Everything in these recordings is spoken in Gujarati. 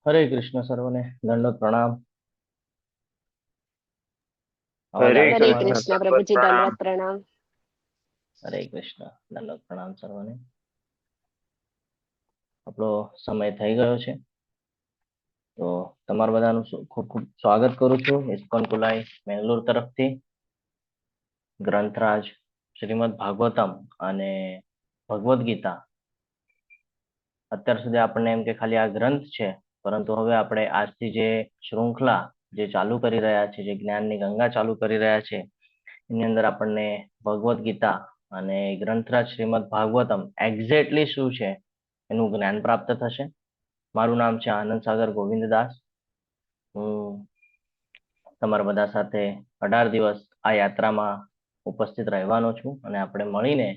હરે કૃષ્ણ સર્વને દંડોત પ્રણામ. અવાજ હરે આવે છે હરે મારો? કૃષ્ણ કૃષ્ણ દંડવત પ્રભુજી, પ્રણામ. દંડવત પ્રણામ. હરે કૃષ્ણ દંડોત પ્રણામ સર્વને. આપણો સમય થઈ ગયો છે, તો તમારા બધાનું ખૂબ ખૂબ સ્વાગત કરું છું ઇસ્કોન કુલાઈ મેંગલોર તરફથી. ગ્રંથરાજ શ્રીમદ ભાગવતમ અને ભગવદ્ ગીતા, અત્યાર સુધી આપણને એમ કે ખાલી આ ગ્રંથ છે, પરંતુ હવે આપણે આજથી જે શૃંખલા જે ચાલુ કરી રહ્યા છે, જે જ્ઞાનની ગંગા ચાલુ કરી રહ્યા છે, એની અંદર આપણને ભગવદ્ ગીતા અને ગ્રંથરાજ શ્રીમદ ભાગવતમ એક્ઝેક્ટલી શું છે એનું જ્ઞાન પ્રાપ્ત થશે. મારું નામ છે આનંદ સાગર ગોવિંદદાસ. હું તમારા બધા સાથે 18 દિવસ આ યાત્રામાં ઉપસ્થિત રહેવાનો છું અને આપણે મળીને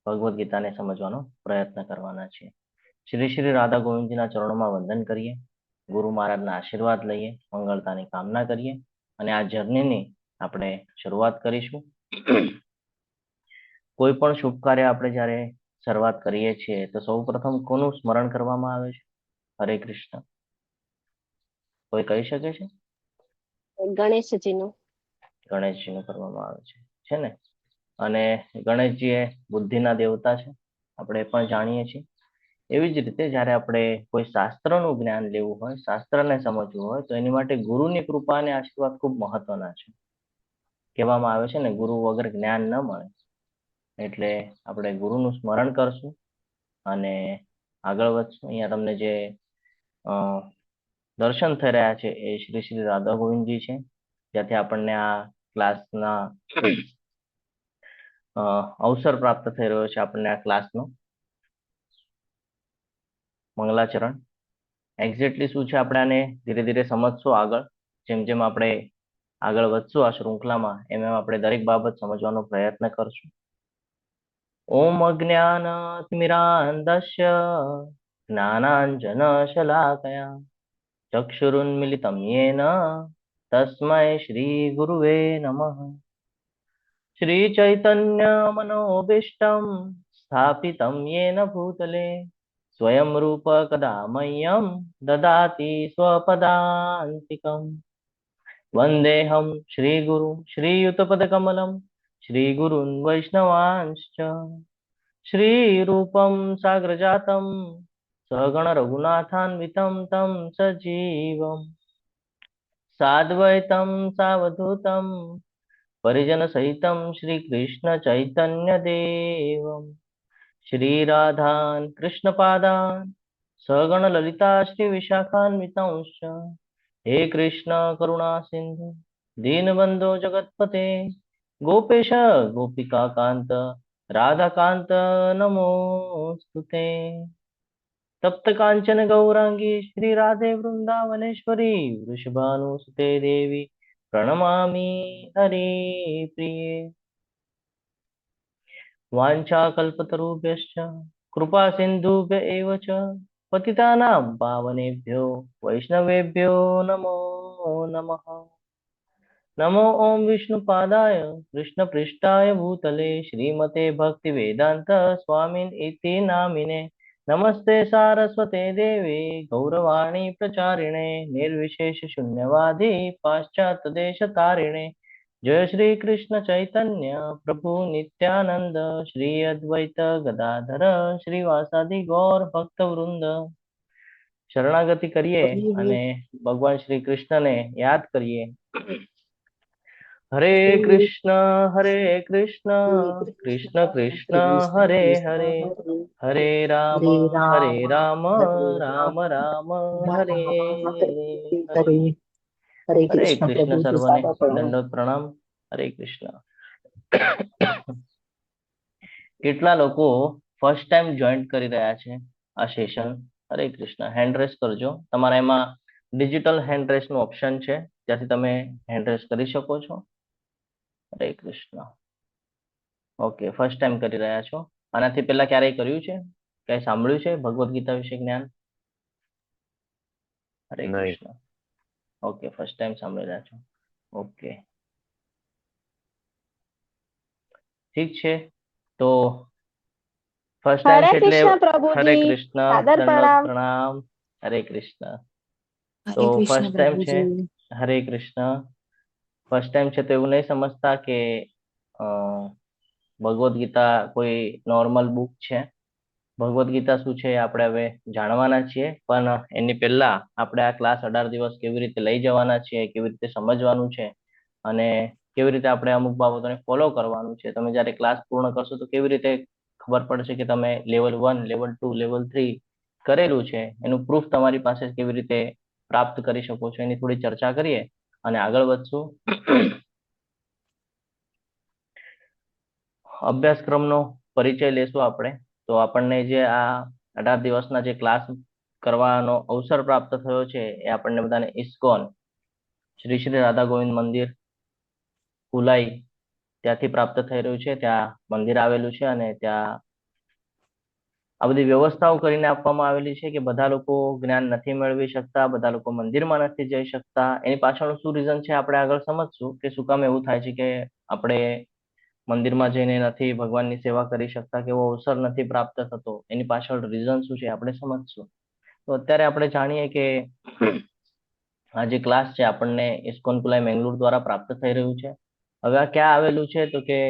ભગવદ્ ગીતાને સમજવાનો પ્રયત્ન કરવાના છીએ. શ્રી શ્રી રાધા ગોવિંદજીના ચરણોમાં વંદન કરીએ, ગુરુ મહારાજના આશીર્વાદ લઈએ, મંગળતાની કામના કરીએ અને આ જર્નીની આપણે શરૂઆત કરીશું. કોઈ પણ શુભ કાર્ય આપણે જ્યારે શરૂઆત કરીએ છીએ તો સૌ પ્રથમ કોનું સ્મરણ કરવામાં આવે છે? હરે કૃષ્ણ. કોઈ કહી શકે છે? ગણેશજીનું. ગણેશજીનું કરવામાં આવે છે ને? અને ગણેશજી એ બુદ્ધિના દેવતા છે, આપણે એ પણ જાણીએ છીએ. એવી જ રીતે જ્યારે આપણે કોઈ શાસ્ત્રનું જ્ઞાન લેવું હોય, શાસ્ત્રને સમજવું હોય, તો એની માટે ગુરુની કૃપા અને આશીર્વાદ ખૂબ મહત્વના છે. કહેવામાં આવે છે ને, ગુરુ વગર જ્ઞાન ન મળે. એટલે આપણે ગુરુનું સ્મરણ કરશું અને આગળ વધશું. અહીંયા તમને જે દર્શન થઈ રહ્યા છે એ શ્રી શ્રી રાધા ગોવિંદજી છે, જ્યાંથી આપણને આ ક્લાસના અવસર પ્રાપ્ત થઈ રહ્યો છે, આપણને આ ક્લાસનો. મંગલાચરણ એક્ઝેક્ટલી શું છે આપણે આને ધીરે ધીરે સમજશું. આગળ જેમ જેમ આપણે આગળ વધશું આ શૃંખલામાં, એમ એમ આપણે દરેક બાબત સમજવાનો પ્રયત્ન કરશું. ઓમ અજ્ઞાનતિમિરાન્ધસ્ય જ્ઞાનાંજન શલાકયા ચક્ષુરુન્મિલિतं येन તસ્મૈ શ્રી ગુરુવે નમઃ. શ્રી ચૈતન્ય મનોભીષ્ટં સ્થાપિतं येन ભૂતલે સ્વયં રૂપ કદા મह्यं દદાતિ સ્વપદાન્તિકम्. વંદેહમ શ્રી ગુરુ શ્રીયુતપદકમલમ શ્રીગુરૂન વૈષ્ણવાંશ્ચ શ્રીરૂપમ સાગ્રજાતમ સગણ રઘુનાથાન્વિતમ તમ સજીવમ સાદ્વૈતમ સાવધૂતમ પરિજન સહિતમ શ્રી કૃષ્ણ ચૈતન્ય દેવમ શ્રી રાધાન કૃષ્ણ પાદાન સગણ લલિતા શ્રી વિશાખાન્વિતંશ્ચ હે કૃષ્ણ કરુણા સિંધુ દીનબંધો જગતપતે ગોપેશ ગોપિકા કાંત રાધાકાંત નમોસ્તુતે. તપ્ત કાંચન ગૌરાંગી શ્રી રાધે વૃંદાવનેશ્વરી વૃષભાનુસુતે દેવી પ્रणमामि हरे प्रिये. वाञ्छाकल्पतरुभ्यश्च कृपा सिन्धुभ्य एव च पतितानां पावनेभ्यो वैष्णवेभ्यो नमो नमः. नमो ओम विष्णुपादाय कृष्णपृष्ठाय भूतले श्रीमते भक्तिवेदांत स्वामिन् इति नामिने नमस्ते सारस्वते देवे गौरवाणी प्रचारिणे निर्विशेष शून्यवादी पाश्चात्यदेशतारिणे जय श्री कृष्ण चैतन्य प्रभु नित्यानंद श्री अद्वैत गदाधर श्रीवासादि गौर भक्त वृंद. શરણાગતિ કરીએ અને ભગવાન શ્રી કૃષ્ણને યાદ કરીએ. હરે કૃષ્ણ કૃષ્ણ કૃષ્ણ હરે હરે હરે રામ રામ રામ હરે હરે. હરે હરે કૃષ્ણ કૃષ્ણ પ્રભુજી, સર્વને સાદા પ્રણામ. દંડોત પ્રણામ. હરે કૃષ્ણ. કેટલા લોકો ફર્સ્ટ ટાઈમ જોઈન્ટ કરી રહ્યા છે આ સેશન? હરે કૃષ્ણ. હેન્ડ રેસ કરજો. તમારા એમાં ડિજિટલ હેન્ડ રેસ નું ઓપ્શન છે, જ્યાંથી તમે હેન્ડ રેસ કરી શકો છો. હરે કૃષ્ણ. ઓકે, ફર્સ્ટ ટાઈમ કરી રહ્યા છો. આનાથી પહેલા ક્યારેય કર્યું છે? ક્યાંય સાંભળ્યું છે ભગવદ્ ગીતા વિશે જ્ઞાન? હરે નહીં. કૃષ્ણ. ઓકે, ફર્સ્ટ ટાઈમ સાંભળી રહ્યા છો. ઓકે, ઠીક છે. તો ફર્સ્ટ ટાઈમ હરે છે એટલે કૃષ્ણ હરે પ્રભુજી, કૃષ્ણ, સાદર દંડોત પ્રણામ. પ્રણામ. હરે કૃષ્ણ. તો હરે કૃષ્ણ ફર્સ્ટ ટાઈમ છે, પ્રભુજી. હરે કૃષ્ણ. ફર્સ્ટ ટાઈમ છે તો એવું નહીં સમજતા કે અ, ભગવદ્ ગીતા કોઈ નોર્મલ બુક છે. ભગવદ્ ગીતા શું છે એ આપણે હવે જાણવાના છીએ, પણ એની પહેલા આપણે આ ક્લાસ 18 દિવસ કેવી રીતે લઈ જવાના છીએ, કેવી રીતે સમજવાનું છે અને કેવી રીતે આપણે અમુક બાબતોને ફોલો કરવાનું છે. તમે જ્યારે ક્લાસ પૂર્ણ કરશો તો કેવી રીતે ખબર પડશે કે તમે લેવલ 1, લેવલ 2, લેવલ 3 કરેલું છે, એનું પ્રૂફ તમારી પાસે કેવી રીતે પ્રાપ્ત કરી શકો છો, એની થોડી ચર્ચા કરીએ અને આગળ વધશું. અભ્યાસક્રમનો પરિચય લેશું આપણે. તો આપણને જે આ 18 દિવસના જે ક્લાસ કરવાનો અવસર પ્રાપ્ત થયો છે એ આપણને બધાને ઇસ્કોન શ્રી શ્રી રાધા ગોવિંદ મંદિર કુલાઈ ત્યાંથી પ્રાપ્ત થઈ રહ્યું છે. ત્યાં મંદિર આવેલું છે અને ત્યાં આ બધી વ્યવસ્થાઓ કરીને આપવામાં આવેલી છે કે બધા લોકો જ્ઞાન નથી મેળવી શકતા, બધા લોકો મંદિરમાં નથી જઈ શકતા. એની પાછળનું શું રીઝન છે આપણે આગળ સમજશું કે શું કામ એવું થાય છે કે આપણે મંદિરમાં જઈને નથી ભગવાનની સેવા કરી શકતા, કે એવો અવસર નથી પ્રાપ્ત થતો. એની પાછળ રીઝન શું છે આપણે સમજશું. તો અત્યારે આપણે જાણીએ કે આ જે ક્લાસ છે આપણને ઇસ્કોન કુલાઈ મેંગલુર દ્વારા પ્રાપ્ત થઈ રહ્યું છે. હવે આ ક્યાં આવેલું છે તો કે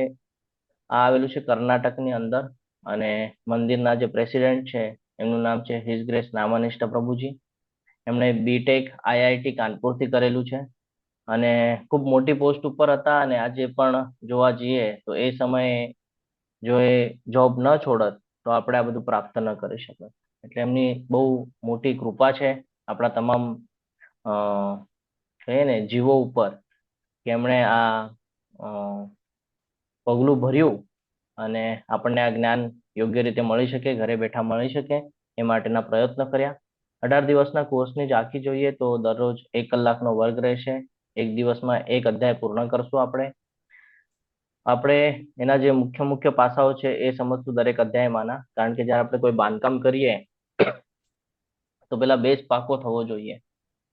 આ આવેલું છે કર્ણાટકની અંદર અને મંદિરના જે પ્રેસિડેન્ટ છે એમનું નામ છે હિઝ ગ્રેસ નામાનિષ્ઠ પ્રભુજી. એમણે બીટેક આઈઆઈટી કાનપુરથી કરેલું છે અને ખૂબ મોટી પોસ્ટ ઉપર હતા અને આજે પણ જોવા જઈએ તો એ સમયે જો એ જોબ ન છોડત તો આપણે આ બધું પ્રાપ્ત ન કરી શકત. એટલે એમની બહુ મોટી કૃપા છે આપણા તમામ કહીએ ને જીવો ઉપર કે એમણે આ પગલું ભર્યું અને આપણને આ જ્ઞાન યોગ્ય રીતે મળી શકે, ઘરે બેઠા મળી શકે એ માટેના પ્રયત્ન કર્યા. 18 દિવસના કોર્સની જ આખી જોઈએ તો દરરોજ 1 કલાકનો વર્ગ રહેશે. એક દિવસમાં એક અધ્યાય પૂર્ણ કરશું આપણે. આપણે એના જે મુખ્ય મુખ્ય પાસાઓ છે એ સમજશું દરેક અધ્યાયમાંના, કારણ કે જ્યારે આપણે કોઈ બાંધકામ કરીએ તો પેલા બેઝ પાકો થવો જોઈએ.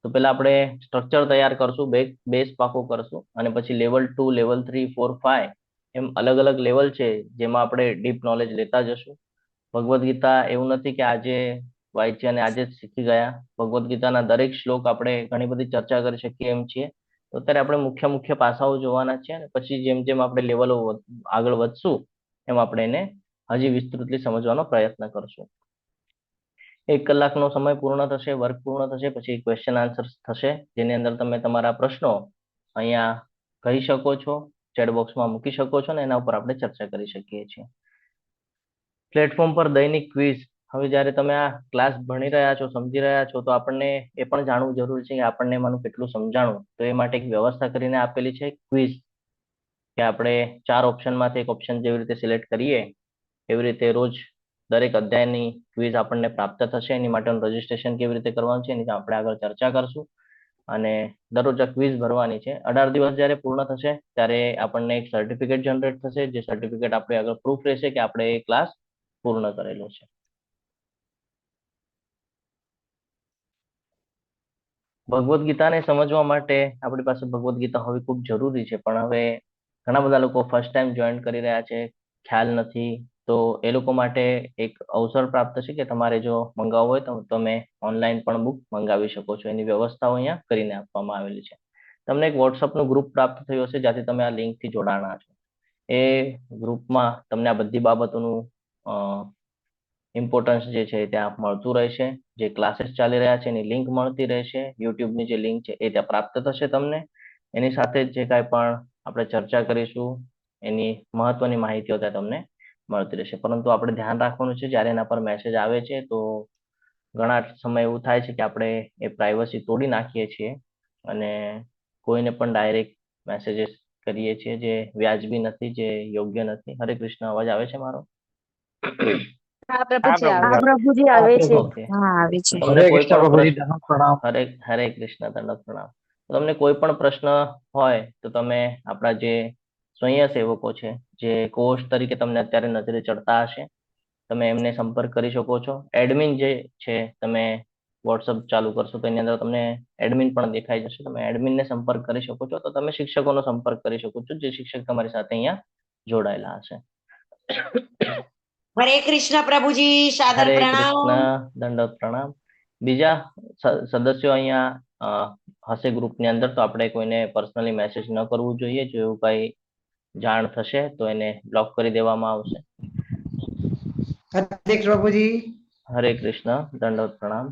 તો પેલા આપણે સ્ટ્રક્ચર તૈયાર કરશું, બેઝ પાકો કરશું અને પછી લેવલ 2, લેવલ 3, 4, 5 એમ અલગ અલગ લેવલ છે જેમાં આપણે ડીપ નોલેજ લેતા જશું. ભગવદ્ ગીતા એવું નથી કે આજે વાંચી અને આજે જ શીખી ગયા. ભગવદ્ ગીતાના દરેક શ્લોક આપણે ઘણી બધી ચર્ચા કરી શકીએ એમ છીએ. તો અત્યારે આપણે મુખ્ય મુખ્ય પાસાઓ જોવાના છે અને પછી જેમ જેમ આપણે લેવલો આગળ વધશું એમ આપણે એને હજી વિસ્તૃતલી સમજવાનો પ્રયત્ન કરશું. 1 કલાકનો સમય પૂર્ણ થશે, વર્ક પૂર્ણ થશે, પછી ક્વેશ્ચન આન્સર થશે જેની અંદર તમે તમારા પ્રશ્નો અહીંયા કહી શકો છો, ચેટ બોક્સમાં મૂકી શકો છો અને એના ઉપર આપણે ચર્ચા કરી શકીએ છીએ. પ્લેટફોર્મ પર દૈનિક ક્વિઝ. હવે જ્યારે તમે આ ક્લાસ ભણી રહ્યા છો, સમજી રહ્યા છો, તો આપણને એ પણ જાણવું જરૂરી છે કે આપણને એમાંનું કેટલું સમજાણું. તો એ માટે એક વ્યવસ્થા કરીને આપેલી છે ક્વિઝ, કે આપણે 4 ઓપ્શનમાંથી એક ઓપ્શન જેવી રીતે સિલેક્ટ કરીએ એવી રીતે રોજ દરેક અધ્યાયની ક્વિઝ આપણને પ્રાપ્ત થશે. એની માટેનું રજીસ્ટ્રેશન કેવી રીતે કરવાનું છે એની આપણે આગળ ચર્ચા કરશું અને દરરોજ આ ક્વિઝ ભરવાની છે. 18 દિવસ જ્યારે પૂર્ણ થશે ત્યારે આપણને એક સર્ટિફિકેટ જનરેટ થશે, જે સર્ટિફિકેટ આપણે આગળ પ્રૂફ રહેશે કે આપણે એ ક્લાસ પૂર્ણ કરેલો છે. ભગવદ્ ગીતાને સમજવા માટે આપણી પાસે ભગવદ્ ગીતા હોવી ખૂબ જરૂરી છે, પણ હવે ઘણા બધા લોકો ફર્સ્ટ ટાઈમ જોઈન કરી રહ્યા છે, ખ્યાલ નથી. તો એ લોકો માટે એક અવસર પ્રાપ્ત છે કે તમારે જો મંગાવવું હોય તો તમે ઓનલાઈન પણ બુક મંગાવી શકો છો. એની વ્યવસ્થાઓ અહીંયા કરીને આપવામાં આવેલી છે. તમને એક વોટ્સઅપનું ગ્રુપ પ્રાપ્ત થયું હશે જ્યાંથી તમે આ લિંકથી જોડાણા છો. એ ગ્રુપમાં તમને આ બધી બાબતોનું ઇમ્પોર્ટન્સ જે છે ત્યાં મળતું રહેશે. જે ક્લાસીસ ચાલી રહ્યા છે એની લિંક મળતી રહેશે. યુટ્યુબની જે લિંક છે એ ત્યાં પ્રાપ્ત થશે તમને. એની સાથે જ જે કાંઈ પણ આપણે ચર્ચા કરીશું એની મહત્વની માહિતીઓ ત્યાં તમને મળતી રહેશે. પરંતુ આપણે ધ્યાન રાખવાનું છે જ્યારે એના પર મેસેજ આવે છે તો ઘણા સમય એવું થાય છે કે આપણે એ પ્રાઇવસી તોડી નાખીએ છીએ અને કોઈને પણ ડાયરેક્ટ મેસેજીસ કરીએ છીએ જે વ્યાજબી નથી, જે યોગ્ય નથી. હરે કૃષ્ણ. અવાજ આવે છે મારો? હા હા પ્રભુજી પ્રભુ. આવે હા છે. પ્રભુજી આવે છે. ઓકે. હા આવે છે. તમને હરે કોઈ કૃષ્ણ પણ પ્રભુજી, પ્રશ્ન, દંડવત પ્રણામ. હરે કૃષ્ણ, દંડવત પ્રણામ. તમને કોઈ પણ પ્રશ્ન હોય તો તમે આપણા જે સ્વયંસેવકો છે, જે કોચ તરીકે તમને અત્યારે નજરે ચડતા હશે, તમે એમને સંપર્ક કરી શકો છો. એડમિન જે છે, તમે વોટ્સઅપ ચાલુ કરશો તો એની અંદર તમને એડમિન પણ દેખાઈ જશે. તમે એડમિનને સંપર્ક કરી શકો છો. તો તમે શિક્ષકોનો સંપર્ક કરી શકો છો, જે શિક્ષક તમારી સાથે અહીંયા જોડાયેલા હશે. હરે કૃષ્ણ પ્રભુજી, સાદર હરે પ્રણામ. કૃષ્ણ, દંડવત પ્રણામ. બીજા સદસ્યો અહીંયા હશે ગ્રુપની અંદર, તો આપણે કોઈને પર્સનલી મેસેજ ન કરવું જોઈએ. જો એવું કઈ જાણ થશે તો એને બ્લોક કરી દેવામાં આવશે. હરે કૃષ્ણ પ્રભુજી. હરે કૃષ્ણ, દંડવત પ્રણામ.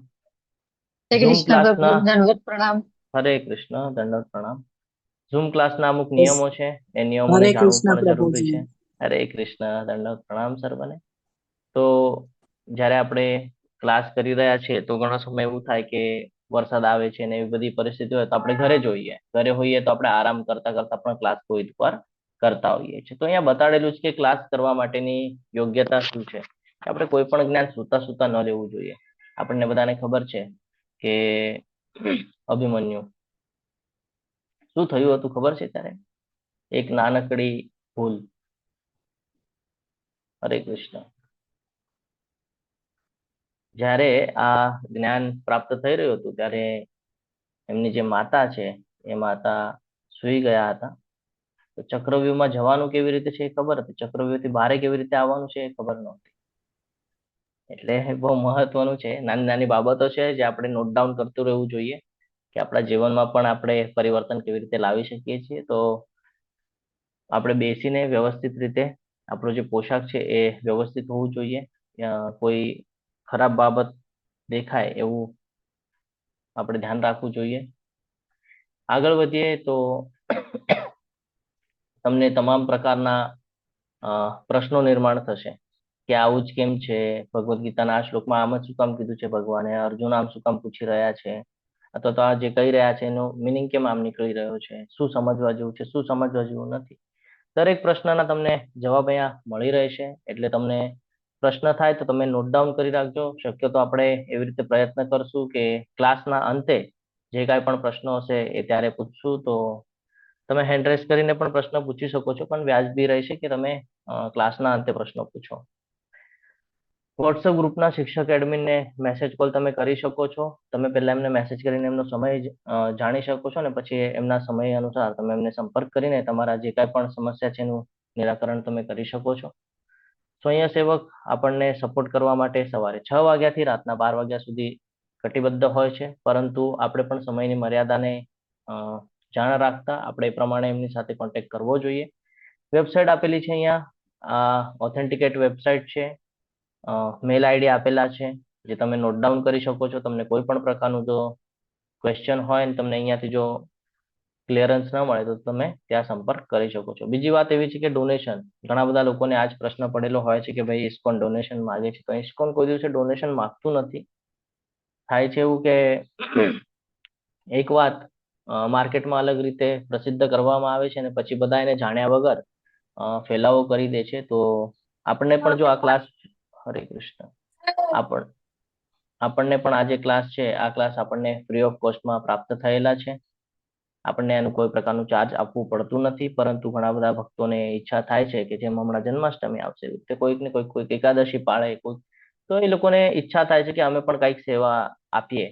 જય ઝૂમ કૃષ્ણ પ્રભુ, ક્લાસના દંડવત પ્રણામ. હરે કૃષ્ણ, દંડવત પ્રણામ. ઝૂમ ક્લાસના અમુક નિયમો છે, એ નિયમોને હરે જાણવું કૃષ્ણ પણ જરૂરી પ્રભુજી. છે. હરે કૃષ્ણ, દંડવત પ્રણામ સર્વને. તો જ્યારે આપણે ક્લાસ કરી રહ્યા છીએ તો ઘણો સમય એવું થાય કે વરસાદ આવે છે ને એવી બધી પરિસ્થિતિ હોય તો આપણે ઘરે જોઈએ, ઘરે હોઈએ તો આપણે આરામ કરતા કરતા પણ ક્લાસ કોઈ પર કરતા હોઈએ છીએ. તો અહીંયા બતાડેલું છે કે ક્લાસ કરવા માટેની યોગ્યતા શું છે. આપણે કોઈ પણ જ્ઞાન સૂતા સૂતા ન લેવું જોઈએ. આપણને બધાને ખબર છે કે અભિમન્યુ શું થયું હતું ખબર છે ત્યારે? એક નાનકડી ભૂલ. હરે કૃષ્ણ. જ્યારે આ જ્ઞાન પ્રાપ્ત થઈ રહ્યું હતું ત્યારે એમની જે માતા છે એ માતા સૂઈ ગયા હતા. તો ચક્રવ્યૂહમાં જવાનું કેવી રીતે છે એ ખબર હતી, ચક્રવ્યૂહથી બહાર કેવી રીતે આવવાનું છે એ ખબર નહોતી. એટલે બહુ મહત્વનું છે, નાની નાની બાબતો છે જે આપણે નોટ ડાઉન કરતું રહેવું જોઈએ કે આપણા જીવનમાં પણ આપણે પરિવર્તન કેવી રીતે લાવી શકીએ છીએ. તો આપણે બેસીને વ્યવસ્થિત રીતે આપણો જે પોશાક છે એ વ્યવસ્થિત હોવું જોઈએ. કોઈ ખરાબ બાબત દેખાય એવું આપણે ધ્યાન રાખવું જોઈએ. આગળ વધીએ તો તમને તમામ પ્રકારના પ્રશ્નો નિર્માણ થશે કે આવું જ કેમ છે, ભગવદ્ ગીતાના આ શ્લોકમાં આમ જ શું કામ કીધું છે ભગવાને, અર્જુન આમ શું કામ પૂછી રહ્યા છે, અથવા તો આ જે કહી રહ્યા છે એનો મિનિંગ કેમ આમ નીકળી રહ્યો છે, શું સમજવા જેવું છે, શું સમજવા જેવું નથી. દરેક પ્રશ્નના તમને જવાબ અહીંયા મળી રહેશે. એટલે તમને પ્રશ્ન થાય તો તમે નોટ ડાઉન કરી રાખજો. શક્ય તો આપણે એવી રીતે પ્રયત્ન કરશું કે ક્લાસના અંતે જે કાંઈ પણ પ્રશ્નો હશે એ ત્યારે પૂછશું. તો તમે હેન્ડ રેસ કરીને પણ પ્રશ્ન પૂછી શકો છો, પણ વ્યાજબી રહેશે કે તમે ક્લાસના અંતે પ્રશ્નો પૂછો. વોટ્સએપ ગ્રુપના શિક્ષક એડમિનને મેસેજ કોલ તમે કરી શકો છો. તમે પહેલા એમને મેસેજ કરીને એમનો સમય જાણી શકો છો, અને પછી એમના સમય અનુસાર તમે એમને સંપર્ક કરીને તમારા જે કાંઈ પણ સમસ્યા છે એનું નિરાકરણ તમે કરી શકો છો. સ્વયં સેવક આપણને સપોર્ટ કરવા માટે સવારે 6 વાગ્યાથી રાતના 12 વાગ્યા સુધી કટિબદ્ધ હોય છે, પરંતુ આપણે પણ સમયની મર્યાદાને જાણ રાખતા આપણે એ પ્રમાણે એમની સાથે કોન્ટેક્ટ કરવો જોઈએ. વેબસાઇટ આપેલી છે અહીંયા, આ ઓથેન્ટિકેટ વેબસાઇટ છે. મેલ આઈડી આપેલા છે જે તમે નોટ ડાઉન કરી શકો છો. તમને કોઈ પણ પ્રકારનું જો ક્વેશ્ચન હોય ને તમને અહીંયાથી જો ક્લિયરન્સ ન મળે તો તમે ત્યાં સંપર્ક કરી શકો છો. બીજી વાત એવી છે કે ડોનેશન, ઘણા બધા લોકોને આ જ પ્રશ્ન પડેલો હોય છે કે ભાઈ ઇસ્કોન ડોનેશન માંગે છે. તો ઇસ્કોન કોઈ દિવસે ડોનેશન માંગતું નથી. થાય છે એવું કે એક વાત માર્કેટમાં અલગ રીતે પ્રસિદ્ધ કરવામાં આવે છે અને પછી બધા એને જાણ્યા વગર ફેલાવો કરી દે છે. તો આપણને પણ જો આ ક્લાસ, હરે કૃષ્ણ, આપણને પણ આ જે ક્લાસ છે આ ક્લાસ આપણને ફ્રી ઓફ કોસ્ટમાં પ્રાપ્ત થયેલા છે. આપણને એનું કોઈ પ્રકારનું ચાર્જ આપવું પડતું નથી. પરંતુ ઘણા બધા ભક્તોને ઈચ્છા થાય છે કે જેમ હમણાં જન્માષ્ટમી આવશે તે કોઈક ને કોઈક એકાદશી પાળે, કોઈક તો એ લોકોને ઈચ્છા થાય છે કે અમે પણ કંઈક સેવા આપીએ.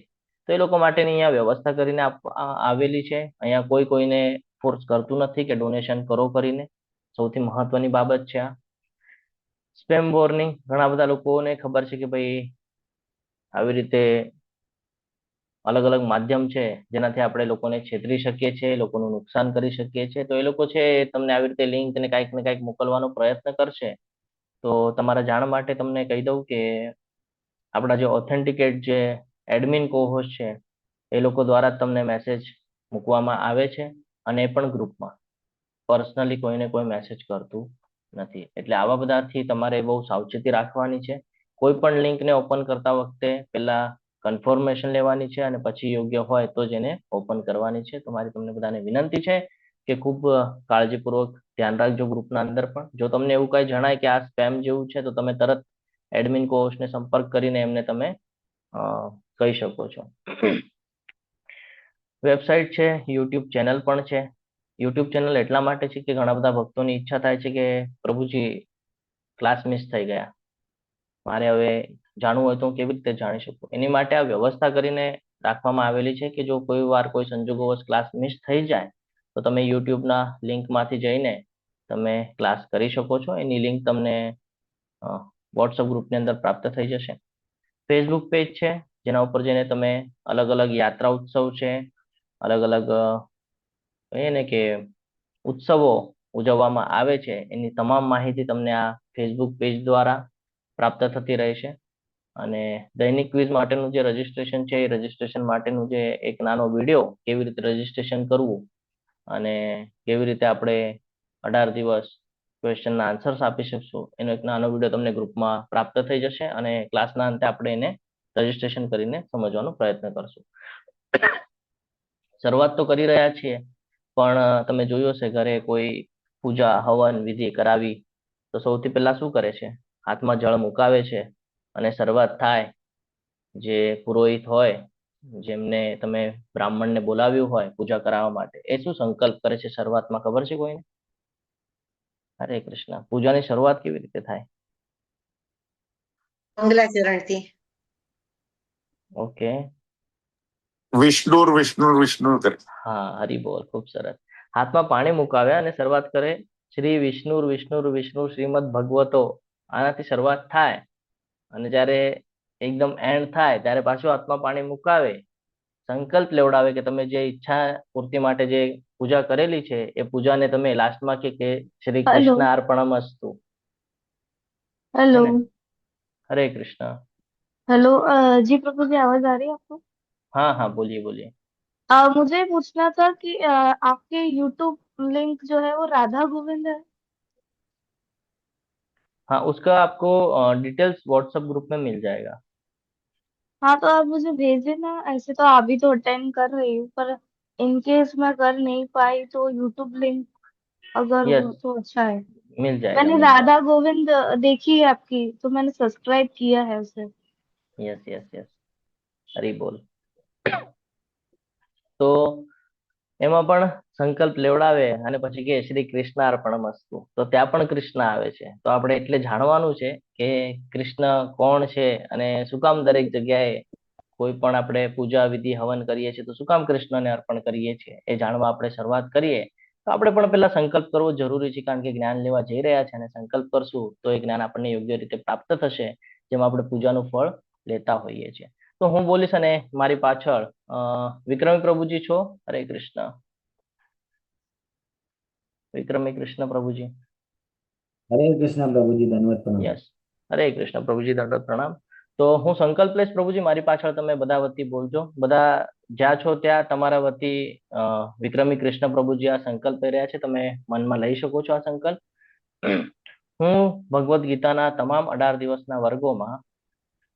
તો એ લોકો માટેની અહીંયા વ્યવસ્થા કરીને આવેલી છે. અહીંયા કોઈ કોઈને ફોર્સ કરતું નથી કે ડોનેશન કરો કરીને. સૌથી મહત્વની બાબત છે આ. સ્પેમ વોર્નિંગ, ઘણા બધા લોકોને ખબર છે કે ભાઈ આવી રીતે અલગ અલગ માધ્યમ છે જેનાથી આપણે લોકોને છેતરી શકીએ છીએ, લોકોનું નુકસાન કરી શકીએ છીએ. તો એ લોકો છે તમને આવી રીતે લિંક ને કાંઈક ને કાંઈક મોકલવાનો પ્રયત્ન કરશે. તો તમારા જાણ માટે તમને કહી દઉં કે આપણા જે ઓથેન્ટિકેટ જે એડમિન કોહોસ્ટ છે એ લોકો દ્વારા તમને મેસેજ મૂકવામાં આવે છે, અને એ પણ ગ્રુપમાં. પર્સનલી કોઈને કોઈ મેસેજ કરતું નથી. એટલે આવા બધાથી તમારે બહુ સાવચેતી રાખવાની છે. કોઈ પણ લિંકને ઓપન કરતા વખતે પહેલા કન્ફર્મેશન લેવાની છે અને પછી યોગ્ય હોય તો જ એને ઓપન કરવાની છે. તો મારી તમને બધાને વિનંતી છે કે ખૂબ કાળજીપૂર્વક ધ્યાન રાખજો ગ્રુપના અંદર પણ. જો તમને એવું કંઈ જણાય કે આ સ્પેમ જેવું છે તો તમે તરત એડમિન કોહોસ્ટને સંપર્ક કરીને એમને તમે કહી શકો છો. વેબસાઇટ છે, યુટ્યુબ ચેનલ પણ છે. યુટ્યુબ ચેનલ એટલા માટે છે કે ઘણા બધા ભક્તોની ઈચ્છા થાય છે કે પ્રભુજી ક્લાસ મિસ થઈ ગયા, મારે હવે જાણવું હોય તો હું કેવી રીતે જાણી શકું. એની માટે આ વ્યવસ્થા કરીને રાખવામાં આવેલી છે કે જો કોઈ વાર કોઈ સંજોગોવશ ક્લાસ મિસ થઈ જાય તો તમે યુટ્યુબના લિંકમાંથી જઈને તમે ક્લાસ કરી શકો છો. એની લિંક તમને વોટ્સઅપ ગ્રુપની અંદર પ્રાપ્ત થઈ જશે. ફેસબુક પેજ છે, જેના ઉપર જઈને તમે અલગ અલગ યાત્રા ઉત્સવ છે, અલગ અલગ કહીએ ને કે ઉત્સવો ઉજવવામાં આવે છે એની તમામ માહિતી તમને આ ફેસબુક પેજ દ્વારા પ્રાપ્ત થતી રહેશે. અને દૈનિક ક્વિઝ માટેનું જે રજીસ્ટ્રેશન છે એ રજીસ્ટ્રેશન માટેનું જે એક નાનો વિડીયો કેવી રીતે રજીસ્ટ્રેશન કરવું અને કેવી રીતે આપણે 18 દિવસ ક્વેશ્ચનના આન્સર્સ આપી શકશું એનો એક નાનો વિડીયો તમને ગ્રુપમાં પ્રાપ્ત થઈ જશે અને ક્લાસના અંતે આપણે એને રજીસ્ટ્રેશન કરીને સમજવાનો પ્રયત્ન કરશું. શરૂઆત તો કરી રહ્યા છીએ, પણ તમે જોયું હશે ઘરે કોઈ પૂજા હવન વિધિ કરાવી તો સૌથી પહેલા શું કરે છે? હાથમાં જળ મુકાવે છે અને શરૂઆત થાય. જે પુરોહિત હોય, જેમને તમે બ્રાહ્મણને બોલાવ્યું હોય પૂજા કરાવવા માટે, એ શું સંકલ્પ કરે છે શરૂઆતમાં ખબર છે કોઈને? હરે કૃષ્ણ. પૂજાની શરૂઆત કેવી રીતે થાય? મંગલાચરણથી. ઓકે, વિષ્ણુર વિષ્ણુર વિષ્ણુર કરે. હા, હરિબોલ, ખૂબ સરસ. હાથમાં પાણી મુકાવે અને શરૂઆત કરે શ્રી વિષ્ણુર વિષ્ણુર વિષ્ણુ શ્રીમદ ભગવતો. આનાથી શરૂઆત થાય અને જ્યારે એકદમ એન્ડ થાય ત્યારે પાછું હાથમાં પાણી મુકાવે, સંકલ્પ લેવડાવે કે તમે જે ઈચ્છા પૂર્તિ માટે જે પૂજા કરેલી છે એ પૂજાને તમે લાસ્ટમાં કે શ્રી हेलो કૃષ્ણ અર્પણમસ્તુ. हेलो है ना? हरे कृष्णा. हेलो जी प्रभु जी, आवाज आ रही है आपको? हाँ हाँ, बोलिए बोलिए. मुझे पूछना था कि आपके यूट्यूब लिंक जो है वो राधा गोविंद है? हाँ, उसका आपको डिटेल्स व्हाट्सएप ग्रुप में मिल जाएगा. हाँ, तो आप मुझे भेज देना। ऐसे तो अभी तो अटेंड कर रही हूँ, पर इन केस मैं कर नहीं पाई तो यूट्यूब लिंक अगर यस, हो तो अच्छा है। मिल जाएगा मैंने मिल राधा जाएगा. गोविंद देखी है आपकी, तो मैंने सब्सक्राइब किया है उसे। यस यस यस, हरी बोल. તો એમાં પણ સંકલ્પ લેવડાવે અને પછી કે શ્રી કૃષ્ણ અર્પણમસ્તુ, તો ત્યાં પણ કૃષ્ણ આવે છે. તો આપણે એટલે જાણવાનું છે કે કૃષ્ણ કોણ છે અને શું કામ દરેક જગ્યાએ કોઈ પણ આપણે પૂજા વિધિ હવન કરીએ છીએ તો શું કામ કૃષ્ણને અર્પણ કરીએ છીએ એ જાણવા આપણે શરૂઆત કરીએ. તો આપણે પણ પહેલા સંકલ્પ કરવો જરૂરી છે, કારણ કે જ્ઞાન લેવા જઈ રહ્યા છે અને સંકલ્પ કરશું તો એ જ્ઞાન આપણને યોગ્ય રીતે પ્રાપ્ત થશે, જેમાં આપણે પૂજાનું ફળ લેતા હોઈએ છીએ. તો હું બોલીશ અને મારી પાછળ વિક્રમી પ્રભુજી છો. હરે કૃષ્ણ. વિક્રમી કૃષ્ણ પ્રભુજી. હરે કૃષ્ણ પ્રભુજી, દંડવત પ્રણામ. યસ, હરે કૃષ્ણ પ્રભુજી, દંડવત પ્રણામ. તો હું સંકલ્પ લઈશ પ્રભુજી, મારી પાછળ તમે બધા વતી બોલજો. બધા જ્યાં છો ત્યાં તમારા વતી વિક્રમી કૃષ્ણ પ્રભુજી આ સંકલ્પ લઈ રહ્યા છે, તમે મનમાં લઈ શકો છો આ સંકલ્પ. હું ભગવદ્ ગીતાના તમામ 18 દિવસના વર્ગોમાં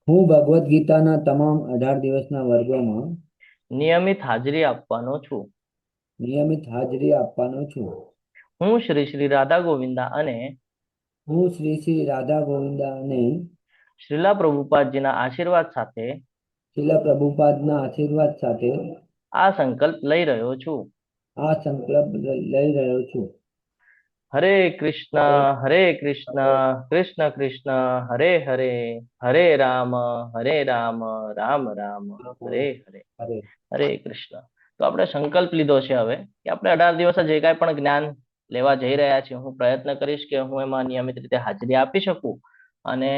હું ભગવદ્ ગીતાના તમામ 18 દિવસના વર્ગોમાં નિયમિત હાજરી આપવાનો છું. નિયમિત હાજરી આપવાનો છું. હું શ્રી શ્રી રાધા ગોવિંદા અને હું શ્રી શ્રી રાધા ગોવિંદા અને શ્રીલા પ્રભુપાદજીના આશીર્વાદ સાથે શીલા પ્રભુપાદના આશીર્વાદ સાથે આ સંકલ્પ લઈ રહ્યો છું. આ સંકલ્પ લઈ રહ્યો છું. હરે કૃષ્ણ કૃષ્ણ કૃષ્ણ હરે હરે, હરે રામ રામ રામ હરે હરે, હરે હરે કૃષ્ણ. તો આપણે સંકલ્પ લીધો છે હવે કે આપણે 18 દિવસ જે કાંઈ પણ જ્ઞાન લેવા જઈ રહ્યા છીએ, હું પ્રયત્ન કરીશ કે હું એમાં નિયમિત રીતે હાજરી આપી શકું અને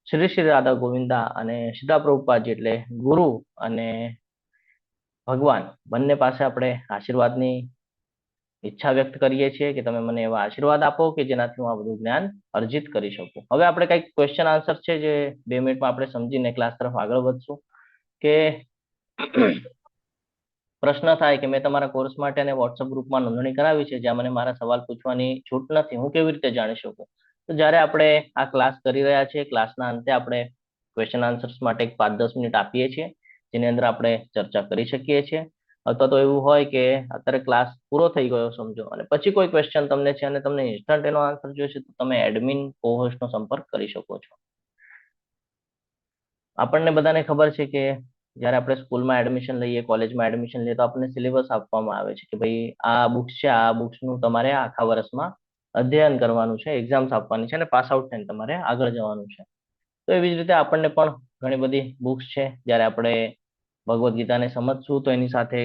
શ્રી શ્રી રાધા ગોવિંદા અને સીતા પ્રભુપાદજી એટલે ગુરુ અને ભગવાન બંને પાસે આપણે આશીર્વાદની ઈચ્છા વ્યક્ત કરીએ છીએ કે તમે મને એવા આશીર્વાદ આપો કે જેનાથી હું આ બધું જ્ઞાન અર્જિત કરી શકું. હવે આપણે કંઈક ક્વેશ્ચન આન્સર છે જે 2 મિનિટમાં આપણે સમજીને ક્લાસ તરફ આગળ વધશું. કે પ્રશ્ન થાય કે મેં તમારા કોર્સ માટે અને વોટ્સઅપ ગ્રુપમાં નોંધણી કરાવી છે, જ્યાં મને મારા સવાલ પૂછવાની છૂટ નથી, હું કેવી રીતે જાણી શકું? તો જ્યારે આપણે આ ક્લાસ કરી રહ્યા છીએ, ક્લાસના અંતે આપણે ક્વેશ્ચન આન્સર્સ માટે 5-10 મિનિટ આપીએ છીએ, જેની અંદર આપણે ચર્ચા કરી શકીએ છીએ. અથવા તો એવું હોય કે અત્યારે ક્લાસ પૂરો થઈ ગયો સમજો અને પછી કોઈ ક્વેશ્ચન તમને છે અને તમને ઇન્સ્ટન્ટ એનો આન્સર જોઈશે, તો તમે એડમિન કોહોસ્ટનો સંપર્ક કરી શકો છો. આપણને બધાને ખબર છે કે જ્યારે આપણે સ્કૂલમાં એડમિશન લઈએ, કોલેજમાં એડમિશન લઈએ તો આપણને સિલેબસ આપવામાં આવે છે કે ભાઈ આ બુક્સ છે, આ બુક્સનું તમારે આખા વર્ષમાં અધ્યયન કરવાનું છે, એક્ઝામ્સ આપવાની છે અને પાસ આઉટ થઈને તમારે આગળ જવાનું છે. તો એવી જ રીતે આપણને પણ ઘણી બધી બુક્સ છે. જ્યારે આપણે ભગવદ્ ગીતાને સમજશું તો એની સાથે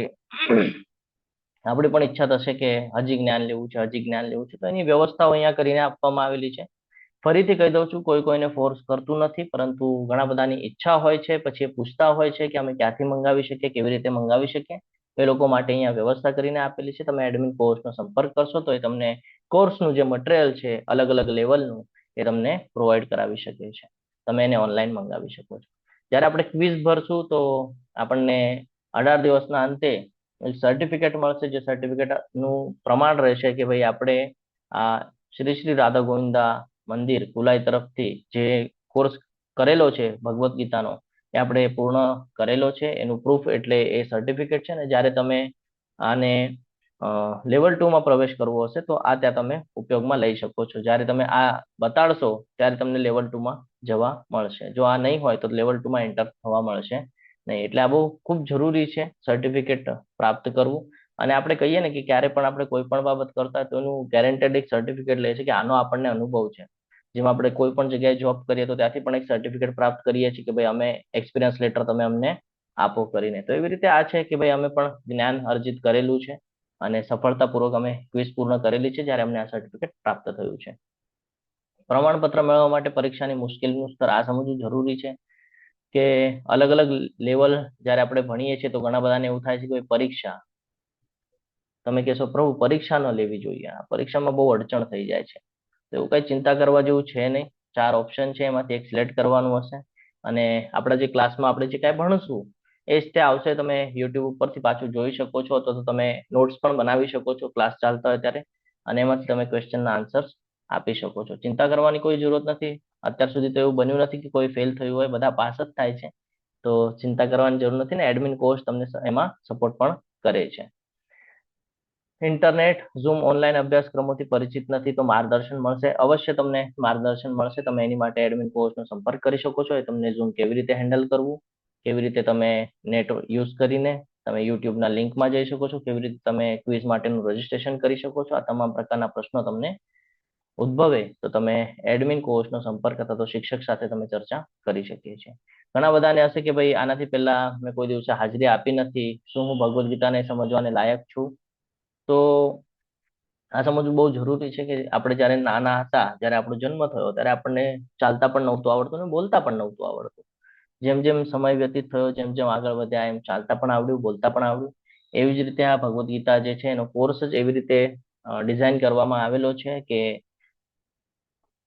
આપણી પણ ઈચ્છા થશે કે હજી જ્ઞાન લેવું છે, હજી જ્ઞાન લેવું છે. તો એની વ્યવસ્થાઓ અહીંયા કરીને આપવામાં આવેલી છે ફરીથી કહી દઉં છું, કોઈ કોઈને ફોર્સ કરતું નથી, પરંતુ ઘણા બધાની ઈચ્છા હોય છે, પછી એ પૂછતા હોય છે કે અમે ક્યાંથી મંગાવી શકીએ, કેવી રીતે મંગાવી શકીએ. એ લોકો માટે અહીંયા વ્યવસ્થા કરીને આપેલી છે. તમે એડમિન કોર્સનો સંપર્ક કરશો તો એ તમને કોર્સનું જે મટીરિયલ છે અલગ અલગ લેવલનું એ તમને પ્રોવાઈડ કરાવી શકે છે. તમે એને ઓનલાઈન મંગાવી શકો છો. જ્યારે આપણે ક્વિઝ ભરશું તો આપણને 18 દિવસના અંતે સર્ટિફિકેટ મળશે, જે સર્ટિફિકેટનું પ્રમાણ રહેશે કે ભાઈ આપણે આ શ્રી શ્રી રાધા ગોવિંદા મંદિર કુલાઈ તરફથી જે કોર્સ કરેલો છે ભગવદ્ ગીતાનો, એ આપણે પૂર્ણ કરેલો છે. એનું પ્રૂફ એટલે એ સર્ટિફિકેટ છે ને. જ્યારે તમે આને લેવલ 2 માં પ્રવેશ કરવો હશે તો આ ત્યાં તમે ઉપયોગમાં લઈ શકો છો. જ્યારે તમે આ બતાડશો ત્યારે તમને લેવલ 2 માં જવા મળશે. જો આ નહીં હોય તો લેવલ 2 માં એન્ટર થવા મળશે નહીં. એટલે આ બહુ ખૂબ જરૂરી છે સર્ટિફિકેટ પ્રાપ્ત કરવું. અને આપણે કહીએ ને કે ક્યારે પણ આપણે કોઈ પણ બાબત કરતા હોય તો એનું ગેરેન્ટેડ એક સર્ટિફિકેટ લે છે કે આનો આપણને અનુભવ છે. જેમ આપણે કોઈ પણ જગ્યાએ જોબ કરીએ તો ત્યાંથી પણ એક સર્ટિફિકેટ પ્રાપ્ત કરીએ છીએ કે ભાઈ અમે એક્સપિરિયન્સ લેટર તમે અમને આપો કરીને. તો એવી રીતે આ છે કે ભાઈ અમે પણ જ્ઞાન અર્જિત કરેલું છે અને સફળતાપૂર્વક અમે ક્વિઝ પૂર્ણ કરેલી છે, જ્યારે અમને આ સર્ટિફિકેટ પ્રાપ્ત થયું છે. પ્રમાણપત્ર મેળવવા માટે પરીક્ષાની મુશ્કેલીનું સ્તર આ સમજવું જરૂરી છે કે અલગ અલગ લેવલ જ્યારે આપણે ભણીએ છીએ તો ઘણા બધાને એવું થાય છે કે પરીક્ષા, તમે કહેશો પ્રભુ પરીક્ષા ન લેવી જોઈએ, આ પરીક્ષામાં બહુ અડચણ થઈ જાય છે. તો એવું કઈ ચિંતા કરવા જેવું છે નહીં. 4 ઓપ્શન છે, એમાંથી એક સિલેક્ટ કરવાનું હશે અને આપણા જે ક્લાસમાં આપણે જે કાંઈ ભણશું એ જ તે આવશે. તમે યુટ્યુબ ઉપરથી પાછું જોઈ શકો છો, તો તમે નોટ્સ પણ બનાવી શકો છો ક્લાસ ચાલતા હોય ત્યારે, અને એમાંથી તમે ક્વેશ્ચનના આન્સર્સ આપી શકો છો. ચિંતા કરવાની કોઈ જરૂરત નથી. અત્યાર સુધી તો એવું બન્યું નથી કે કોઈ ફેલ થયું હોય, બધા પાસ જ થાય છે. તો ચિંતા કરવાની જરૂર નથી ને. એડમિન કોર્સ તમને એમાં સપોર્ટ પણ કરે છે. ઇન્ટરનેટ, ઝૂમ, ઓનલાઈન અભ્યાસક્રમોથી પરિચિત નથી તો માર્ગદર્શન મળશે, અવશ્ય તમને માર્ગદર્શન મળશે. તમે એની માટે એડમિન કોર્સનો સંપર્ક કરી શકો છો. એ તમને ઝૂમ કેવી રીતે હેન્ડલ કરવું, કેવી રીતે તમે નેટ યુઝ કરીને તમે યુટ્યુબના લિંકમાં જઈ શકો છો, કેવી રીતે તમે ક્વિઝ માટેનું રજીસ્ટ્રેશન કરી શકો છો. આ તમામ પ્રકારના પ્રશ્નો તમને ઉદ્ભવે તો તમે એડમિન કોર્સનો સંપર્ક અથવા તો શિક્ષક સાથે તમે ચર્ચા કરી શકીએ છીએ. ઘણા બધાને હશે કે ભાઈ આનાથી પહેલા મેં કોઈ દિવસે હાજરી આપી નથી, શું હું ભગવદ્ ગીતાને સમજવાને લાયક છું? તો આ સમજવું બહુ જરૂરી છે કે આપણે જ્યારે નાના હતા, જ્યારે આપણો જન્મ થયો ત્યારે આપણને ચાલતા પણ નહોતું આવડતું ને બોલતા પણ નહોતું આવડતું. જેમ જેમ સમય વ્યતીત થયો, જેમ જેમ આગળ વધ્યા, એમ ચાલતા પણ આવડ્યું, બોલતા પણ આવડ્યું. એવી જ રીતે આ ભગવદ્ ગીતા જે છે એનો કોર્સ જ એવી રીતે ડિઝાઇન કરવામાં આવેલો છે કે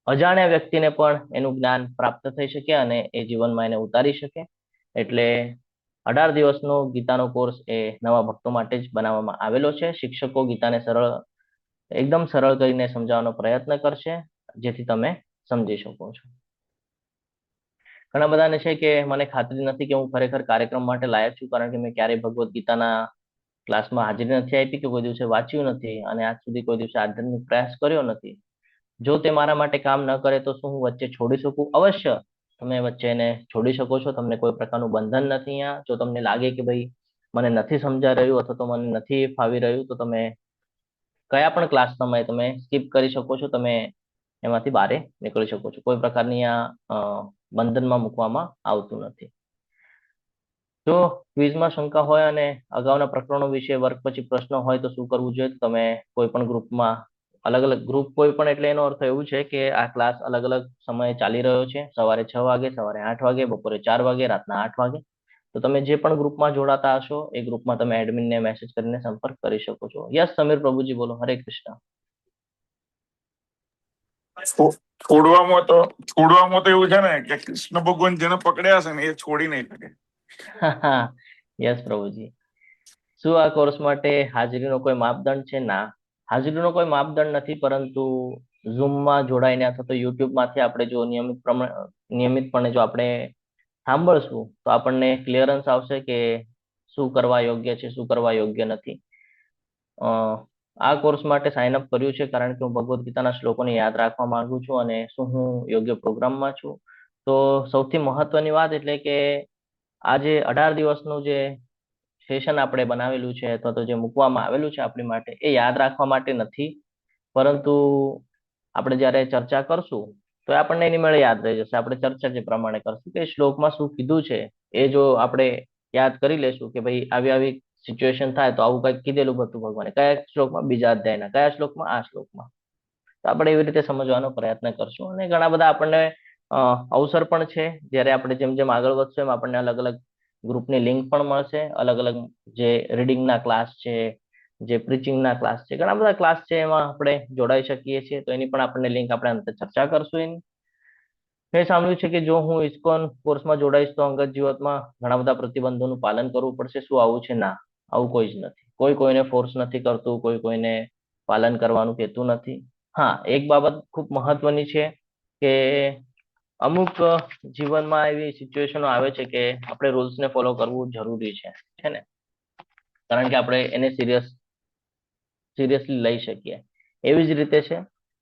અજાણ્યા વ્યક્તિને પણ એનું જ્ઞાન પ્રાપ્ત થઈ શકે અને એ જીવનમાં એને ઉતારી શકે. એટલે 18 દિવસનો ગીતાનો કોર્સ એ નવા ભક્તો માટે જ બનાવવામાં આવેલો છે. શિક્ષકો ગીતાને એકદમ સરળ કરીને સમજાવવાનો પ્રયત્ન કરશે, જેથી તમે સમજી શકો છો. ઘણા બધાને છે કે મને ખાતરી નથી કે હું ખરેખર કાર્યક્રમ માટે લાયક છું, કારણ કે મેં ક્યારેય ભગવદ્ ગીતાના ક્લાસમાં હાજરી નથી આપી કે કોઈ દિવસે વાંચ્યું નથી અને આજ સુધી કોઈ દિવસે આધ્યાત્મિક પ્રયાસ કર્યો નથી. જો તે મારા માટે કામ ન કરે તો શું હું વચ્ચે છોડી શકું? અવશ્ય તમે વચ્ચે એને છોડી શકો છો. તમને કોઈ પ્રકારનું બંધન નથી અહીંયા. જો તમને લાગે કે ભાઈ મને નથી સમજાઈ રહ્યું અથવા તો મને નથી ફાવી રહ્યું, તો તમે કયા પણ ક્લાસ સમયે તમે સ્કીપ કરી શકો છો. તમે એમાંથી બહાર નીકળી શકો છો. કોઈ પ્રકારની આ બંધનમાં મૂકવામાં આવતું નથી. જો ક્વિઝમાં શંકા હોય અને અગાઉના પ્રકરણો વિશે વર્ગ પછી પ્રશ્ન હોય તો શું કરવું જોઈએ? તમે કોઈ પણ ગ્રુપમાં અલગ અલગ ગ્રુપ, કોઈ પણ એટલે એનો અર્થ એવું છે કે આ ક્લાસ અલગ અલગ સમયે ચાલી રહ્યો છે. સવારે 6 વાગે, સવારે 8 વાગે, બપોરે 4 વાગે, રાતના 8 વાગે. તો તમે જે પણ ગ્રુપમાં જોડાતા હશો એ ગ્રુપમાં તમે એડમિનને મેસેજ કરીને સંપર્ક કરી શકો છો. યસ સમીર પ્રભુજી, બોલો. હરે કૃષ્ણ. છોડવામાં તો એવું છે ને કે કૃષ્ણ ભગવાન જેને પકડ્યા છે ને એ છોડી નહીં શકે. યસ પ્રભુજી. શું આ કોર્સ માટે હાજરીનો કોઈ માપદંડ છે? ના, હાજરીનો કોઈ માપદંડ નથી, પરંતુ ઝૂમમાં જોડાઈને અથવા તો યુટ્યુબમાંથી આપણે જો નિયમિતપણે જો આપણે સાંભળશું તો આપણને ક્લિયરન્સ આવશે કે શું કરવા યોગ્ય છે, શું કરવા યોગ્ય નથી. આ કોર્સ માટે સાઇન અપ કર્યું છે કારણ કે હું ભગવદ્ ગીતાના શ્લોકોને યાદ રાખવા માંગુ છું અને શું હું યોગ્ય પ્રોગ્રામમાં છું. તો સૌથી મહત્વની વાત એટલે કે આજે 18 દિવસનું જે સેશન આપણે બનાવેલું છે અથવા તો જે મૂકવામાં આવેલું છે આપણી માટે, એ યાદ રાખવા માટે નથી, પરંતુ આપણે જ્યારે ચર્ચા કરશું તો આપણને એની મેળે યાદ રહી જશે. આપણે ચર્ચા જે પ્રમાણે કરશું કે શ્લોકમાં શું કીધું છે એ જો આપણે યાદ કરી લેશું કે ભાઈ આવી આવી સિચ્યુએશન થાય તો આવું કંઈક કીધેલું હતું ભગવાને, કયા શ્લોકમાં, બીજા અધ્યાયના કયા શ્લોકમાં, આ શ્લોકમાં. તો તો આપણે એવી રીતે સમજવાનો પ્રયત્ન કરશું. અને ઘણા બધા આપણને અવસર પણ છે. જ્યારે આપણે જેમ જેમ આગળ વધશું એમ આપણને અલગ અલગ ગ્રુપની લિંક પણ મળશે. અલગ અલગ જે રીડિંગના ક્લાસ છે, જે પ્રીચિંગના ક્લાસ છે, ઘણા બધા ક્લાસ છે, એમાં આપણે જોડાઈ શકીએ છીએ. તો એની પણ આપણને લિંક આપણે અંતે ચર્ચા કરશું. એની મેં સાંભળ્યું છે કે જો હું ઇસ્કોન કોર્સમાં જોડાઈશ તો અંગત જીવનમાં ઘણા બધા પ્રતિબંધોનું પાલન કરવું પડશે. શું આવું છે? ના, આવું કોઈ જ નથી. કોઈ કોઈને ફોર્સ નથી કરતું, કોઈ કોઈને પાલન કરવાનું કહેતું નથી. હા, એક બાબત ખૂબ મહત્વની છે કે અમુક જીવનમાં એવી સિચ્યુએશનો આવે છે કે આપણે રૂલ્સને ફોલો કરવું જરૂરી છે ને, કારણ કે આપણે એને સિરિયસલી લઈ શકીએ. એવી જ રીતે છે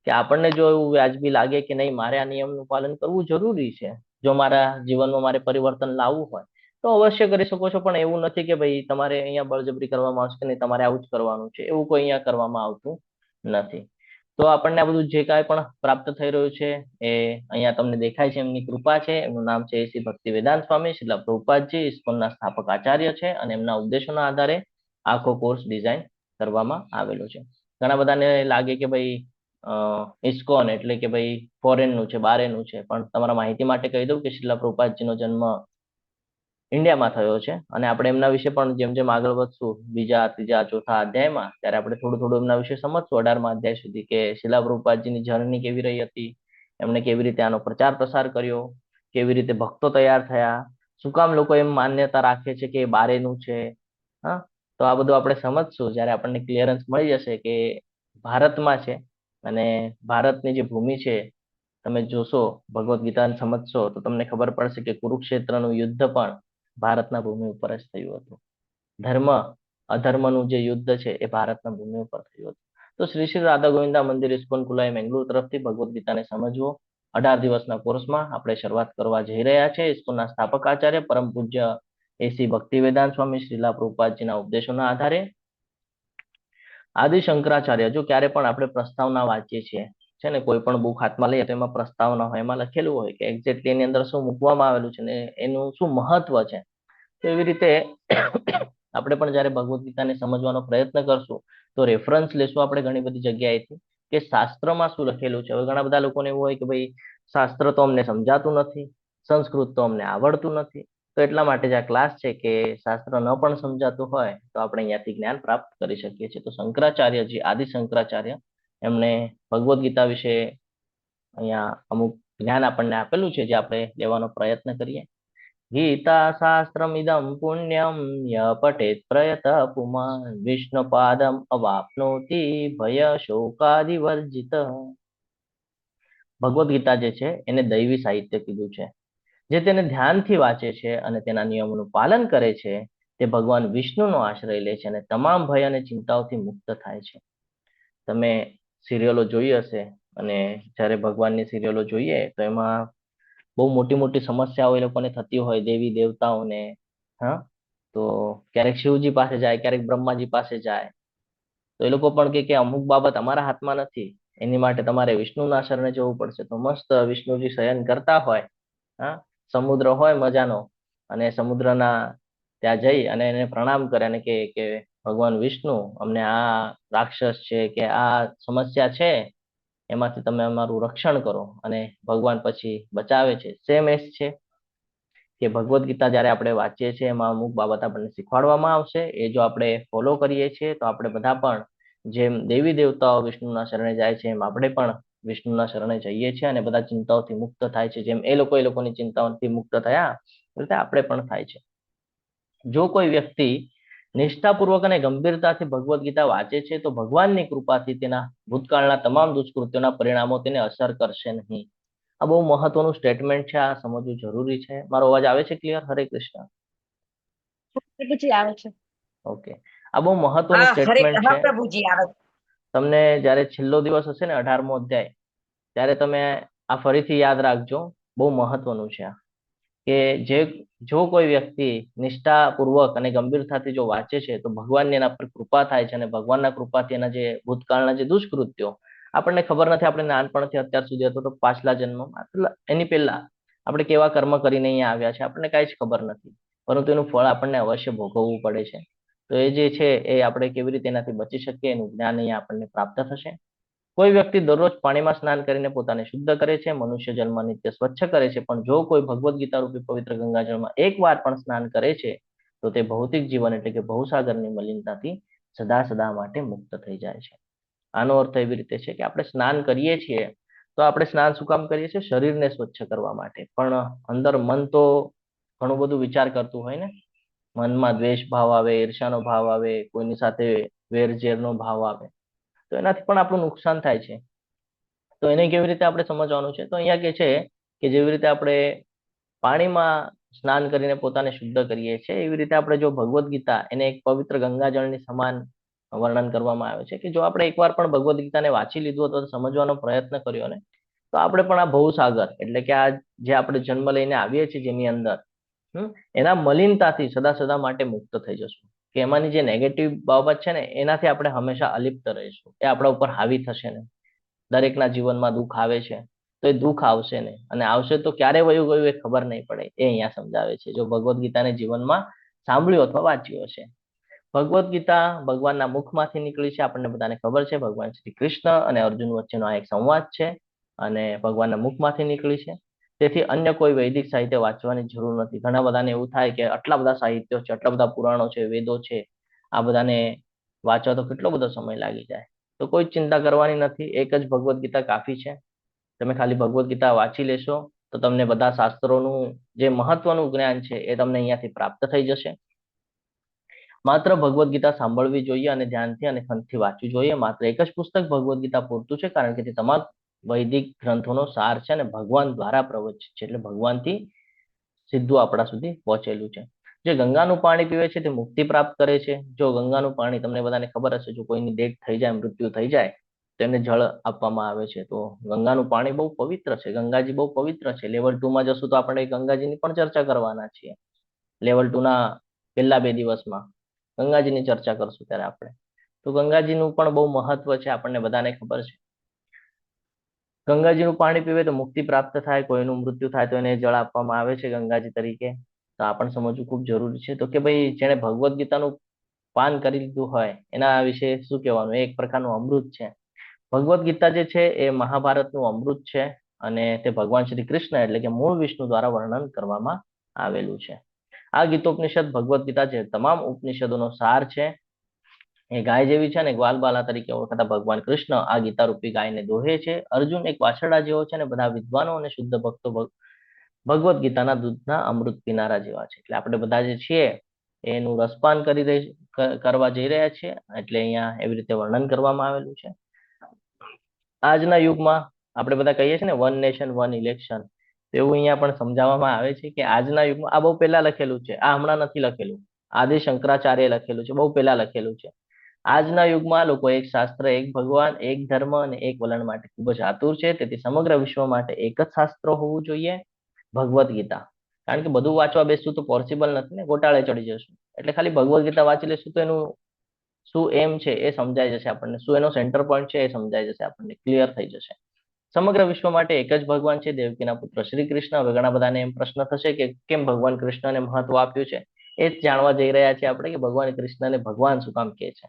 કે આપણને જો એવું વ્યાજબી લાગે કે નહીં, મારે આ નિયમનું પાલન કરવું જરૂરી છે, જો મારા જીવનમાં મારે પરિવર્તન લાવવું હોય તો અવશ્ય કરી શકો છો. પણ એવું નથી કે ભાઈ તમારે અહીંયા બળજબરી કરવામાં આવશે કે નહીં, તમારે આવું જ કરવાનું છે, એવું કોઈ અહીંયા કરવામાં આવતું નથી. તો આપણને આ બધું જે કાંઈ પણ પ્રાપ્ત થઈ રહ્યું છે એ અહીંયા તમને દેખાય છે, એમની કૃપા છે. એમનું નામ છે શ્રી ભક્તિ વેદાંત સ્વામી શ્રીલ પ્રભુપાદજી, ઇસ્કોનના સ્થાપક આચાર્ય છે. અને એમના ઉદ્દેશોના આધારે આખો કોર્સ ડિઝાઇન કરવામાં આવેલો છે. ઘણા બધાને લાગે કે ભાઈ ઇસ્કોન એટલે કે ભાઈ ફોરેનનું છે, બારેનું છે. પણ તમારા માહિતી માટે કહી દઉં કે શ્રીલ પ્રભુપાદજીનો જન્મ ઇન્ડિયામાં થયો છે. અને આપણે એમના વિશે પણ જેમ જેમ આગળ વધશું બીજા, ત્રીજા, ચોથા અધ્યાયમાં, ત્યારે આપણે થોડું થોડું એમના વિશે સમજશું 18મા અધ્યાય સુધી, કે શ્રીલ પ્રભુપાદજીની જર્ની કેવી રહી હતી, એમણે કેવી રીતે આનો પ્રચાર પ્રસાર કર્યો, કેવી રીતે ભક્તો તૈયાર થયા, શું કામ લોકો એમ માન્યતા રાખે છે કે એ બારેનું છે. હા, તો આ બધું આપણે સમજશું જ્યારે આપણને ક્લિયરન્સ મળી જશે કે ભારતમાં છે. અને ભારતની જે ભૂમિ છે, તમે જોશો ભગવદ્ ગીતાને સમજશો તો તમને ખબર પડશે કે કુરુક્ષેત્રનું યુદ્ધ પણ ભારતના ભૂમિ ઉપર જ થયું હતું. ધર્મ અધર્મનું જે યુદ્ધ છે એ ભારતના ભૂમિ ઉપર થયું હતું. તો શ્રી શ્રી રાધા ગોવિંદા મંદિર ઇસ્કોન કુલાઈ મેંગલુરુ તરફથી ભગવદ્ ગીતાને સમજવો 18 દિવસના કોર્સમાં આપણે શરૂઆત કરવા જઈ રહ્યા છે. ઇસ્કોનના સ્થાપક આચાર્ય પરમ પૂજ્ય એસી ભક્તિ વેદાંત સ્વામી શ્રીલા પ્રભુપાદજીના ઉપદેશોના આધારે આદિ શંકરાચાર્ય. જો ક્યારે પણ આપણે પ્રસ્તાવના વાંચીએ છીએ છે ને, કોઈ પણ બુક હાથમાં લઈએ તો એમાં પ્રસ્તાવના હોય, એમાં લખેલું હોય કે એક્ઝેક્ટલી એની અંદર શું મૂકવામાં આવેલું છે ને એનું શું મહત્વ છે. તો એવી રીતે આપણે પણ જ્યારે ભગવદ્ ગીતાને સમજવાનો પ્રયત્ન કરશું તો રેફરન્સ લેશું આપણે ઘણી બધી જગ્યાએથી કે શાસ્ત્રમાં શું લખેલું છે. હવે ઘણા બધા લોકોને એવું હોય કે ભાઈ શાસ્ત્ર તો અમને સમજાતું નથી, સંસ્કૃત તો અમને આવડતું નથી. તો એટલા માટે જ આ ક્લાસ છે કે શાસ્ત્ર ન પણ સમજાતું હોય તો આપણે અહીંયાથી જ્ઞાન પ્રાપ્ત કરી શકીએ છીએ. તો શંકરાચાર્યજી, આદિ શંકરાચાર્ય, એમણે ભગવદ્ ગીતા વિશે અહીંયા અમુક જ્ઞાન આપણને આપેલું છે, જે આપણે લેવાનો પ્રયત્ન કરીએ. ગીતા શાસ્ત્રમિદં પુણ્યમ ય પઠેત પ્રયત પુમાન વિષ્ણુપાદમ અવાપ્નોતિ ભય શોકાદિવર્જિત. ભગવદ્ ગીતા જે છે એને દૈવી સાહિત્ય કીધું છે. જે તેને ધ્યાનથી વાંચે છે અને તેના નિયમોનું પાલન કરે છે તે ભગવાન વિષ્ણુનો આશ્રય લે છે અને તમામ ભય અને ચિંતાઓથી મુક્ત થાય છે. તમે સિરિયલો જોઈ હશે, અને જ્યારે ભગવાનની સિરિયલો જોઈએ તો એમાં બહુ મોટી મોટી સમસ્યાઓ એ લોકોને થતી હોય, દેવી દેવતાઓને. હા, તો ક્યારેક શિવજી પાસે જાય, ક્યારેક બ્રહ્માજી પાસે જાય, તો એ લોકો પણ કે અમુક બાબત અમારા હાથમાં નથી, એની માટે તમારે વિષ્ણુના શરણે જવું પડશે. તો મસ્ત વિષ્ણુજી શયન કરતા હોય, હા, સમુદ્ર હોય મજાનો, અને સમુદ્રના ત્યાં જઈ અને એને પ્રણામ કરે અને કે ભગવાન વિષ્ણુ, અમને આ રાક્ષસ છે કે આ સમસ્યા છે એમાંથી તમે અમારું રક્ષણ કરો. અને ભગવાન પછી બચાવે છે. સેમ એસ છે કે ભગવદ્ ગીતા જ્યારે આપણે વાંચીએ છીએ એમાં અમુક બાબત આપણને શીખવાડવામાં આવશે. એ જો આપણે ફોલો કરીએ છીએ તો આપણે બધા પણ જેમ દેવી દેવતાઓ વિષ્ણુના શરણે જાય છે એમ આપણે પણ વિષ્ણુના શરણે જઈએ છીએ અને બધા ચિંતાઓથી મુક્ત થાય છે. જેમ એ લોકોની ચિંતાઓથી મુક્ત થયા એટલે આપણે પણ થાય છે. જો કોઈ વ્યક્તિ નિષ્ઠાપૂર્વક અને ગંભીરતાથી ભગવદ્ ગીતા વાંચે છે તો ભગવાનની કૃપાથી તેના ભૂતકાળના તમામ દુષ્કૃત્યોના પરિણામો તેને અસર કરશે નહીં. આ બહુ મહત્વનું સ્ટેટમેન્ટ છે, આ સમજવું જરૂરી છે. મારો અવાજ આવે છે ક્લિયર? હરે કૃષ્ણ. પ્રભુજી આવે છે. ઓકે, આ બહુ મહત્વનું હા હરે સ્ટેટમેન્ટ હા છે. પ્રભુજી આવે. તમને જ્યારે છેલ્લો દિવસ હશે ને 18મો અધ્યાય, ત્યારે તમે આ ફરીથી યાદ રાખજો. બહુ મહત્વનું છે આ, કે જો કોઈ વ્યક્તિ નિષ્ઠાપૂર્વક અને ગંભીરતાથી જો વાંચે છે તો ભગવાનની એના પર કૃપા થાય છે. અને ભગવાનના કૃપાથી એના જે ભૂતકાળના જે દુષ્કૃત્યો આપણને ખબર નથી, આપણે નાનપણથી અત્યાર સુધી હતો તો પાછલા જન્મમાં એની પહેલા આપણે કેવા કર્મ કરીને અહીંયા આવ્યા છે આપણને કાંઈ જ ખબર નથી, પરંતુ એનું ફળ આપણને અવશ્ય ભોગવવું પડે છે. તો એ જે છે એ આપણે કેવી રીતે એનાથી બચી શકીએ એનું જ્ઞાન અહીંયા આપણને પ્રાપ્ત થશે. કોઈ વ્યક્તિ દરરોજ પાણીમાં સ્નાન કરીને પોતાને શુદ્ધ કરે છે, મનુષ્ય જન્મ નિત્ય સ્વચ્છ કરે છે, પણ જો કોઈ ભગવદ્ ગીતા રૂપી પવિત્ર ગંગાજળમાં એક વાર પણ સ્નાન કરે છે તો તે ભૌતિક જીવન એટલે કે ભવસાગરની મલિનતાથી સદા માટે મુક્ત થઈ જાય છે. આનો અર્થ એવી રીતે છે કે આપણે સ્નાન કરીએ છીએ તો આપણે સ્નાન શું કામ કરીએ છીએ? શરીરને સ્વચ્છ કરવા માટે, પણ અંદર મન તો ઘણું બધું વિચાર કરતું હોય ને. મનમાં દ્વેષ ભાવ આવે, ઈર્ષાનો ભાવ આવે, કોઈની સાથે વેરઝેરનો ભાવ આવે, તો એનાથી પણ આપણું નુકસાન થાય છે. તો એને કેવી રીતે આપણે સમજવાનું છે? તો અહીંયા કે છે કે જેવી રીતે આપણે પાણીમાં સ્નાન કરીને પોતાને શુદ્ધ કરીએ છીએ, એવી રીતે આપણે જો ભગવદ્ ગીતા એને એક પવિત્ર ગંગાજળની સમાન વર્ણન કરવામાં આવે છે કે જો આપણે એકવાર પણ ભગવદ્ ગીતાને વાંચી લીધું હતો, સમજવાનો પ્રયત્ન કર્યો ને, તો આપણે પણ આ ભવસાગર એટલે કે આ જે આપણે જન્મ લઈને આવીએ છીએ જેની અંદર એના મલિનતાથી સદા માટે મુક્ત થઈ જશું. કે એમાંની જે નેગેટિવ બાબત છે ને એનાથી આપણે હંમેશા અલિપ્ત રહીશું. એ આપણા ઉપર હાવી થશે ને. દરેકના જીવનમાં દુઃખ આવે છે તો એ દુઃખ આવશે ને, અને આવશે તો ક્યારે વયું ગયું એ ખબર નહીં પડે. એ અહીંયા સમજાવે છે જો ભગવદ્ ગીતાને જીવનમાં સાંભળ્યું અથવા વાંચ્યું હશે. ભગવદ્ ગીતા ભગવાનના મુખમાંથી નીકળી છે, આપણને બધાને ખબર છે. ભગવાન શ્રી કૃષ્ણ અને અર્જુન વચ્ચેનો આ એક સંવાદ છે અને ભગવાનના મુખમાંથી નીકળી છે. તેથી અન્ય કોઈ વૈદિક સાહિત્ય વાંચવાની જરૂર નથી. ઘણા બધાને એવું થાય કે આટલા બધા સાહિત્યો છે, આટલા બધા પુરાણો છે, વેદો છે, આ બધાને વાંચવા તો કેટલો બધો સમય લાગી જાય. તો કોઈ ચિંતા કરવાની નથી, એક જ ભગવદ્ ગીતા કાફી છે. તમે ખાલી ભગવદ્ ગીતા વાંચી લેશો તો તમને બધા શાસ્ત્રોનું જે મહત્વનું જ્ઞાન છે એ તમને અહીંયાથી પ્રાપ્ત થઈ જશે. માત્ર ભગવદ્ ગીતા સાંભળવી જોઈએ અને ધ્યાનથી અને ખંતથી વાંચવી જોઈએ. માત્ર એક જ પુસ્તક ભગવદ્ ગીતા પૂરતું છે, કારણ કે તે તમામ વૈદિક ગ્રંથોનો સાર છે અને ભગવાન દ્વારા પ્રવચિત છે, એટલે ભગવાનથી સીધું આપણા સુધી પહોંચેલું છે. જે ગંગાનું પાણી પીવે છે તે મુક્તિ પ્રાપ્ત કરે છે. જો ગંગાનું પાણી તમને બધાને ખબર હશે, જો કોઈની ડેથ થઈ જાય, મૃત્યુ થઈ જાય તો એને જળ આપવામાં આવે છે. તો ગંગાનું પાણી બહુ પવિત્ર છે, ગંગાજી બહુ પવિત્ર છે. લેવલ 2 માં જશું તો આપણે ગંગાજીની પણ ચર્ચા કરવાના છીએ. લેવલ 2 ના પહેલા 2 દિવસમાં ગંગાજીની ચર્ચા કરશું ત્યારે આપણે. તો ગંગાજીનું પણ બહુ મહત્વ છે, આપણને બધાને ખબર છે. ગંગાજીનું પાણી પીવે તો મુક્તિ પ્રાપ્ત થાય, કોઈનું મૃત્યુ થાય તો એને જળ આપવામાં આવે છે ગંગાજી તરીકે. તો આ પણ સમજવું ખૂબ જરૂરી છે. તો કે ભાઈ જેણે ભગવદ્ ગીતાનું પાન કરી લીધું હોય એના વિશે શું કહેવાનું? એક પ્રકારનું અમૃત છે. ભગવદ્ ગીતા જે છે એ મહાભારતનું અમૃત છે અને તે ભગવાન શ્રી કૃષ્ણ એટલે કે મૂળ વિષ્ણુ દ્વારા વર્ણન કરવામાં આવેલું છે. આ ગીતોપનિષદ ભગવદ્ ગીતા છે તમામ ઉપનિષદોનો સાર છે. એ ગાય જેવી છે ને, ગ્વાલબાલા તરીકે ઓળખાતા ભગવાન કૃષ્ણ આ ગીતા રૂપી ગાયને દોહે છે. અર્જુન એક વાછરડા જેવો છે અને બધા વિદ્વાનો અને શુદ્ધ ભક્તો ભગવદ્ ગીતાના દૂધના અમૃત પીનારા જેવા છે. એટલે આપણે બધા જે છીએ એનું રસપાન કરવા જઈ રહ્યા છીએ, એટલે અહીંયા એવી રીતે વર્ણન કરવામાં આવેલું છે. આજના યુગમાં આપણે બધા કહીએ છીએ ને વન નેશન વન ઇલેક્શન, તો એવું અહીંયા પણ સમજાવવામાં આવે છે કે આજના યુગમાં આ બહુ પહેલા લખેલું છે, આ હમણાં નથી લખેલું. આદિ શંકરાચાર્ય લખેલું છે, બહુ પહેલા લખેલું છે. આજના યુગમાં લોકો એક શાસ્ત્ર, એક ભગવાન, એક ધર્મ અને એક વલણ માટે ખૂબ જ આતુર છે. તેથી સમગ્ર વિશ્વ માટે એક જ શાસ્ત્ર હોવું જોઈએ, ભગવદ્ ગીતા. કારણ કે બધું વાંચવા બેસવું તો પોસિબલ નથી ને, ગોટાળે ચડી જશું. એટલે ખાલી ભગવદ્ ગીતા વાંચી લેશું તો એનું શું એમ છે એ સમજાઈ જશે આપણને, શું એનો સેન્ટર પોઈન્ટ છે એ સમજાઈ જશે આપણને, ક્લિયર થઈ જશે. સમગ્ર વિશ્વ માટે એક જ ભગવાન છે, દેવકીના પુત્ર શ્રી કૃષ્ણ. હવે ઘણા બધાને એમ પ્રશ્ન થશે કે કેમ ભગવાન કૃષ્ણને મહત્વ આપ્યું છે? એ જ જાણવા જઈ રહ્યા છે આપણે કે ભગવાન કૃષ્ણને ભગવાન શું કામ કહે છે.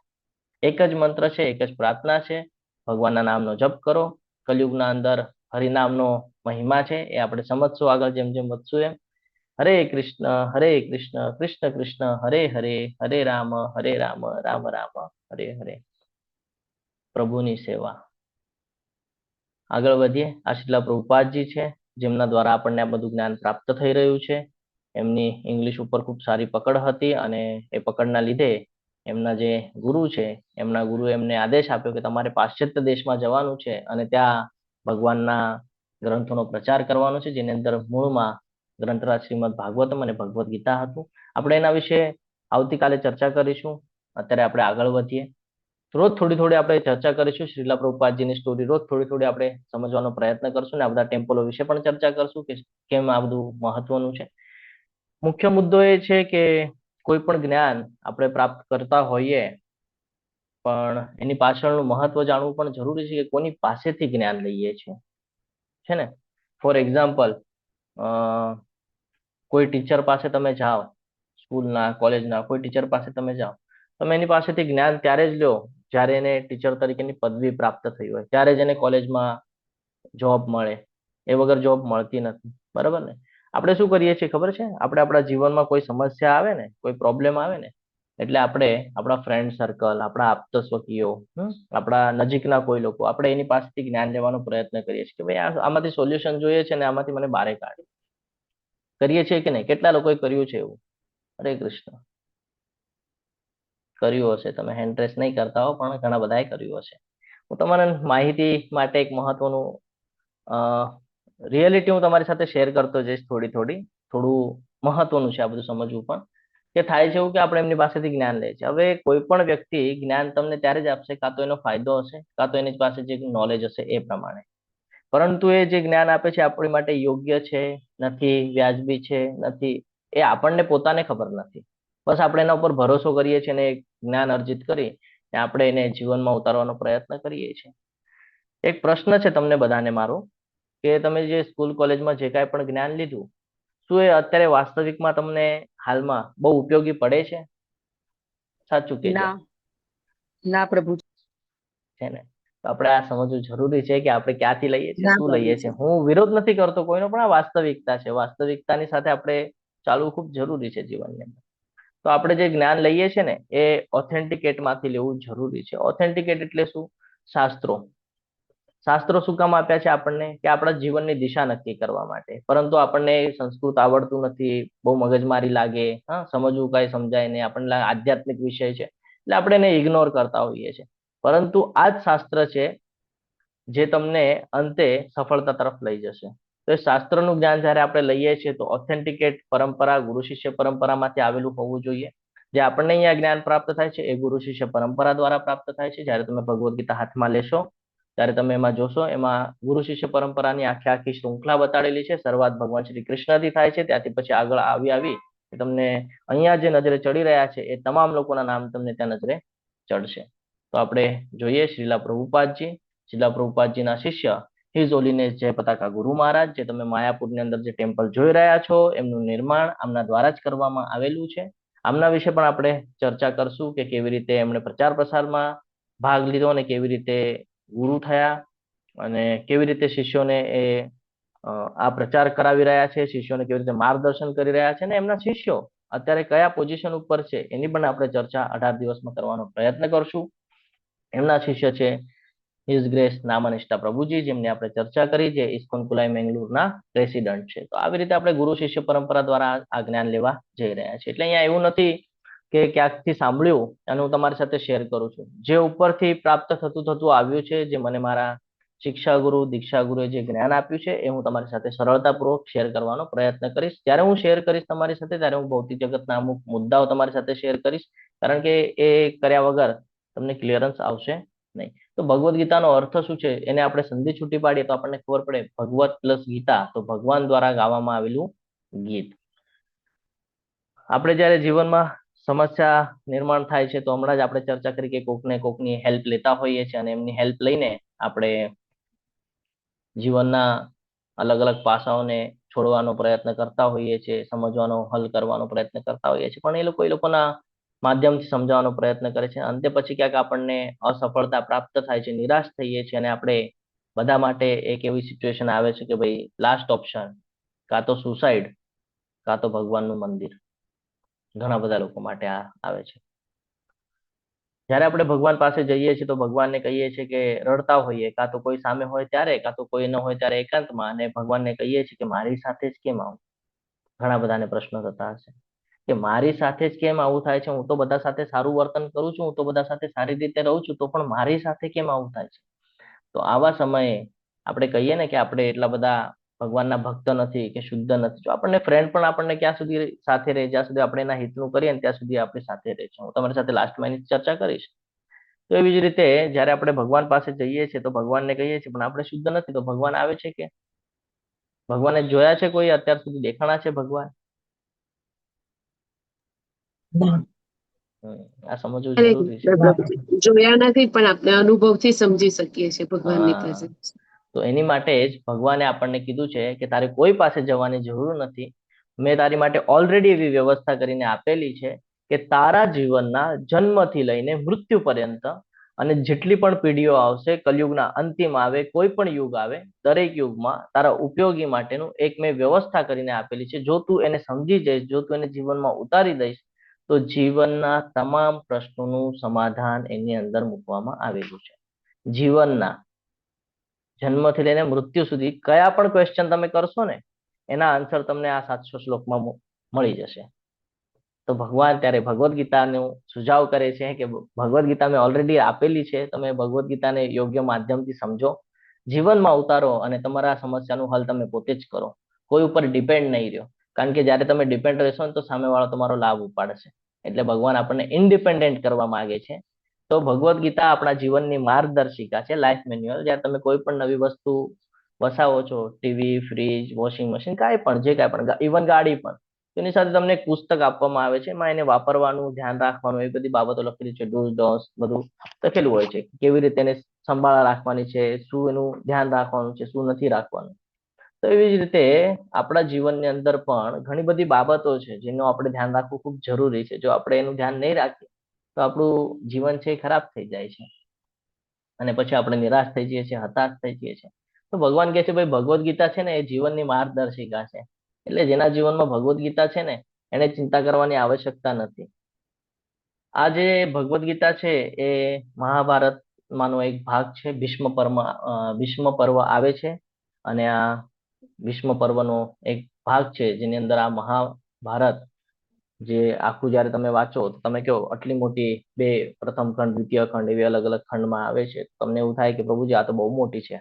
એક જ મંત્ર છે, એક જ પ્રાર્થના છે, ભગવાનના નામનો જપ કરો. કલયુગના અંદર હરિનામનો મહિમા છે, એ આપણે સમજશું આગળ જેમ જેમ વધશું એમ. હરે કૃષ્ણ કૃષ્ણ કૃષ્ણ હરે હરે, હરે રામ રામ રામ હરે હરે. પ્રભુની સેવા. આગળ વધીએ. આ શીલા પ્રભુપાદજી છે, જેમના દ્વારા આપણને આ બધું જ્ઞાન પ્રાપ્ત થઈ રહ્યું છે. એમની ઇંગ્લિશ ઉપર ખૂબ સારી પકડ હતી અને એ પકડના લીધે એમના જે ગુરુ છે, એમના ગુરુએ એમને આદેશ આપ્યો કે તમારે પાશ્ચાત્ય દેશમાં જવાનું છે અને ત્યાં ભગવાનના ગ્રંથોનો પ્રચાર કરવાનો છે, જેની અંદર મૂળમાં ગ્રંથરાજ શ્રીમદ ભાગવતમ અને ભગવદ્ ગીતા હતું. આપણે એના વિશે આવતીકાલે ચર્ચા કરીશું. અત્યારે આપણે આગળ વધીએ. રોજ થોડી થોડી આપણે ચર્ચા કરીશું. શ્રીલા પ્રભુપાદજીની સ્ટોરી રોજ થોડી થોડી આપણે સમજવાનો પ્રયત્ન કરશું ને આ બધા ટેમ્પલો વિશે પણ ચર્ચા કરશું કે કેમ આ બધું મહત્વનું છે. મુખ્ય મુદ્દો એ છે કે કોઈ પણ જ્ઞાન આપણે પ્રાપ્ત કરતા હોઈએ પણ એની પાછળનું મહત્વ જાણવું પણ જરૂરી છે કે કોની પાસેથી જ્ઞાન લઈએ છીએ, છે ને. ફોર એક્ઝામ્પલ, કોઈ ટીચર પાસે તમે જાઓ, સ્કૂલના કોલેજના કોઈ ટીચર પાસે તમે જાઓ, તમે એની પાસેથી જ્ઞાન ત્યારે જ લો જ્યારે એને ટીચર તરીકેની પદવી પ્રાપ્ત થઈ હોય ત્યારે જ એને કોલેજમાં જોબ મળે, એ વગર જોબ મળતી નથી. બરાબર ને? આપણે શું કરીએ છીએ ખબર છે? આપણે આપણા જીવનમાં કોઈ સમસ્યા આવે ને, કોઈ પ્રોબ્લેમ આવે ને, એટલે આપણે આપણા ફ્રેન્ડ સર્કલ, આપણા આપ્ત સ્વકીયો, આપણા નજીકના કોઈ લોકો, આપણે એની પાસેથી જ્ઞાન લેવાનો પ્રયત્ન કરીએ છીએ કે ભાઈ આમાંથી સોલ્યુશન જોઈએ છે ને આમાંથી મને બહાર કાઢે. કરીએ છીએ કે નહીં? કેટલા લોકોએ કર્યું છે એવું? હરે કૃષ્ણ. કર્યું હશે. તમે હેન્ડ રેસ નહીં કરતા હો, પણ ઘણા બધાએ કર્યું હશે. હું તમારા માહિતી માટે એક મહત્વનું રિયાલિટી હું તમારી સાથે શેર કરતો જઈશ. થોડું મહત્વનું છે આ બધું સમજવું પણ, કે થાય છે એવું કે આપણે એમની પાસેથી જ્ઞાન લઈએ છીએ. હવે કોઈ પણ વ્યક્તિ જ્ઞાન તમને ત્યારે જ આપશે કાં તો એનો ફાયદો હશે, કાં તો એની પાસે જે નોલેજ હશે એ પ્રમાણે. પરંતુ એ જે જ્ઞાન આપે છે આપણી માટે યોગ્ય છે નથી, વ્યાજબી છે નથી, એ આપણને પોતાને ખબર નથી. બસ આપણે એના ઉપર ભરોસો કરીએ છીએ અને જ્ઞાન અર્જિત કરી આપણે એને જીવનમાં ઉતારવાનો પ્રયત્ન કરીએ છીએ. એક પ્રશ્ન છે તમને બધાને મારો, કે તમે જે સ્કૂલ કોલેજમાં જે કાંઈ પણ જ્ઞાન લીધું, શું એ અત્યારે વાસ્તવિકમાં તમને હાલમાં બહુ ઉપયોગી પડે છે? સાચું કહેજો. ના ના પ્રભુ. છે ને? તો આપણે આ સમજવું જરૂરી છે કે આપણે ક્યાંથી લઈએ છીએ, ના શું લઈએ છીએ. હું વિરોધ નથી કરતો કોઈનો, પણ આ વાસ્તવિકતા છે. વાસ્તવિકતાની સાથે આપણે ચાલવું ખૂબ જરૂરી છે જીવનની અંદર. તો આપણે જે જ્ઞાન લઈએ છીએ ને એ ઓથેન્ટિકેટ માંથી લેવું જરૂરી છે. ઓથેન્ટિકેટ એટલે શું? શાસ્ત્રો. શાસ્ત્રો શું કામ આપ્યા છે આપણને? કે આપણા જીવનની દિશા નક્કી કરવા માટે. પરંતુ આપણને સંસ્કૃત આવડતું નથી, બહુ મગજમારી લાગે, સમજવું કઈ સમજાય નહીં, આપણને આધ્યાત્મિક વિષય છે એટલે આપણે એને ઇગ્નોર કરતા હોઈએ છીએ. પરંતુ આ જ શાસ્ત્ર છે જે તમને અંતે સફળતા તરફ લઈ જશે. તો એ શાસ્ત્રનું જ્ઞાન જ્યારે આપણે લઈએ છીએ તો ઓથેન્ટિકેટ પરંપરા, ગુરુ શિષ્ય પરંપરામાંથી આવેલું હોવું જોઈએ. જે આપણને અહીંયા જ્ઞાન પ્રાપ્ત થાય છે એ ગુરુ શિષ્ય પરંપરા દ્વારા પ્રાપ્ત થાય છે. જ્યારે તમે ભગવદ્ ગીતા હાથમાં લેશો ત્યારે તમે એમાં જોશો, એમાં ગુરુ શિષ્ય પરંપરાની આખી શૃંખલા બતાડેલી છે. શરૂઆત ભગવાન શ્રી કૃષ્ણથી થાય છે, ત્યાંથી પછી આગળ આવી તમને અહીંયા જે નજરે ચડી રહ્યા છે એ તમામ લોકોના નામ તમને ત્યાં નજરે ચડશે. તો આપણે જોઈએ શ્રીલા પ્રભુપાદજીના શિષ્ય હિઝ હોલીનેસ જય પતાકા ગુરુ મહારાજ, જે તમે માયાપુરની અંદર જે ટેમ્પલ જોઈ રહ્યા છો એમનું નિર્માણ આમના દ્વારા જ કરવામાં આવેલું છે. આમના વિશે પણ આપણે ચર્ચા કરશું કે કેવી રીતે એમણે પ્રચાર પ્રસારમાં ભાગ લીધો અને કેવી રીતે ગુરુ થયા અને કેવી રીતે શિષ્યોને એ આ પ્રચાર કરાવી રહ્યા છે, શિષ્યોને કેવી રીતે માર્ગદર્શન કરી રહ્યા છે અને એમના શિષ્યો અત્યારે કયા પોઝિશન ઉપર છે એની પણ આપણે ચર્ચા 18 દિવસમાં કરવાનો પ્રયત્ન કરશું. એમના શિષ્ય છે હિઝ ગ્રેસ નામનિષ્ઠા પ્રભુજી, જેમની આપણે ચર્ચા કરી, જે ઇસ્કોન કુલાઈ મેંગલુરના પ્રેસિડન્ટ છે. તો આવી રીતે આપણે ગુરુ શિષ્ય પરંપરા દ્વારા આ જ્ઞાન લેવા જઈ રહ્યા છીએ. એટલે અહીંયા એવું નથી કે ક્યાંકથી સાંભળ્યું અને હું તમારી સાથે શેર કરું છું. જે ઉપરથી પ્રાપ્ત થતું આવ્યું છે, જે મને મારા શિક્ષા ગુરુ, દીક્ષા ગુરુએ જે જ્ઞાન આપ્યું છે એ હું તમારી સાથે સરળતાપૂર્વક શેર કરવાનો પ્રયત્ન કરીશ. જ્યારે હું શેર કરીશ તમારી સાથે ત્યારે હું ભૌતિક જગતના અમુક મુદ્દાઓ તમારી સાથે શેર કરીશ, કારણ કે એ કર્યા વગર તમને ક્લિયરન્સ આવશે નહીં. તો ભગવદ્ ગીતાનો અર્થ શું છે એને આપણે સંધિ છૂટી પાડીએ તો આપણને ખબર પડે. ભગવત પ્લસ ગીતા તો ભગવાન દ્વારા ગાવામાં આવેલું ગીત. આપણે જ્યારે જીવનમાં સમસ્યા નિર્માણ થાય છે તો હમણાં જ આપણે ચર્ચા કરી કે કોકની હેલ્પ લેતા હોઈએ છીએ અને એમની હેલ્પ લઈને આપણે જીવનના અલગ અલગ પાસાઓને છોડવાનો પ્રયત્ન કરતા હોઈએ છીએ, સમજવાનો, હલ કરવાનો પ્રયત્ન કરતા હોઈએ છીએ, પણ એ લોકોના માધ્યમથી સમજાવવાનો પ્રયત્ન કરે છે. અંતે પછી ક્યાંક આપણને અસફળતા પ્રાપ્ત થાય છે, નિરાશ થઈએ છીએ અને આપણે બધા માટે એક એવી સિચ્યુએશન આવે છે કે ભાઈ લાસ્ટ ઓપ્શન કાં તો સુસાઇડ કાં તો ભગવાનનું મંદિર. ઘણા બધા લોકો માટે આ આવે છે. જ્યારે આપણે ભગવાન પાસે જઈએ છીએ તો ભગવાનને કહીએ છીએ કે રડતા હોઈએ, કાં તો કોઈ સામે હોય ત્યારે, કાં તો કોઈ ન હોય ત્યારે એકાંતમાં, અને ભગવાનને કહીએ છીએ કે મારી સાથે જ કેમ આવું. ઘણા બધાને પ્રશ્નો થતા હશે કે મારી સાથે જ કેમ આવું થાય છે, હું તો બધા સાથે સારું વર્તન કરું છું, હું તો બધા સાથે સારી રીતે રહું છું, તો પણ મારી સાથે કેમ આવું થાય છે. તો આવા સમયે આપણે કહીએ ને કે આપણે એટલા બધા ભગવાનના ભક્ત નથી કે શુદ્ધ નથી. જો આપણને ફ્રેન્ડ પણ આપણને ક્યાં સુધી સાથે રહે, જ્યાં સુધી આપણે એના હિતનું કરીએ ને ત્યાં સુધી આપણી સાથે રહે છે. હું તમારી સાથે લાસ્ટમાં એની ચર્ચા કરીશ. તો એવી જ રીતે જ્યારે આપણે ભગવાન પાસે જઈએ છીએ તો ભગવાનને કહીએ છીએ પણ આપણે શુદ્ધ નથી, તો ભગવાન આવે છે કે? ભગવાને જોયા છે કોઈ અત્યાર સુધી? દેખાણા છે ભગવાન? આ સમજવું જરૂરી છે. જોયા નથી પણ આપણે અનુભવથી સમજી શકીએ છીએ ભગવાનની પ્રેઝન્સ. તો એની માટે જ ભગવાને આપણને કીધું છે કે તારે કોઈ પાસે જવાની જરૂર નથી. મેં તારી માટે ઓલરેડી એવી વ્યવસ્થા કરીને આપેલી છે કે તારા જીવનના જન્મથી લઈને મૃત્યુ પર્યંત અને જેટલી પણ પેઢીઓ આવશે, કલયુગના અંતિમ આવે, કોઈ પણ યુગ આવે, દરેક યુગમાં તારા ઉપયોગી માટેનું એક મેં વ્યવસ્થા કરીને આપેલી છે. જો તું એને સમજી જઈશ, જો તું એને જીવનમાં ઉતારી દઈશ, તો જીવનના તમામ પ્રશ્નોનું સમાધાન એની અંદર મૂકવામાં આવેલું છે. જીવનના જન્મથી લઈને મૃત્યુ સુધી કયા પણ ક્વેશ્ચન તમે કરશો ને, એના આન્સર તમને આ 700 શ્લોકમાં મળી જશે. તો ભગવાન ત્યારે ભગવદ્ ગીતાનું સુઝાવ કરે છે કે ભગવદ્ ગીતા મેં ઓલરેડી આપેલી છે, તમે ભગવદ્ ગીતાને યોગ્ય માધ્યમથી સમજો, જીવનમાં ઉતારો અને તમારા સમસ્યાનું હલ તમે પોતે જ કરો. કોઈ ઉપર ડિપેન્ડ નહીં રહ્યો, કારણ કે જ્યારે તમે ડિપેન્ડ રહેશો ને તો સામેવાળો તમારો લાભ ઉપાડશે. એટલે ભગવાન આપણને ઇન્ડિપેન્ડન્ટ કરવા માંગે છે. તો ભગવદ્ ગીતા આપણા જીવનની માર્ગદર્શિકા છે, લાઈફ મેન્યુઅલ. જ્યારે તમે કોઈ પણ નવી વસ્તુ વસાવો છો, ટીવી, ફ્રીજ, વોશિંગ મશીન, કાંઈ પણ, જે કાંઈ પણ, ઇવન ગાડી પણ, તેની સાથે તમને એક પુસ્તક આપવામાં આવે છે. એમાં એને વાપરવાનું, ધ્યાન રાખવાનું, એ બધી બાબતો લખેલી છે. ડૂઝ ડોન્ટ્સ બધું લખેલું હોય છે. કેવી રીતે એને સંભાળ રાખવાની છે, શું એનું ધ્યાન રાખવાનું છે, શું નથી રાખવાનું. તો એવી જ રીતે આપણા જીવનની અંદર પણ ઘણી બધી બાબતો છે જેનું આપણે ધ્યાન રાખવું ખૂબ જરૂરી છે. જો આપણે એનું ધ્યાન નહીં રાખીએ તો આપણું જીવન છે એ ખરાબ થઈ જાય છે અને પછી આપણે નિરાશ થઈ જઈએ છીએ, હતાશ થઈ જઈએ છીએ. તો ભગવાન કહે છે ભાઈ ભગવદ્ ગીતા છે ને એ જીવનની માર્ગદર્શિકા છે. એટલે જેના જીવનમાં ભગવદ્ ગીતા છે ને એને ચિંતા કરવાની આવશ્યકતા નથી. આ જે ભગવદ્ ગીતા છે એ મહાભારતમાંનો એક ભાગ છે. ભીષ્મ પર્વ આવે છે અને આ ભીષ્મ પર્વનો એક ભાગ છે જેની અંદર આ મહાભારત જે આખું જયારે તમે વાંચો તો તમે કહો આટલી મોટી, બે પ્રથમ ખંડ, દ્વિતીય ખંડ એવી અલગ અલગ ખંડમાં આવે છે. તમને એવું થાય કે પ્રભુજી આ તો બહુ મોટી છે.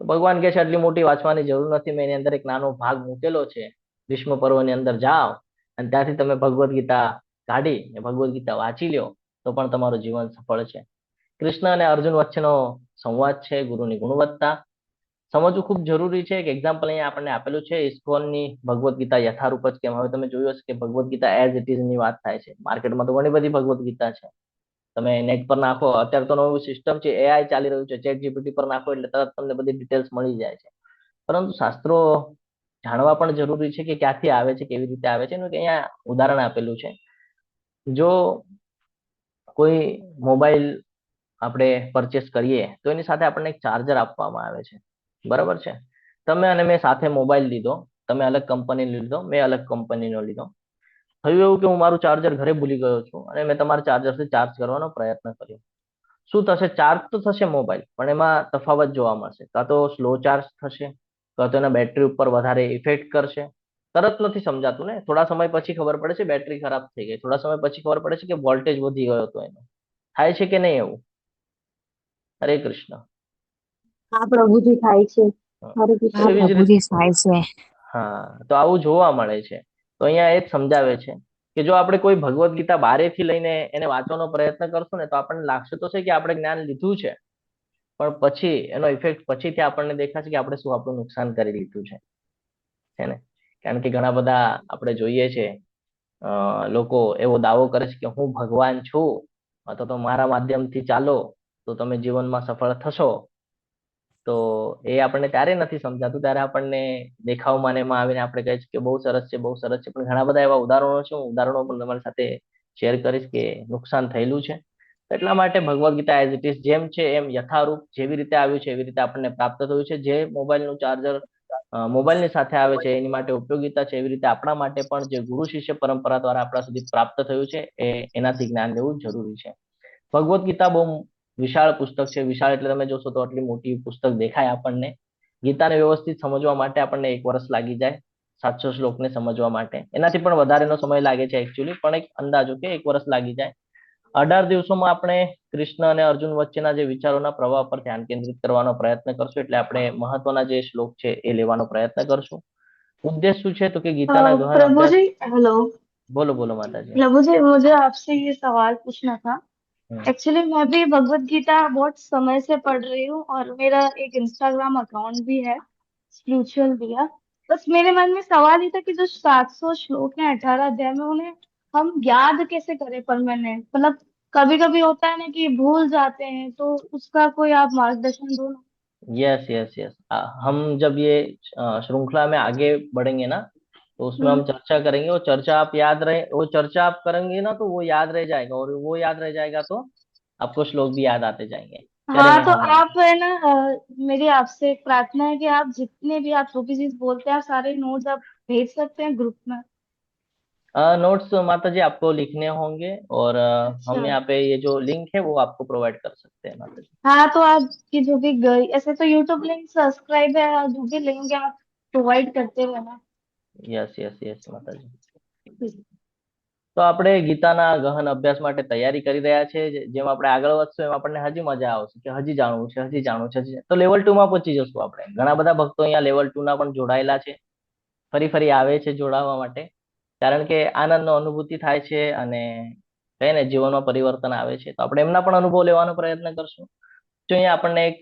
તો ભગવાન કહે છે આટલી મોટી વાંચવાની જરૂર નથી, મેં એની અંદર એક નાનો ભાગ મૂકેલો છે. ભીષ્મ પર્વની અંદર જાઓ અને ત્યાંથી તમે ભગવદ્ ગીતા કાઢી ભગવદ્ ગીતા વાંચી લ્યો તો પણ તમારું જીવન સફળ છે. કૃષ્ણ અને અર્જુન વચ્ચેનો સંવાદ છે, ગુરુની ગુણવત્તા સમજવું ખૂબ જરૂરી છે. એક એક્ઝામ્પલ અહીંયા આપણને આપેલું છે ઇસ્કોનની ભગવદ્ ગીતા યથારૂપ જ કેમ. હવે તમે જોયું હશે કે Bhagavad Gita as it is ની વાત થાય છે. માર્કેટમાં તો ઘણી બધી ભગવદ્ ગીતા છે. તમે નેટ પર નાખો, અત્યારે તો નવું સિસ્ટમ છે, એઆઈ ચાલી રહ્યું છે, ચેટ જીપીટી પર નાખો એટલે તરત તમને બધી ડિટેલ્સ મળી જાય છે. પરંતુ શાસ્ત્રો જાણવા પણ જરૂરી છે કે ક્યાંથી આવે છે, કેવી રીતે આવે છે. એનું કે અહીંયા ઉદાહરણ આપેલું છે. જો કોઈ મોબાઈલ આપણે પરચેસ કરીએ તો એની સાથે આપણને એક ચાર્જર આપવામાં આવે છે, બરાબર છે. તમે અને મેં સાથે મોબાઈલ લીધો, તમે અલગ કંપનીનો લીધો, મેં અલગ કંપનીનો લીધો. થયું એવું કે હું મારું ચાર્જર ઘરે ભૂલી ગયો છું અને મેં તમારા ચાર્જરથી ચાર્જ કરવાનો પ્રયત્ન કર્યો. શું થશે? ચાર્જ તો થશે મોબાઈલ, પણ એમાં તફાવત જોવા મળશે. કાં તો સ્લો ચાર્જ થશે, કાં તો એના બેટરી ઉપર વધારે ઇફેક્ટ કરશે. તરત નથી સમજાતું ને, થોડા સમય પછી ખબર પડે છે બેટરી ખરાબ થઈ ગઈ, થોડા સમય પછી ખબર પડે છે કે વોલ્ટેજ વધી ગયો હતો એનો. થાય છે કે નહીં એવું? હરે કૃષ્ણ. હા પ્રભુજી થાય છે. હરે તો કૃષ્ણ. એવી જ રીતે હા, તો આવું જોવા મળે છે. તો અહીંયા એ જ સમજાવે છે કે જો આપણે કોઈ ભગવદ્ ગીતા બારેથી લઈને એને વાંચવાનો પ્રયત્ન કરશું ને તો આપણને લાગશે તો છે કે આપણે જ્ઞાન લીધું છે, પણ પછી એનો ઇફેક્ટ પછીથી આપણને દેખાશે કે આપણે શું આપણું નુકસાન કરી લીધું છે ને. કારણ કે ઘણા બધા આપણે જોઈએ છે લોકો એવો દાવો કરે છે કે હું ભગવાન છું અથવા તો મારા માધ્યમથી ચાલો તો તમે જીવનમાં સફળ થશો. તો એ આપણને ત્યારે નથી સમજાતું, ત્યારે આપણને દેખાવમાં ને એમાં આવીને આપણે કહે છે કે બહુ સરસ છે, બહુ સરસ છે. પણ ઘણા બધા એવા ઉદાહરણો છે, હું ઉદાહરણો પણ તમારી સાથે શેર કરીશ કે નુકસાન થયેલું છે. એટલા માટે Bhagavad Gita as it is જેમ છે એમ યથારૂપ જેવી રીતે આવ્યું છે એવી રીતે આપણને પ્રાપ્ત થયું છે. જે મોબાઈલનું ચાર્જર મોબાઈલની સાથે આવે છે એની માટે ઉપયોગિતા છે, એવી રીતે આપણા માટે પણ જે ગુરુ શિષ્ય પરંપરા દ્વારા આપણા સુધી પ્રાપ્ત થયું છે એનાથી જ્ઞાન લેવું જરૂરી છે. ભગવદ્ ગીતા બહુ વિશાળ પુસ્તક છે. વિશાળ એટલે તમે જોશો તો આટલી મોટી પુસ્તક દેખાય આપણને. ગીતાને વ્યવસ્થિત સમજવા માટે આપણને 1 વર્ષ લાગી જાય 700 શ્લોકને સમજવા માટે. એનાથી પણ વધારેનો સમય લાગે છે એકચ્યુઅલી, પણ એક અંદાજો કે 1 વર્ષ લાગી જાય. 18 દિવસોમાં આપણે કૃષ્ણ અને અર્જુન વચ્ચેના જે વિચારોના પ્રવાહ પર ધ્યાન કેન્દ્રિત કરવાનો પ્રયત્ન કરશું. એટલે આપણે મહત્વના જે શ્લોક છે એ લેવાનો પ્રયત્ન કરશું. ઉદ્દેશ શું છે તો કે ગીતાના ગહન અભ્યાસ. प्रभु जी हेलो। બોલો બોલો માતાજી. प्रभु जी मुझे आपसे ये सवाल पूछना था। हम्म, एक्चुअली मैं भी भगवत गीता बहुत समय से पढ़ रही हूँ और मेरा एक इंस्टाग्राम अकाउंट भी है, स्पिरिचुअल दिया। बस मेरे मन में सवाल ये था कि जो 700 श्लोक हैं 18 अध्याय में, उन्हें हम याद कैसे करें परमानेंट। मतलब कभी कभी होता है ना कि भूल जाते हैं, तो उसका कोई आप मार्गदर्शन दो ना। Yes yes yes. हम जब ये श्रृंखला में आगे बढ़ेंगे ना तो उसमें हम हम्म। चर्चा करेंगे। वो चर्चा आप याद रहे, वो चर्चा आप करेंगे ना तो वो याद रह जाएगा, और वो याद रह जाएगा तो आपको श्लोक भी याद आते जाएंगे। ત્યારે हाँ મેં तो હા आप है ना मेरी आपसे एक प्रार्थना है कि आप जितने भी आप रूबी जी बोलते हैं आप सारे नोट्स आप भेज सकते हैं ग्रुप में। नोट्स माता जी आपको लिखने होंगे और हम अच्छा। यहाँ पे ये जो लिंक है वो आपको प्रोवाइड कर सकते हैं माता जी। हाँ तो आपकी जो भी गई ऐसे तो यूट्यूब लिंक सब्सक्राइब है और जो भी लिंक है आप प्रोवाइड करते रहना। યસ યસ યસ માતાજી। તો આપણે ગીતાના ગહન અભ્યાસ માટે તૈયારી કરી રહ્યા છે। જેમ આપણે આગળ વધશું એમ આપણને હજી મજા આવશે કે હજી જાણવું છે, હજી જાણવું છે, તો લેવલ 2 માં પહોંચી જશું આપણે। ઘણા બધા ભક્તો અહીંયા લેવલ 2 ના પણ જોડાયેલા છે, ફરી ફરી આવે છે જોડાવા માટે, કારણ કે આનંદનો અનુભૂતિ થાય છે અને કહે ને જીવનમાં પરિવર્તન આવે છે। તો આપણે એમના પણ અનુભવ લેવાનો પ્રયત્ન કરશું। જો અહીંયા આપણને એક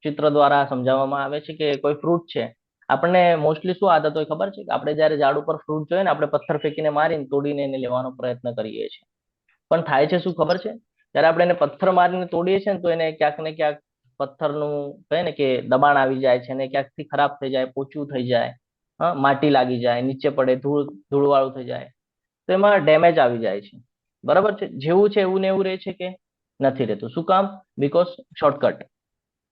ચિત્ર દ્વારા સમજાવવામાં આવે છે કે કોઈ ફ્રૂટ છે, આપણને મોસ્ટલી શું આદત હોય ખબર છે કે આપણે જયારે ઝાડ ઉપર ફ્રૂટ જોઈએ ને આપણે પથ્થર ફેંકીને મારીને તોડીને એને લેવાનો પ્રયત્ન કરીએ છીએ, પણ થાય છે શું ખબર છે, જયારે આપણે એને પથ્થર મારીને તોડીએ છીએ ને તો એને ક્યાંક ને ક્યાંક પથ્થરનું કહે ને કે દબાણ આવી જાય છે અને ક્યાંકથી ખરાબ થઈ જાય, પોચું થઈ જાય, માટી લાગી જાય, નીચે પડે, ધૂળવાળું થઈ જાય, તો એમાં ડેમેજ આવી જાય છે। બરાબર છે? જેવું છે એવું ને એવું રહે છે કે નથી રહેતું? શું કામ? બીકોઝ શોર્ટકટ,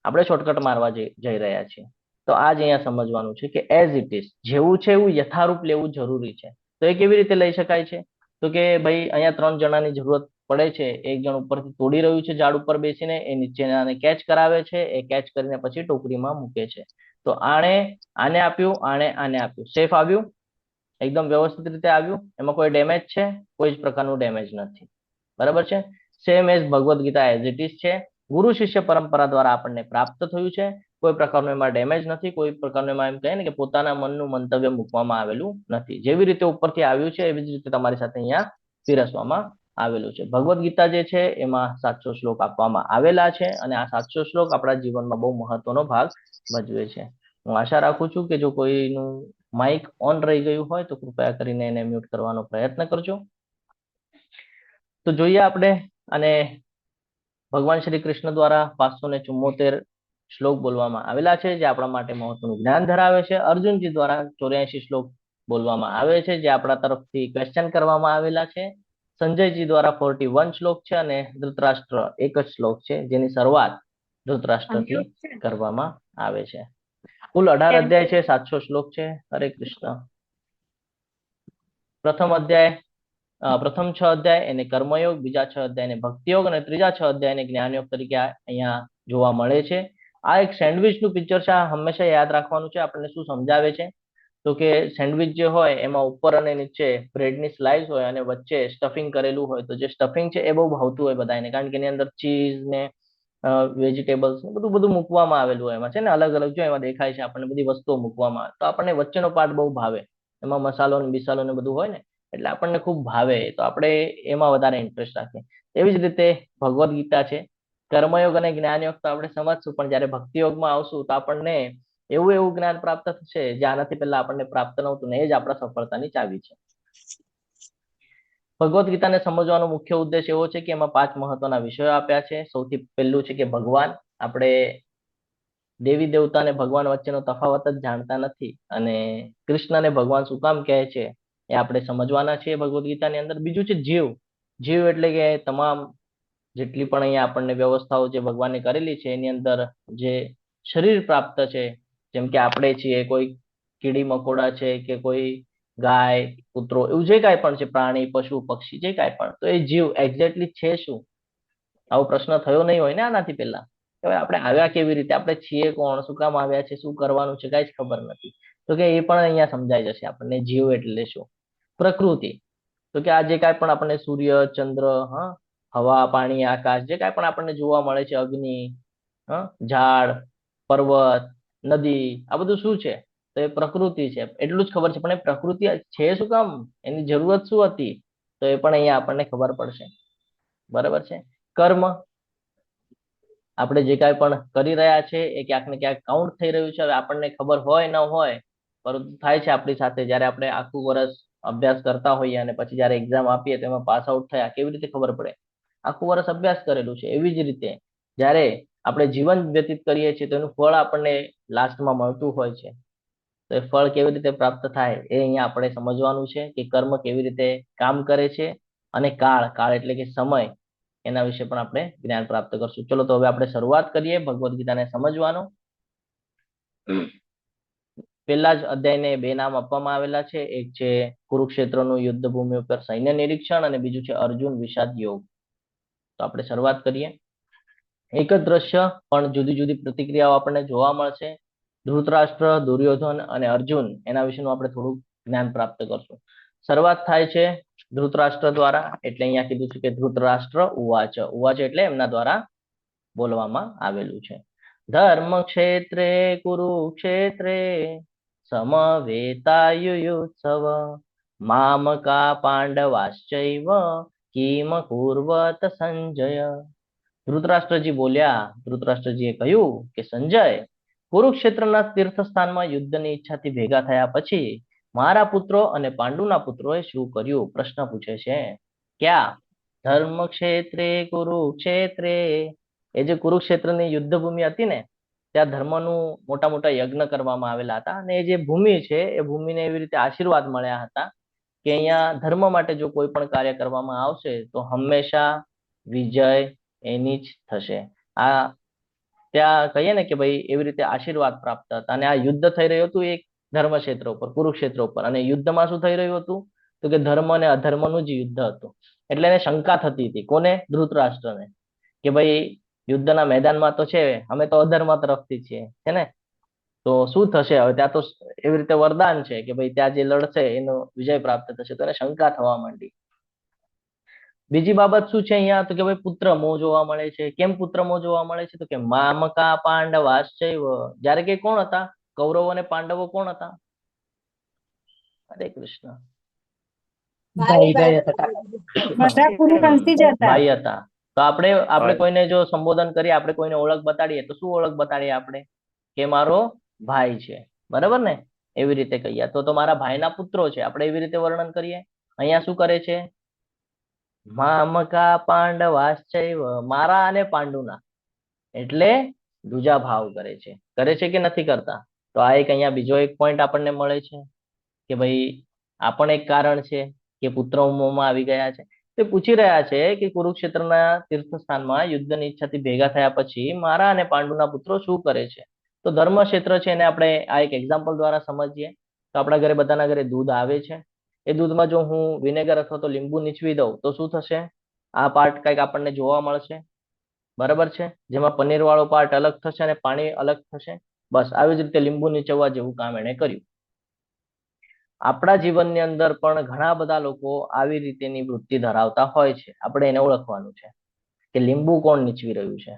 આપણે શોર્ટકટ મારવા જઈ રહ્યા છીએ। તો આ જ અહીંયા સમજવાનું છે કે એઝ ઇટ ઇઝ, જેવું છે એવું યથારૂપ લેવું જરૂરી છે। તો એ કેવી રીતે લઈ શકાય છે? તો કે ભાઈ અહીંયા 3 જણાની જરૂરત પડે છે। એક જણ ઉપરથી તોડી રહ્યું છે ઝાડ ઉપર બેસીને, એ નીચેનાને કેચ કરાવે છે, એ કેચ કરીને પછી ટોકરીમાં મૂકે છે। તો આને આપ્યું, આને આપ્યું, સેફ આવ્યું, એકદમ વ્યવસ્થિત રીતે આવ્યું, એમાં કોઈ ડેમેજ છે? કોઈ જ પ્રકારનું ડેમેજ નથી। બરાબર છે? Same as Bhagavad Gita as it is છે, ગુરુ શિષ્ય પરંપરા દ્વારા આપણને પ્રાપ્ત થયું છે, કોઈ પ્રકારનું એમાં ડેમેજ નથી, કોઈ પ્રકારનું એમાં એમ કહે ને કે પોતાના મનનું મંતવ્ય મૂકવામાં આવેલું નથી। જેવી રીતે ઉપરથી આવ્યું છે એવી જ રીતે તમારી સાથે અહીંયા પીરસવામાં આવેલું છે। ભગવદ્ ગીતા જે છે એમાં 700 શ્લોક આપવામાં આવેલા છે અને આ 700 શ્લોક આપણા જીવનમાં બહુ મહત્વનો ભાગ ભજવે છે। હું આશા રાખું છું કે જો કોઈનું માઇક ઓન રહી ગયું હોય તો કૃપયા કરીને એને મ્યુટ કરવાનો પ્રયત્ન કરજો। તો જોઈએ આપણે, અને ભગવાન શ્રી કૃષ્ણ દ્વારા 574 શ્લોક બોલવામાં આવેલા છે જે આપણા માટે મહત્વનું જ્ઞાન ધરાવે છે। અર્જુનજી દ્વારા 84 શ્લોક બોલવામાં આવે છે જે આપણા તરફથી ક્વેશ્ચન કરવામાં આવેલા છે। સંજયજી દ્વારા 41 શ્લોક છે અને ધૃતરાષ્ટ્ર એક જ શ્લોક છે જેની શરૂઆત ધૃતરાષ્ટ્રથી કરવામાં આવે છે। કુલ 18 અધ્યાય છે, 700 શ્લોક છે। હરે કૃષ્ણ। પ્રથમ 6 અધ્યાય એને કર્મયોગ, બીજા 6 અધ્યાયને ભક્તિયોગ અને ત્રીજા 6 અધ્યાયને જ્ઞાનયોગ તરીકે અહીંયા જોવા મળે છે। આ એક સેન્ડવિચનું પિક્ચર છે, આ હંમેશા યાદ રાખવાનું છે। આપણને શું સમજાવે છે તો કે સેન્ડવિચ જે હોય એમાં ઉપર અને નીચે બ્રેડની સ્લાઇસ હોય અને વચ્ચે સ્ટફિંગ કરેલું હોય, તો જે સ્ટફિંગ છે એ બહુ ભાવતું હોય બધાને, કારણ કે એની અંદર ચીઝ ને વેજીટેબલ્સ બધું મૂકવામાં આવેલું હોય, એમાં છે ને અલગ અલગ જો એમાં દેખાય છે આપણને બધી વસ્તુઓ મૂકવામાં આવે, તો આપણને વચ્ચેનો પાર્ટ બહુ ભાવે, એમાં મસાલો ને બિસાલો ને બધું હોય ને એટલે આપણને ખૂબ ભાવે, તો આપણે એમાં વધારે ઇન્ટરેસ્ટ રાખીએ। એવી જ રીતે ભગવદ્ ગીતા છે, કર્મયોગ અને જ્ઞાનયોગ તો આપણે સમજશું, પણ જયારે ભક્તિયોગમાં આવશું તો આપણને એવું જ્ઞાન પ્રાપ્ત થશે જે આનાથી પહેલા આપણને પ્રાપ્ત નહોતું ને એ જ આપણા સફળતાની ચાવી છે। ભગવદ્ ગીતાને સમજવાનો મુખ્ય ઉદ્દેશ એવો છે કે એમાં 5 મહત્વના વિષયો આપ્યા છે। સૌથી પહેલું છે કે ભગવાન, આપણે દેવી દેવતા અને ભગવાન વચ્ચેનો તફાવત જ જાણતા નથી અને કૃષ્ણને ભગવાન શું કામ કહે છે એ આપણે સમજવાના છીએ ભગવદ્ ગીતાની અંદર। બીજું છે જીવ એટલે કે તમામ જેટલી પણ અહીંયા આપણને વ્યવસ્થાઓ જે ભગવાને કરેલી છે એની અંદર જે શરીર પ્રાપ્ત છે, જેમ કે આપણે છીએ, કોઈ કીડી મકોડા છે કે કોઈ ગાય, કૂતરો, એવું જે કાંઈ પણ છે, પ્રાણી, પશુ, પક્ષી, જે કાંઈ પણ, તો એ જીવ એક્ઝેક્ટલી છે શું? આવો પ્રશ્ન થયો નહીં હોય ને આનાથી પહેલા કે આપણે આવ્યા કેવી રીતે, આપણે છીએ કોણ, શું કામ આવ્યા છે, શું કરવાનું છે, કાંઈ જ ખબર નથી। તો કે એ પણ અહીંયા સમજાઈ જશે આપણને। જીવ એટલે શું? પ્રકૃતિ, તો કે આ જે કાંઈ પણ આપણને સૂર્ય, ચંદ્ર, હવા, પાણી, આકાશ, જે કાંઈ પણ આપણને જોવા મળે છે, અગ્નિ, ઝાડ, પર્વત, નદી, આ બધું શું છે? તો એ પ્રકૃતિ છે, એટલું જ ખબર છે। પણ એ પ્રકૃતિ છે શું કામ, એની જરૂરત શું હતી, તો એ પણ અહીંયા આપણને ખબર પડશે। બરાબર છે? કર્મ, આપણે જે કાંઈ પણ કરી રહ્યા છે એ ક્યાંક ને ક્યાંક કાઉન્ટ થઈ રહ્યું છે। હવે આપણને ખબર હોય ન હોય, પરંતુ થાય છે આપણી સાથે, જ્યારે આપણે આખું વર્ષ અભ્યાસ કરતા હોઈએ અને પછી જ્યારે એક્ઝામ આપીએ તો એમાં પાસ આઉટ થયા, કેવી રીતે ખબર પડે? આખું વર્ષ અભ્યાસ કરેલું છે। એવી જ રીતે જ્યારે આપણે જીવન વ્યતીત કરીએ છીએ તો એનું ફળ આપણને લાસ્ટમાં મળતું હોય છે, તો એ ફળ કેવી રીતે પ્રાપ્ત થાય એ અહીંયા આપણે સમજવાનું છે કે કર્મ કેવી રીતે કામ કરે છે। અને કાળ એટલે કે સમય, એના વિશે પણ આપણે જ્ઞાન પ્રાપ્ત કરશું. ચલો તો હવે આપણે શરૂઆત કરીએ ભગવદ્ ગીતાને સમજવાનું. પહેલા જ અધ્યાયને બે નામ આપવામાં આવેલા છે. એક છે કુરુક્ષેત્રનું યુદ્ધ ભૂમિ ઉપર સૈન્ય નિરીક્ષણ અને બીજું છે અર્જુન વિષાદ યોગ. તો આપણે શરૂઆત કરીએ. એક જ દ્રશ્ય પણ જુદી જુદી પ્રતિક્રિયાઓ આપણને જોવા મળશે. ધૃતરાષ્ટ્ર, દુર્યોધન અને અર્જુન એના વિશેનું આપણે થોડું જ્ઞાન પ્રાપ્ત કરશું. શરૂઆત થાય છે ધૃતરાષ્ટ્ર દ્વારા, એટલે અહીંયા કીધું છે કે ધૃતરાષ્ટ્ર ઉવાચ. ઉવાચ એટલે એમના દ્વારા બોલવામાં આવેલું છે. ધર્મ ક્ષેત્રે કુરુક્ષેત્રે સમવેતાયુયુત્સવ મામકા પાંડવાશ્ચૈવ કિમ કુર્વત સંજય. ધૃતરાષ્ટ્રજી બોલ્યા. ધૃતરાષ્ટ્રજીએ કહ્યું કે સંજય, કુરુક્ષેત્રના તીર્થસ્થાનમાં યુદ્ધની ઈચ્છાથી ભેગા થયા પછી મારા પુત્રો અને પાંડુના પુત્રોએ શું કર્યું? પ્રશ્ન પૂછે છે. ક્યાં? ધર્મ ક્ષેત્રે કુરુક્ષેત્રે. એ જે કુરુક્ષેત્રની યુદ્ધ ભૂમિ હતી ને, ત્યાં ધર્મનું મોટા મોટા યજ્ઞ કરવામાં આવેલા હતા અને એ જે ભૂમિ છે એ ભૂમિને એવી રીતે આશીર્વાદ મળ્યા હતા કે અહીંયા ધર્મ માટે જો કોઈ પણ કાર્ય કરવામાં આવશે તો હંમેશા વિજય એની જ થશે. આ ત્યાં કહીએ ને કે ભાઈ એવી રીતે આશીર્વાદ પ્રાપ્ત હતા. અને આ યુદ્ધ થઈ રહ્યું હતું એક ધર્મક્ષેત્ર ઉપર, કુરુક્ષેત્ર ઉપર. અને યુદ્ધમાં શું થઈ રહ્યું હતું? તો કે ધર્મ અને અધર્મનું જ યુદ્ધ હતું. એટલે એને શંકા થતી હતી. કોને? ધૃતરાષ્ટ્રને. કે ભાઈ યુદ્ધના મેદાનમાં તો છે, અમે તો અધર્મ તરફથી છીએ, છે ને, તો શું થશે હવે? ત્યાં તો એવી રીતે વરદાન છે કે ભાઈ ત્યાં જે લડશે એનો વિજય પ્રાપ્ત થશે. તો એને શંકા થવા માંડી. બીજી બાબત શું છે અહીંયા? તો કે ભાઈ પુત્ર મોહ જોવા મળે છે. કેમ પુત્ર મોહ જોવા મળે છે? તો કે મામકા પાંડવાશ્ચૈવ. જ્યારે કે કોણ હતા? કૌરવો અને પાંડવો કોણ હતા? હરે કૃષ્ણ. ભાઈ હતા. ભાઈ હતા. તો આપણે કોઈને જો સંબોધન કરીએ, આપણે કોઈને ઓળખ બતાડીએ તો શું ઓળખ બતાડીએ આપણે? કે મારો ભાઈ છે. બરાબર ને? એવી રીતે કહીએ તો મારા ભાઈના પુત્રો છે, આપણે એવી રીતે વર્ણન કરીએ. અહીંયા શું કરે છે? મામકા પાંડવાશ્ચૈવ. મારા અને પાંડુના, એટલે દુજા ભાવ કરે છે. કરે છે કે નથી કરતા? તો આ એક અહીંયા બીજો એક પોઈન્ટ આપણને મળે છે કે ભાઈ આ પણ એક કારણ છે કે પુત્ર મોહમાં આવી ગયા છે. તે પૂછી રહ્યા છે કે કુરુક્ષેત્રના તીર્થસ્થાનમાં યુદ્ધની ઈચ્છાથી ભેગા થયા પછી મારા અને પાંડુના પુત્રો શું કરે છે? તો ધર્મક્ષેત્ર છે એને આપણે આ એક એક્ઝામ્પલ દ્વારા સમજીએ. તો આપણા ઘરે બધાના ઘરે દૂધ આવે છે. એ દૂધમાં જો હું વિનેગર અથવા તો લીંબુ નીચવી દઉં તો શું થશે? આ પાર્ટ કંઈક આપણને જોવા મળશે. બરાબર છે? જેમાં પનીર વાળો પાર્ટ અલગ થશે અને પાણી અલગ થશે. બસ આવી જ રીતે લીંબુ નીચવવા જેવું કામ એને કર્યું. આપણા જીવનની અંદર પણ ઘણા બધા લોકો આવી રીતેની વૃત્તિ ધરાવતા હોય છે. આપણે એને ઓળખવાનું છે કે લીંબુ કોણ નીચવી રહ્યું છે.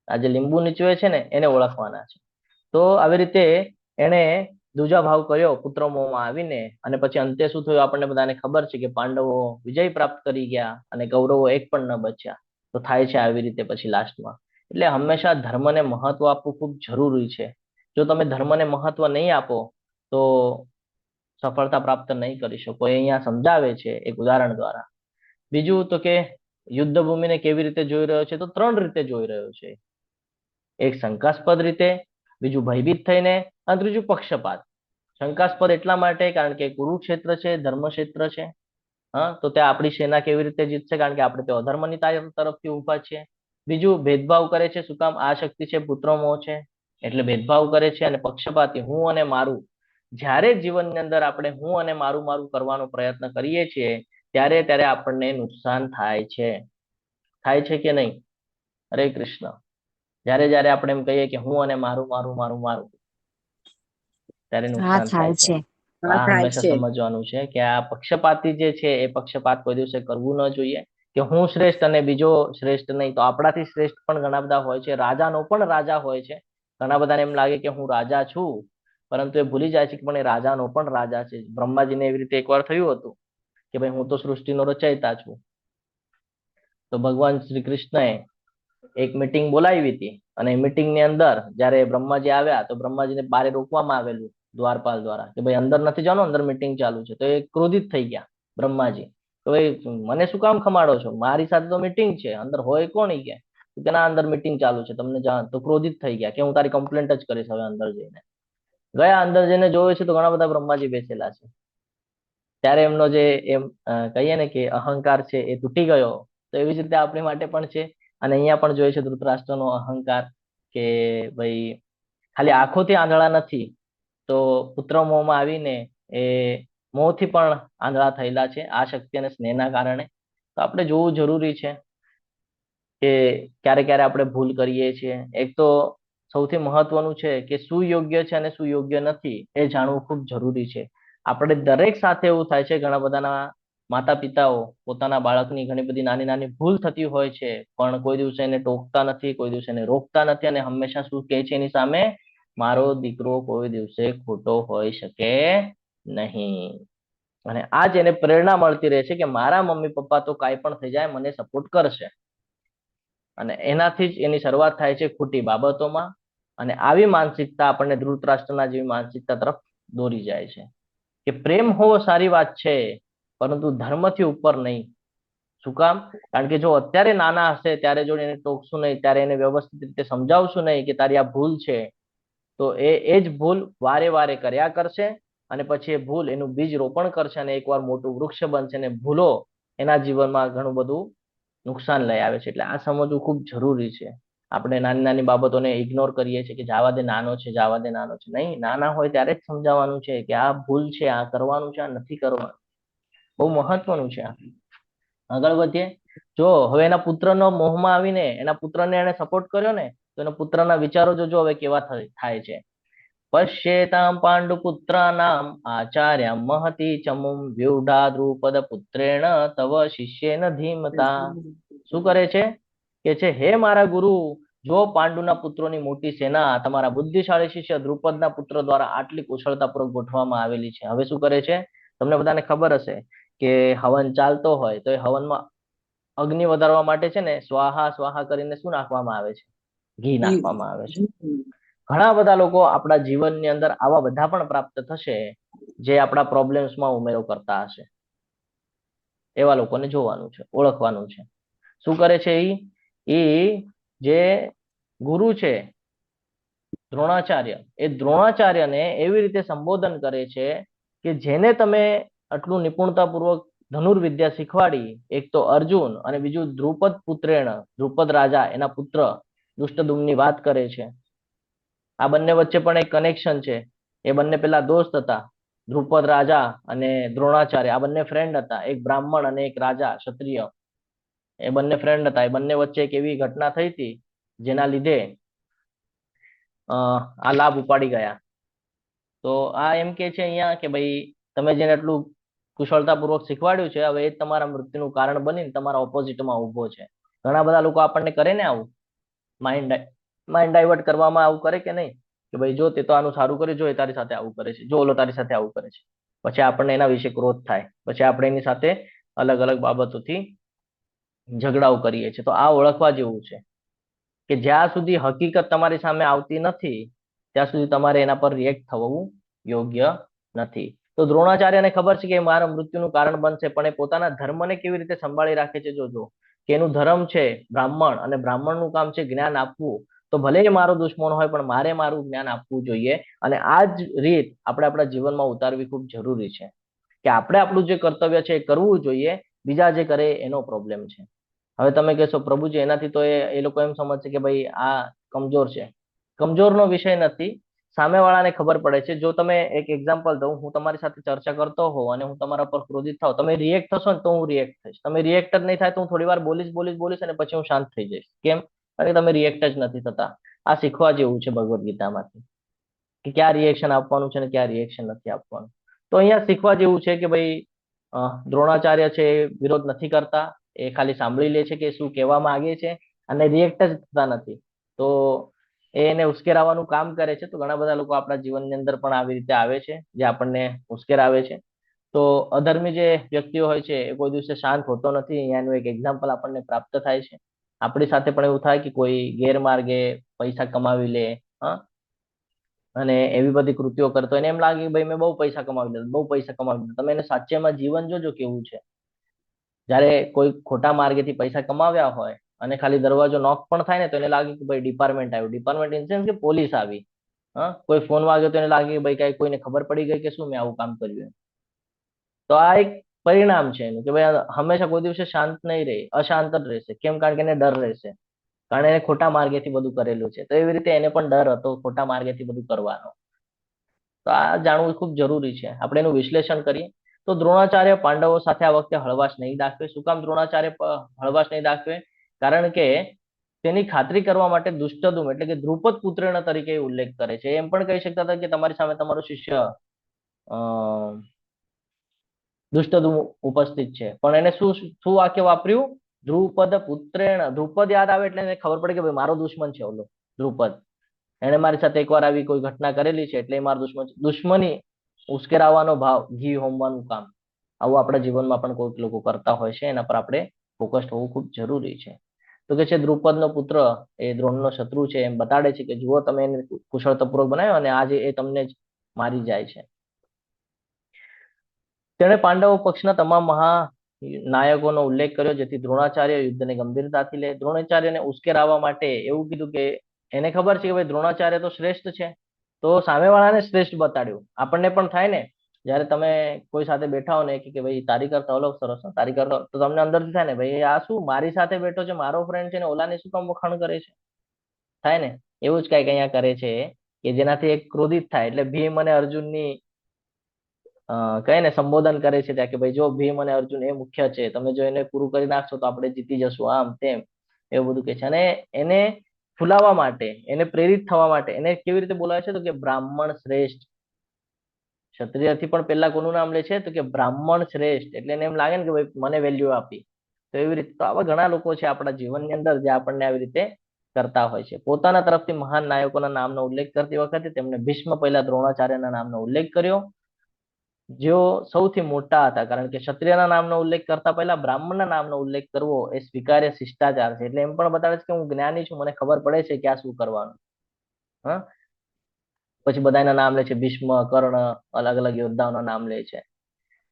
આ જે લીંબુ નીચવે છે ને એને ઓળખવાના છે. તો આવી રીતે એને દુજા ભાવ કર્યો પુત્ર મોહમાં આવીને. અને પછી અંતે શું થયું આપણને બધાને ખબર છે કે પાંડવો વિજય પ્રાપ્ત કરી ગયા અને કૌરવો એક પણ ન બચ્યા. તો થાય છે આવી રીતે પછી લાસ્ટમાં. એટલે હંમેશા ધર્મને મહત્વ આપવું ખૂબ જરૂરી છે. જો તમે ધર્મને મહત્વ નહીં આપો તો સફળતા પ્રાપ્ત નહીં કરી શકો. એ અહીંયા સમજાવે છે એક ઉદાહરણ દ્વારા. બીજું તો કે યુદ્ધ ભૂમિને કેવી રીતે જોઈ રહ્યો છે? તો 3 રીતે જોઈ રહ્યો છે. એક શંકાસ્પદ રીતે, બીજું ભયભીત થઈને અને ત્રીજું પક્ષપાત. શંકાસ્પદ એટલા માટે કારણ કે કુરુક્ષેત્ર છે, ધર્મક્ષેત્ર છે. હા, તો ત્યાં આપણી સેના કેવી રીતે જીતશે? કારણ કે આપણે તો અધર્મની તરફથી ઉભા છીએ. બીજું ભેદભાવ કરે છે. શું કામ? આ શક્તિ છે, પુત્ર મોહ છે, એટલે ભેદભાવ કરે છે. અને પક્ષપાતી, હું અને મારું. જ્યારે જીવનની અંદર આપણે હું અને મારું મારું કરવાનો પ્રયત્ન કરીએ છીએ ત્યારે આપણને નુકસાન થાય છે. થાય છે કે નહીં? હરે કૃષ્ણ. જ્યારે આપણે એમ કહીએ કે હું અને મારું મારું મારું મારું, ત્યારે નુકસાન થાય છે. આ હંમેશા સમજવાનું છે કે આ પક્ષપાતી જે છે એ પક્ષપાત કોઈ દિવસે કરવું ન જોઈએ. કે હું શ્રેષ્ઠ અને બીજો શ્રેષ્ઠ નહીં. તો આપણાથી શ્રેષ્ઠ પણ ઘણા બધા હોય છે. રાજાનો પણ રાજા હોય છે. ઘણા બધાને એમ લાગે કે હું રાજા છું, પરંતુ એ ભૂલી જાય છે કે પણ એ રાજાનો પણ રાજા છે. બ્રહ્માજીને એવી રીતે એકવાર થયું હતું કે ભાઈ હું તો સૃષ્ટિનો રચયિતા છું. તો ભગવાન શ્રી કૃષ્ણએ એક મીટિંગ બોલાવી હતી. અને મીટિંગની અંદર જ્યારે બ્રહ્માજી આવ્યા તો બ્રહ્માજીને બારે રોકવામાં આવેલું દ્વારપાલ દ્વારા કે ભાઈ અંદર નથી જવાનું, અંદર મીટિંગ ચાલુ છે. તો એ ક્રોધિત થઈ ગયા બ્રહ્માજી. તો ભાઈ મને શું કામ ખમાડો છો? મારી સાથે તો મીટિંગ છે, અંદર હોય કોણ? કે તેના અંદર મીટિંગ ચાલુ છે, તમને જાણ. તો ક્રોધિત થઈ ગયા કે હું તારી કમ્પ્લેન્ટ જ કરીશ હવે અંદર જઈને. ગયા, અંદર જઈને જોવે છે તો ઘણા બધા બ્રહ્માજી બેસેલા છે. ત્યારે એમનો જે એમ કહીએ ને કે અહંકાર છે એ તૂટી ગયો. તો એવી જ રીતે આપણી માટે પણ છે. અને અહીંયા પણ જોઈએ છે ધૃતરાષ્ટ્રનો અહંકાર કે ભાઈ ખાલી આંખોથી આંધળા નથી, તો પુત્ર મોહમાં આવીને એ મોહથી પણ આંધળા થયેલા છે આ શક્તિ અને સ્નેહના કારણે. તો આપણે જોવું જરૂરી છે કે ક્યારે ક્યારે આપણે ભૂલ કરીએ છીએ. એક તો સૌથી મહત્વનું છે કે શું યોગ્ય છે અને શું યોગ્ય નથી એ જાણવું ખૂબ જરૂરી છે. આપણે દરેક સાથે એવું થાય છે, ઘણા બધાના માતા પિતાઓ પોતાના બાળકની ઘણી બધી નાની નાની ભૂલ થતી હોય છે, પણ કોઈ દિવસે એને ટોકતા નથી, કોઈ દિવસે એને રોકતા નથી, અને હંમેશા શું કહે છે એની સામે, મારો દીકરો કોઈ દિવસે ખોટો હોઈ શકે નહીં. અને આ જ એને પ્રેરણા મળતી રહે છે કે મારા મમ્મી પપ્પા તો કાંઈ પણ થઈ જાય મને સપોર્ટ કરશે. અને એનાથી જ એની શરૂઆત થાય છે ખોટી બાબતોમાં. અને આવી માનસિકતા આપણને ધૃતરાષ્ટ્રના જેવી માનસિકતા તરફ દોરી જાય છે કે પ્રેમ હોવો સારી વાત છે, પરંતુ ધર્મથી ઉપર નહીં. શું કામ? કારણ કે જો અત્યારે નાના હશે ત્યારે જો એને ટોકશું નહીં, ત્યારે એને વ્યવસ્થિત રીતે સમજાવશું નહીં કે તારી આ ભૂલ છે, તો એ જ ભૂલ વારે વારે કર્યા કરશે. અને પછી એ ભૂલ એનું બીજ રોપણ કરશે અને એકવાર મોટું વૃક્ષ બનશે અને ભૂલો એના જીવનમાં ઘણું બધું નુકસાન લઈ આવે છે. એટલે આ સમજવું ખૂબ જરૂરી છે. આપણે નાની નાની બાબતોને ઇગ્નોર કરીએ છીએ કે જાવા દે, નાનો છે, જાવા દે, નાનો છે. નહીં, નાના હોય ત્યારે જ સમજાવવાનું છે કે આ ભૂલ છે, આ કરવાનું છે, આ નથી કરવાનું. બહુ મહત્વનું છે આ. આગળ વધીએ. જો હવે એના પુત્રનો મોહમાં આવીને એના પુત્રને એને સપોર્ટ કર્યો ને, તો એના પુત્રના વિચારો જો હવે કેવા થાય છે. પશ્યેતામ પાંડુપુત્રાનામ આચાર્ય મહતી ચમુમ વ્યુઢા દ્રુપદ પુત્રેણ તવ શિષ્યેન ધીમતા. શું કરે છે કે છે, હે મારા ગુરુ, જો પાંડુના પુત્રોની મોટી સેના તમારા બુદ્ધિશાળી શિષ્ય દ્રુપદના પુત્ર દ્વારા આટલી કુશળતાપૂર્વક ગોઠવવામાં આવેલી છે. હવે શું કરે છે? તમને બધાને ખબર હશે કે હવન ચાલતો હોય તો એ હવનમાં અગ્નિ વધારવા માટે છે ને સ્વાહા સ્વાહા કરીને શું નાખવામાં આવે છે? ઘી નાખવામાં આવે છે. ઘણા બધા લોકો આપણા જીવનની અંદર આવા બધા પણ પ્રાપ્ત થશે જે આપણા પ્રોબ્લેમ્સમાં ઉમેરો કરતા હશે. એવા લોકોને જોવાનું છે, ઓળખવાનું છે. શું કરે છે એ જે ગુરુ છે દ્રોણાચાર્ય, એ દ્રોણાચાર્યને એવી રીતે સંબોધન કરે છે કે જેને તમે આટલું નિપુણતાપૂર્વક ધનુર્વિદ્યા શીખવાડી, એક તો અર્જુન અને બીજું દ્રુપદ પુત્રેણ, દ્રુપદ રાજા એના પુત્ર દુષ્ટદુમ્નની વાત કરે છે. આ બંને વચ્ચે પણ એક કનેક્શન છે. એ બંને પેલા દોસ્ત હતા, દ્રુપદ રાજા અને દ્રોણાચાર્ય. આ બંને ફ્રેન્ડ હતા, એક બ્રાહ્મણ અને એક રાજા ક્ષત્રિય. એ બંને ફ્રેન્ડ હતા. એ બંને વચ્ચે એક એવી ઘટના થઈ હતી જેના લીધે આ લાભ ઉપાડી ગયા. તો આ એમ કે છે અહીંયા કે ભાઈ તમે જેને એટલું કુશળતાપૂર્વક શીખવાડ્યું છે, હવે એ તમારા મૃત્યુનું કારણ બનીને તમારા ઓપોઝિટમાં ઉભો છે. ઘણા બધા લોકો આપણને કરે ને આવું, માઇન્ડ ડાયવર્ટ કરવામાં આવું કરે કે નહીં, કે ભાઈ જો તે તો આનું સારું કર્યું, જો એ તારી સાથે આવું કરે છે, જો ઓલો તારી સાથે આવું કરે છે. પછી આપણને એના વિશે ક્રોધ થાય, પછી આપણે એની સાથે અલગ અલગ બાબતોથી ઝઘડાઓ કરીએ છીએ. તો આ ઓળખવા જેવું છે કે જ્યાં સુધી હકીકત તમારી સામે આવતી નથી ત્યાં સુધી તમારે એના પર રિએક્ટ થવું યોગ્ય નથી. તો દ્રોણાચાર્યને ખબર છે કે મારા મૃત્યુનું કારણ બનશે, પણ એ પોતાના ધર્મને કેવી રીતે સંભાળી રાખે છે જોજો. કે એનું ધર્મ છે બ્રાહ્મણ, અને બ્રાહ્મણનું કામ છે જ્ઞાન આપવું. તો ભલે એ મારો દુશ્મન હોય પણ મારે મારું જ્ઞાન આપવું જોઈએ. અને આ જ રીત આપણે આપણા જીવનમાં ઉતારવી ખૂબ જરૂરી છે કે આપણે આપણું જે કર્તવ્ય છે એ કરવું જોઈએ, બીજા જે કરે એનો પ્રોબ્લેમ છે. હવે તમે કહેશો પ્રભુજી એનાથી તો એ લોકો એમ સમજશે કે ભાઈ આ કમજોર છે. કમજોરનો વિષય નથી, સામેવાળાને ખબર પડે છે. જો તમે એક એક્ઝામ્પલ દઉં, હું તમારી સાથે ચર્ચા કરતો હોઉં અને હું તમારા પર ક્રોધિત થાવ, તમે રિએક્ટ થશો ને તો હું રિએક્ટ થઈશ. તમે રિએક્ટ જ નહીં થાય તો હું થોડી વાર બોલીશ અને પછી હું શાંત થઈ જઈશ. કેમ? કારણ કે તમે રિએક્ટ જ નથી થતા. આ શીખવા જેવું છે ભગવદ્ ગીતામાંથી કે ક્યાં રિએક્શન આપવાનું છે અને ક્યાં રિએક્શન નથી આપવાનું. તો અહીંયા શીખવા જેવું છે કે ભાઈ દ્રોણાચાર્ય છે એ વિરોધ નથી કરતા, એ ખાલી સાંભળી લે છે કે શું કહેવા માંગે છે અને રિએક્ટ જ થતા નથી. તો એને ઉશ્કેરાવાનું કામ કરે છે. તો ઘણા બધા લોકો આપણા જીવનની અંદર પણ આવી રીતે આવે છે જે આપણને ઉશ્કેરાવે છે. તો અધર્મી જે વ્યક્તિઓ હોય છે એ કોઈ દિવસે શાંત હોતો નથી. અહીંયાનું એક એક્ઝામ્પલ આપણને પ્રાપ્ત થાય છે. આપણી સાથે પણ એવું થાય કે કોઈ ગેરમાર્ગે પૈસા કમાવી લે, અને એવી બધી કૃતિઓ કરતો, એને એમ લાગે કે ભાઈ મેં બહુ પૈસા કમાવી લીધા. તમે એને સાચેમાં જીવન જોજો કેવું છે. જયારે કોઈ ખોટા માર્ગેથી પૈસા કમાવ્યા હોય અને ખાલી દરવાજો નોક પણ થાય ને તો એને લાગે કે ભાઈ ડિપાર્ટમેન્ટ આવ્યું. ડિપાર્ટમેન્ટ ઇન સેન્સ કે પોલીસ આવી. કોઈ ફોન વાગ્યો તો એને લાગે કે ભાઈ કઈ કોઈને ખબર પડી ગઈ કે શું મેં આવું કામ કર્યું. તો આ એક પરિણામ છે એનું, કે ભાઈ આ હંમેશા કોઈ દિવસે શાંત નહીં રહે, અશાંત જ રહેશે. કેમ? કારણ કે એને ડર રહેશે, કારણ એને ખોટા માર્ગેથી બધું કરેલું છે. તો એવી રીતે એને પણ ડર હતો ખોટા માર્ગેથી બધું કરવાનો. તો આ જાણવું ખૂબ જરૂરી છે. આપણે એનું વિશ્લેષણ કરીએ તો દ્રોણાચાર્ય પાંડવો સાથે આ વખતે હળવાશ નહીં દાખવે. શું કામ દ્રોણાચાર્ય હળવાશ નહીં દાખવે? કારણ કે તેની ખાતરી કરવા માટે દુષ્ટદુમ એટલે કે દ્રુપદ પુત્રના તરીકે ઉલ્લેખ કરે છે. એમ પણ કહી શકતા હતા કે તમારી સામે તમારો શિષ્ય દુષ્ટદુમ ઉપસ્થિત છે, પણ એને શું શું વાક્ય વાપર્યું? દ્રુપદ પુત્રેણ. દ્રુપદ યાદ આવે એટલે એને ખબર પડે કે ભાઈ મારો દુશ્મન છે ઓલો દ્રુપદ, એને મારી સાથે એકવાર આવી કોઈ ઘટના કરેલી છે એટલે એ મારો દુશ્મન છે. દુશ્મની ઉશ્કેરાવાનો ભાવ, ઘી હોમવાનું કામ, આવું આપણા જીવનમાં પણ કોઈક લોકો કરતા હોય છે. એના પર આપણે ફોકસ હોવું ખૂબ જરૂરી છે. તો કે છે દ્રુપદનો પુત્ર એ દ્રોણનો શત્રુ છે, એમ બતાડે છે કે જુઓ તમે એને કુશળતાપૂર્વક બનાવ્યો અને આજે એ તમને જ મારી જાય છે. તેણે પાંડવો પક્ષના તમામ મહાનાયકોનો ઉલ્લેખ કર્યો જેથી દ્રોણાચાર્ય યુદ્ધને ગંભીરતાથી લે. દ્રોણાચાર્યને ઉશ્કેરાવવા માટે એવું કીધું કે એને ખબર છે કે ભાઈ દ્રોણાચાર્ય તો શ્રેષ્ઠ છે, તો સામેવાળાને શ્રેષ્ઠ બતાડ્યું. આપણને પણ થાય ને, જયારે તમે કોઈ સાથે બેઠા હો ને કે ભાઈ તારી કરતા ઓલો સરસ, તારી કરતા, તો તમને અંદરથી થાય ને ભાઈ આ શું મારી સાથે બેઠો છે, મારો ફ્રેન્ડ છે ને ઓલાની શું કામ વખાણ કરે છે? થાય ને. એવું જ કઈક અહીંયા કરે છે કે જેનાથી એક ક્રોધિત થાય. એટલે ભીમ અને અર્જુનની કહે ને સંબોધન કરે છે ત્યાં કે ભાઈ જો ભીમ અને અર્જુન એ મુખ્ય છે, તમે જો એને પૂરું કરી નાખશો તો આપણે જીતી જશું, આમ તેમ એવું બધું કે છે. અને એને ફૂલાવવા માટે, એને પ્રેરિત થવા માટે એને કેવી રીતે બોલાવે છે? તો કે બ્રાહ્મણ શ્રેષ્ઠ. ક્ષત્રિયથી પણ પહેલા કોનું નામ લે છે? તો કે બ્રાહ્મણ શ્રેષ્ઠ. એટલે એને એમ લાગે ને કે ભાઈ મને વેલ્યુ આપી. તો એવી રીતે તો આવા ઘણા લોકો છે આપણા જીવનની અંદર જે આપણને આવી રીતે કરતા હોય છે. પોતાના તરફથી મહાન નાયકોના નામનો ઉલ્લેખ કરતી વખતે તેમણે ભીષ્મ પહેલા દ્રોણાચાર્યના નામનો ઉલ્લેખ કર્યો, જેઓ સૌથી મોટા હતા. કારણ કે ક્ષત્રિયના નામનો ઉલ્લેખ કરતા પહેલા બ્રાહ્મણના નામનો ઉલ્લેખ કરવો એ સ્વીકાર્ય શિષ્ટાચાર છે. એટલે એમ પણ બતાવે છે કે હું જ્ઞાની છું, મને ખબર પડે છે કે આ શું કરવાનું. હા, પછી બધાના નામ લે છે, ભીષ્મ, કર્ણ, અલગ અલગ યોદ્ધાઓના નામ લે છે.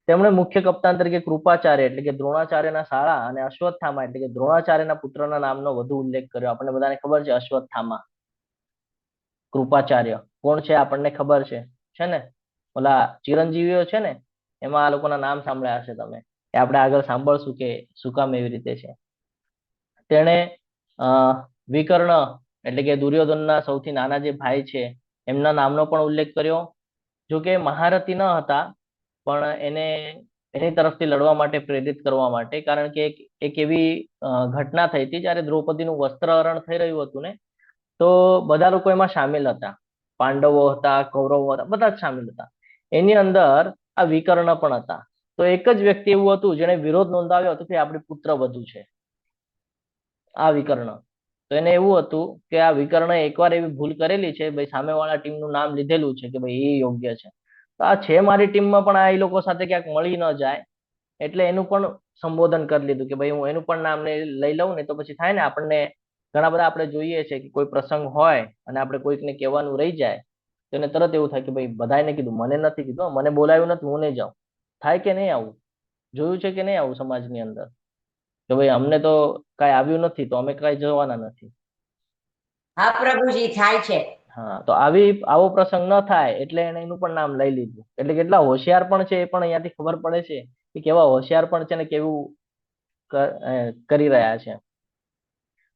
તેમણે મુખ્ય કપ્તાન તરીકે કૃપાચાર્ય એટલે કે દ્રોણાચાર્યના શાળા અને અશ્વત્થામા એટલે કે દ્રોણાચાર્યના પુત્રના નામનો વધુ ઉલ્લેખ કર્યો. આપણને બધાને ખબર છે અશ્વત્થામા, કૃપાચાર્ય કોણ છે આપણને ખબર છે ને? ઓલા ચિરંજીવીઓ છે ને, એમાં આ લોકોના નામ સાંભળ્યા હશે તમે. એ આપણે આગળ સાંભળશું કે શું કામ એવી રીતે છે. તેણે વિકર્ણ એટલે કે દુર્યોધનના સૌથી નાના જે ભાઈ છે એમના નામનો પણ ઉલ્લેખ કર્યો. જો કે મહારથી ન હતા, પણ એને એની તરફથી લડવા માટે પ્રેરિત કરવા માટે. કારણ કે એક એવી ઘટના થઈ હતી જ્યારે દ્રૌપદીનું વસ્ત્રહરણ થઈ રહ્યું હતું ને, તો બધા લોકો એમાં સામેલ હતા. પાંડવો હતા, કૌરવો હતા, બધા જ સામેલ હતા. એની અંદર આ વિકર્ણ પણ હતા. તો એક જ વ્યક્તિ એવું હતું જેને વિરોધ નોંધાવ્યો હતો કે આપણી પુત્ર વધુ છે, આ વિકર્ણ. તો એને એવું હતું કે આ વિકર્ણે એકવાર એવી ભૂલ કરેલી છે, ભાઈ સામેવાળા ટીમનું નામ લીધેલું છે કે ભાઈ એ યોગ્ય છે, તો આ છે મારી ટીમમાં પણ આ એ લોકો સાથે ક્યાંક મળી ન જાય, એટલે એનું પણ સંબોધન કરી લીધું કે ભાઈ હું એનું પણ નામ લઈ લઉં ને તો પછી થાય ને. આપણને ઘણા બધા આપણે જોઈએ છે કે કોઈ પ્રસંગ હોય અને આપણે કોઈકને કહેવાનું રહી જાય તો એને તરત એવું થાય કે ભાઈ બધાને કીધું, મને નથી કીધું, મને બોલાવ્યું નથી, હું નહીં જાઉં. થાય કે નહીં આવું? જોયું છે કે નહીં આવું સમાજની અંદર? કે ભાઈ અમને તો કઈ આવ્યું નથી તો અમે કઈ જવાના નથી. હા પ્રભુજી, થાય છે. હા, તો આવો પ્રસંગ ન થાય એટલે એને એનું પણ નામ લઈ લીધું. એટલે કેટલા હોશિયાર પણ છે એ પણ અહીંયાથી ખબર પડે છે કે કેવા હોશિયાર પણ છે ને કેવું કરી રહ્યા છે.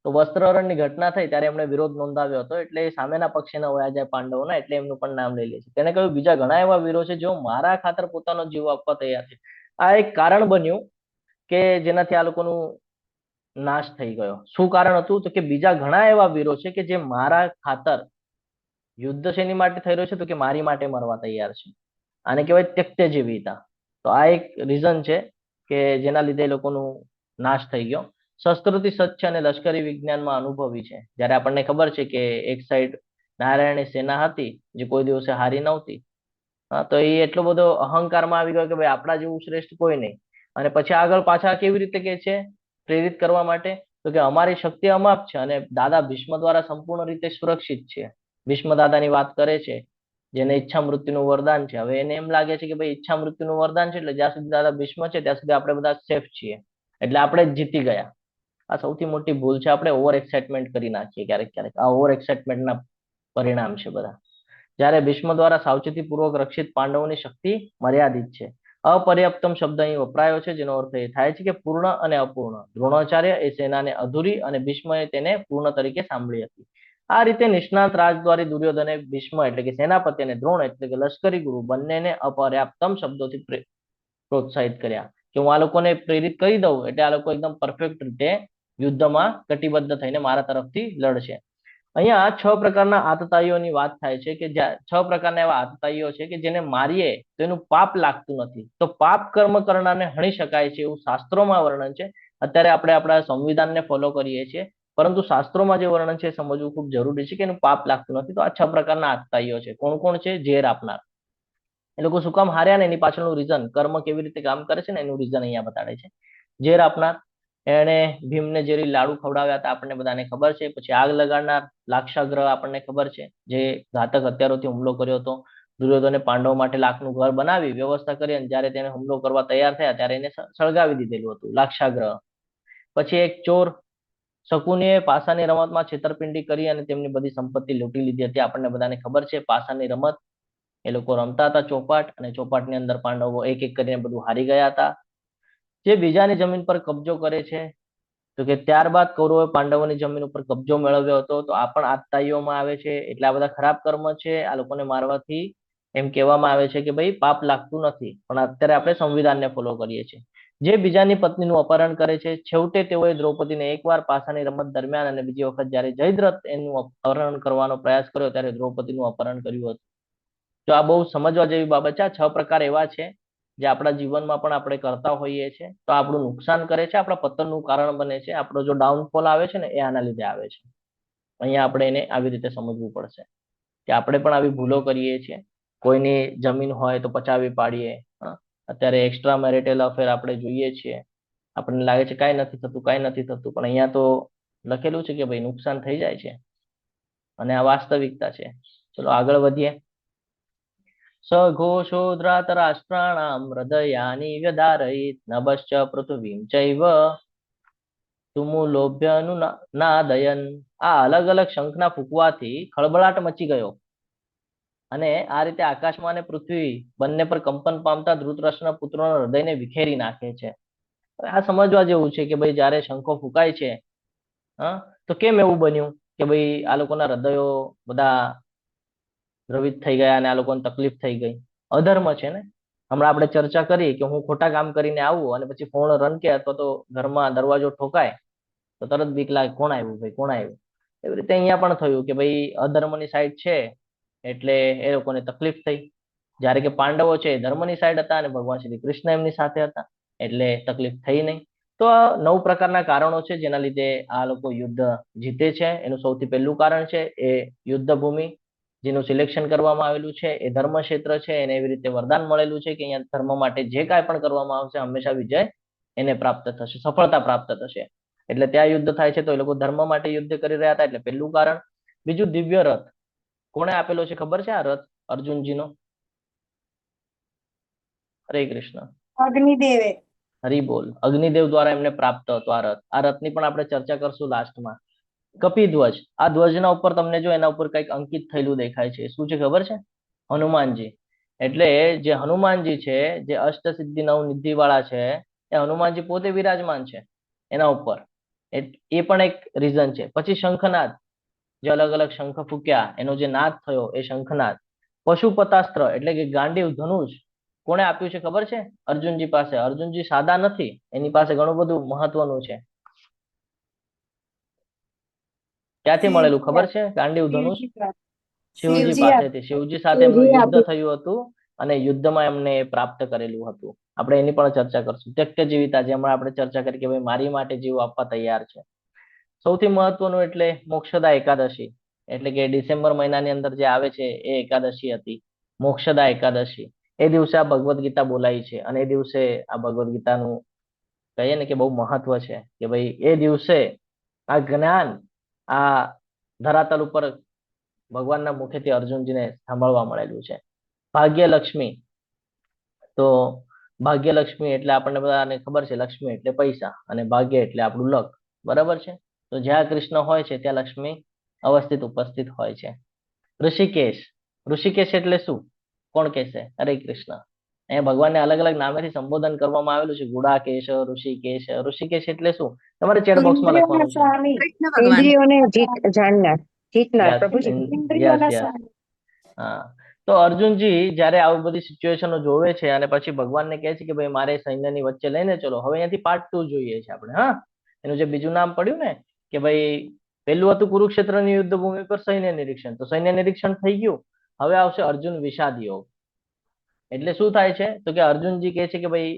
તો વસ્ત્રહરણની ઘટના થઈ ત્યારે એમણે વિરોધ નોંધાવ્યો હતો, એટલે સામેના પક્ષના હોયા જાય પાંડવોના, એટલે એમનું પણ નામ લઈ લે છે. તેને કહ્યું બીજા ઘણા એવા વીરો છે જેઓ મારા ખાતર પોતાનો જીવ આપવા તૈયાર છે. આ એક કારણ બન્યું કે જેનાથી આ લોકોનું નાશ થઈ ગયો. શું કારણ હતું? તો કે બીજા ઘણા એવા વીરો છે કે જે મારા ખાતર યુદ્ધ શેની માટે થઈ રહ્યો છે? તો કે મારી માટે મરવા તૈયાર છે. આને કહેવાય ત્યક્ત્ય જીવિતા. તો આ એક રીઝન છે કે જેના લીધે એ લોકોનું નાશ થઈ ગયો. શસ્ત્રોથી સજ્જ અને લશ્કરી વિજ્ઞાનમાં અનુભવી છે. જ્યારે આપણને ખબર છે કે એક સાઈડ નારાયણની સેના હતી જે કોઈ દિવસે હારી નહોતી, તો એ એટલો બધો અહંકારમાં આવી ગયો કે ભાઈ આપણા જેવું શ્રેષ્ઠ કોઈ નહીં. અને પછી આગળ પાછા કેવી રીતે કે છે પ્રેરિત કરવા માટે? તો કે અમારી શક્તિ અમાપ છે અને દાદા ભીષ્મ દ્વારા સંપૂર્ણ રીતે સુરક્ષિત છે. ભીષ્મ દાદાની વાત કરે છે, જેને ઈચ્છા મૃત્યુનું વરદાન છે. હવે એને એમ લાગે છે કે ભાઈ ઈચ્છા મૃત્યુનું વરદાન છે એટલે જ્યાં સુધી દાદા ભીષ્મ છે ત્યાં સુધી આપણે બધા સેફ છીએ, એટલે આપણે જ જીતી ગયા. આ સૌથી મોટી ભૂલ છે. આપણે ઓવર એક્સાઇટમેન્ટ કરી નાખીએ ક્યારેક ક્યારેક. આ ઓવર એક્સાઇટમેન્ટના પરિણામ છે બધા. જ્યારે ભીષ્મ દ્વારા સાવચેતીપૂર્વક રક્ષિત પાંડવોની શક્તિ મર્યાદિત છે. અપર્યાપ્તમ શબ્દ અહીં વપરાયો છે, જેનો અર્થ એ થાય છે કે પૂર્ણ અને અપૂર્ણ. દ્રોણાચાર્ય એ સેનાને અધૂરી અને ભીષ્મએ તેને પૂર્ણ તરીકે સાંભળી હતી. આ રીતે નિષ્ણાત રાજદ્વારી દુર્યોધને ભીષ્મ એટલે કે સેનાપતિ અને દ્રોણ એટલે કે લશ્કરી ગુરુ બંનેને અપર્યાપ્તમ શબ્દોથી પ્રોત્સાહિત કર્યા કે હું આ લોકોને પ્રેરિત કરી દઉં એટલે આ લોકો એકદમ પરફેક્ટ રીતે યુદ્ધમાં કટિબદ્ધ થઈને મારા તરફથી લડશે. અહીંયા 6 પ્રકારના આતતાઈઓની વાત થાય છે કે જ્યાં 6 પ્રકારના એવા આતતાઈઓ છે કે જેને મારીએ તો એનું પાપ લાગતું નથી. તો પાપ કર્મ કરનારને હણી શકાય છે એવું શાસ્ત્રોમાં વર્ણન છે. અત્યારે આપણે આપણા સંવિધાનને ફોલો કરીએ છીએ, પરંતુ શાસ્ત્રોમાં જે વર્ણન છે સમજવું ખૂબ જરૂરી છે કે એનું પાપ લાગતું નથી. તો આ 6 પ્રકારના આતતાઈઓ છે. કોણ કોણ છે? ઝેર આપનાર. એ લોકો શું કામ હાર્યા ને એની પાછળનું રીઝન, કર્મ કેવી રીતે કામ કરે છે ને એનું રીઝન અહીંયા બતાડે છે. ઝેર આપનાર, એણે ભીમને ઝેરી લાડુ ખવડાવ્યા હતા, આપણને બધાને ખબર છે. પછી આગ લગાડનાર, લાક્ષાગ્રહ, આપણને ખબર છે, જે ઘાતક હત્યારોથી હુમલો કર્યો હતો. દુર્યોધને પાંડવો માટે લાકનું ઘર બનાવી વ્યવસ્થા કરી અને જ્યારે તેને હુમલો કરવા તૈયાર થયા ત્યારે એને સળગાવી દીધેલું હતું, લાક્ષાગ્રહ. પછી એક ચોર, શકુનીએ પાસાની રમતમાં છેતરપિંડી કરી અને તેમની બધી સંપત્તિ લૂંટી લીધી હતી. આપણને બધાને ખબર છે પાસાની રમત એ લોકો રમતા હતા, ચોપાટ, અને ચોપાટની અંદર પાંડવો એક એક કરીને બધું હારી ગયા હતા. જે બીજાની જમીન પર કબજો કરે છે, તો કે ત્યારબાદ કૌરવે પાંડવોની જમીન ઉપર કબજો મેળવ્યો હતો. તો આ પણ આતતાઈઓમાં આવે છે. એટલા બધા ખરાબ કર્મ છે. આ લોકોને મારવાથી એમ કહેવામાં આવે છે કે ભાઈ પાપ લાગતું નથી, પણ અત્યારે આપણે સંવિધાનને ફોલો કરીએ છીએ. જે બીજાની પત્નીનું અપહરણ કરે છે, છેવટે તેઓએ દ્રૌપદીને એકવાર પાસાની રમત દરમિયાન અને બીજી વખત જ્યારે જયદ્રથ એનું અપહરણ કરવાનો પ્રયાસ કર્યો ત્યારે દ્રૌપદીનું અપહરણ કર્યું હતું. તો આ બહુ સમજવા જેવી બાબત છે. આ 6 પ્રકાર એવા છે જે આપણા જીવનમાં પણ આપણે કરતા હોઈએ છીએ, તો આપણું નુકસાન કરે છે, આપણા પતનનું કારણ બને છે. આપણો જો ડાઉનફોલ આવે છે ને એ આના લીધે આવે છે. અહીંયા આપણે એને આવી રીતે સમજવું પડશે કે આપણે પણ આવી ભૂલો કરીએ છીએ. કોઈની જમીન હોય તો પચાવી પાડીએ. અત્યારે એક્સ્ટ્રા મેરિટલ અફેર આપણે જોઈએ છીએ, આપણને લાગે છે કાંઈ નથી થતું, કાંઈ નથી થતું, પણ અહીંયા તો લખેલું છે કે ભાઈ નુકસાન થઈ જાય છે, અને આ વાસ્તવિકતા છે. ચલો આગળ વધીએ. સઘોષો ધૃતરાષ્ટ્રાણામ હૃદયાની વ્યદારયિત નભશ્ચ પૃથ્વીમ ચૈવ તુમુલોભ્યનું નાદયન. આ અલગ અલગ શંખના ફૂંકવાથી ખળબળાટ મચી ગયો અને આ રીતે આકાશમાં અને પૃથ્વી બંને પર કંપન પામતા ધૃતરાષ્ટ્રના પુત્રોના હૃદયને વિખેરી નાખે છે. આ સમજવા જેવું છે કે ભાઈ જ્યારે શંખો ફૂંકાય છે, તો કેમ એવું બન્યું કે ભાઈ આ લોકોના હૃદયો બધા દ્રવિત થઈ ગયા અને આ લોકોને તકલીફ થઈ ગઈ? અધર્મ છે ને. હમણાં આપણે ચર્ચા કરી કે હું ખોટા કામ કરીને આવું અને પછી ફોન રનકે અથવા તો ઘરમાં દરવાજો ઠોકાય તો તરત બીક લાગે, કોણ આવ્યું ભાઈ, કોણ આવ્યું? એવી રીતે અહીંયા પણ થયું કે ભાઈ અધર્મની સાઈડ છે એટલે એ લોકોને તકલીફ થઈ. જ્યારે કે પાંડવો છે એ ધર્મની સાઈડ હતા અને ભગવાન શ્રી કૃષ્ણ એમની સાથે હતા એટલે તકલીફ થઈ નહીં. તો આ 9 પ્રકારના કારણો છે જેના લીધે આ લોકો યુદ્ધ જીતે છે. એનું સૌથી પહેલું કારણ છે એ યુદ્ધ ભૂમિ જેનું સિલેક્શન કરવામાં આવેલું છે, એ ધર્મ ક્ષેત્ર છે. એને એવી રીતે વરદાન મળેલું છે કે અહીંયા ધર્મ માટે જે કાંઈ પણ કરવામાં આવશે હંમેશા વિજય એને પ્રાપ્ત થશે, સફળતા પ્રાપ્ત થશે. એટલે ત્યાં યુદ્ધ થાય છે તો એ લોકો ધર્મ માટે યુદ્ધ કરી રહ્યા હતા, એટલે પહેલું કારણ. બીજું, દિવ્ય રથ કોણે આપેલો છે ખબર છે? આ રથ અર્જુનજીનો. હરે કૃષ્ણ. અગ્નિદેવે. હરિ બોલ. અગ્નિદેવ દ્વારા એમને પ્રાપ્ત હતો આ રથ. આ રથની પણ આપણે ચર્ચા કરશું લાસ્ટમાં. કપિધ્વજ, આ ધ્વજના ઉપર તમને જો એના ઉપર કંઈક અંકિત થયેલું દેખાય છે, શું છે ખબર છે? હનુમાનજી. એટલે જે હનુમાનજી છે, જે અષ્ટસિદ્ધિ 9 નિધિ વાળા છે, એ હનુમાનજી પોતે વિરાજમાન છે એના ઉપર. એ પણ એક રીઝન છે. પછી શંખનાદ, જે અલગ અલગ શંખ ફૂક્યા એનો જે નાદ થયો એ શંખનાદ. પશુપતાસ્ત્ર એટલે કે ગાંડીવ ધનુષ કોણે આપ્યું છે ખબર છે? અર્જુનજી પાસે. અર્જુનજી સાદા નથી, એની પાસે ઘણું બધું મહત્વનું છે. ક્યાંથી મળેલું ખબર છે? ગાંડીવ ધનુષ શિવજી પાસેથી. શિવજી સાથે એમનું યુદ્ધ થયું હતું અને યુદ્ધમાં એમને પ્રાપ્ત કરેલું હતું. આપણે એની પણ ચર્ચા કરશું. ત્યક્ત જીવિતા, જેમાં આપણે ચર્ચા કરી કે ભાઈ મારી માટે જીવ આપવા તૈયાર છે. સૌથી મહત્વનું એટલે મોક્ષદા એકાદશી, એટલે કે ડિસેમ્બર મહિનાની અંદર જે આવે છે એ એકાદશી હતી, મોક્ષદા એકાદશી. એ દિવસે આ ભગવદ્ ગીતા બોલાય છે અને એ દિવસે આ ભગવદ્ ગીતાનું કહીએ ને કે બહુ મહત્વ છે કે ભાઈ એ દિવસે આ જ્ઞાન આ ધરાતલ ઉપર ભગવાનના મુખેથી અર્જુનજીને સાંભળવા મળેલું છે. ભાગ્યલક્ષ્મી, તો ભાગ્યલક્ષ્મી એટલે આપણને બધાને ખબર છે, લક્ષ્મી એટલે પૈસા અને ભાગ્ય એટલે આપણું લક, બરાબર છે? તો જ્યાં કૃષ્ણ હોય છે ત્યાં લક્ષ્મી અવસ્થિત ઉપસ્થિત હોય છે. ઋષિકેશ, ઋષિકેશ એટલે શું? કોણ કહેશે? હરે કૃષ્ણ. અહીંયા ભગવાનને અલગ અલગ નામેથી સંબોધન કરવામાં આવેલું છે. ગુડાકેશ, ઋષિકેશ. ઋષિકેશ એટલે શું? તમારે ચેટ બોક્સમાં લખવાનું છે. સ્વામી, કૃષ્ણ ભગવાન. ઇન્દ્રિયોને જાણનાર, જીતનાર યસ પ્રભુજી. Yes yes. હા, તો અર્જુનજી જયારે આવી બધી સિચ્યુએશનો જોવે છે અને પછી ભગવાનને કહે છે કે ભાઈ મારે સૈન્યની વચ્ચે લઈને ચલો. હવે અહીંયાથી પાર્ટ 2 જોઈએ છે આપણે. હા, એનું જે બીજું નામ પડ્યું ને કે ભાઈ પેલું હતું કુરુક્ષેત્રની યુદ્ધ ભૂમિ પર સૈન્ય નિરીક્ષણ. તો સૈન્ય નિરીક્ષણ થઈ ગયું. હવે આવશે અર્જુન વિષાદ યોગ. એટલે શું થાય છે તો કે અર્જુનજી કહે છે કે ભાઈ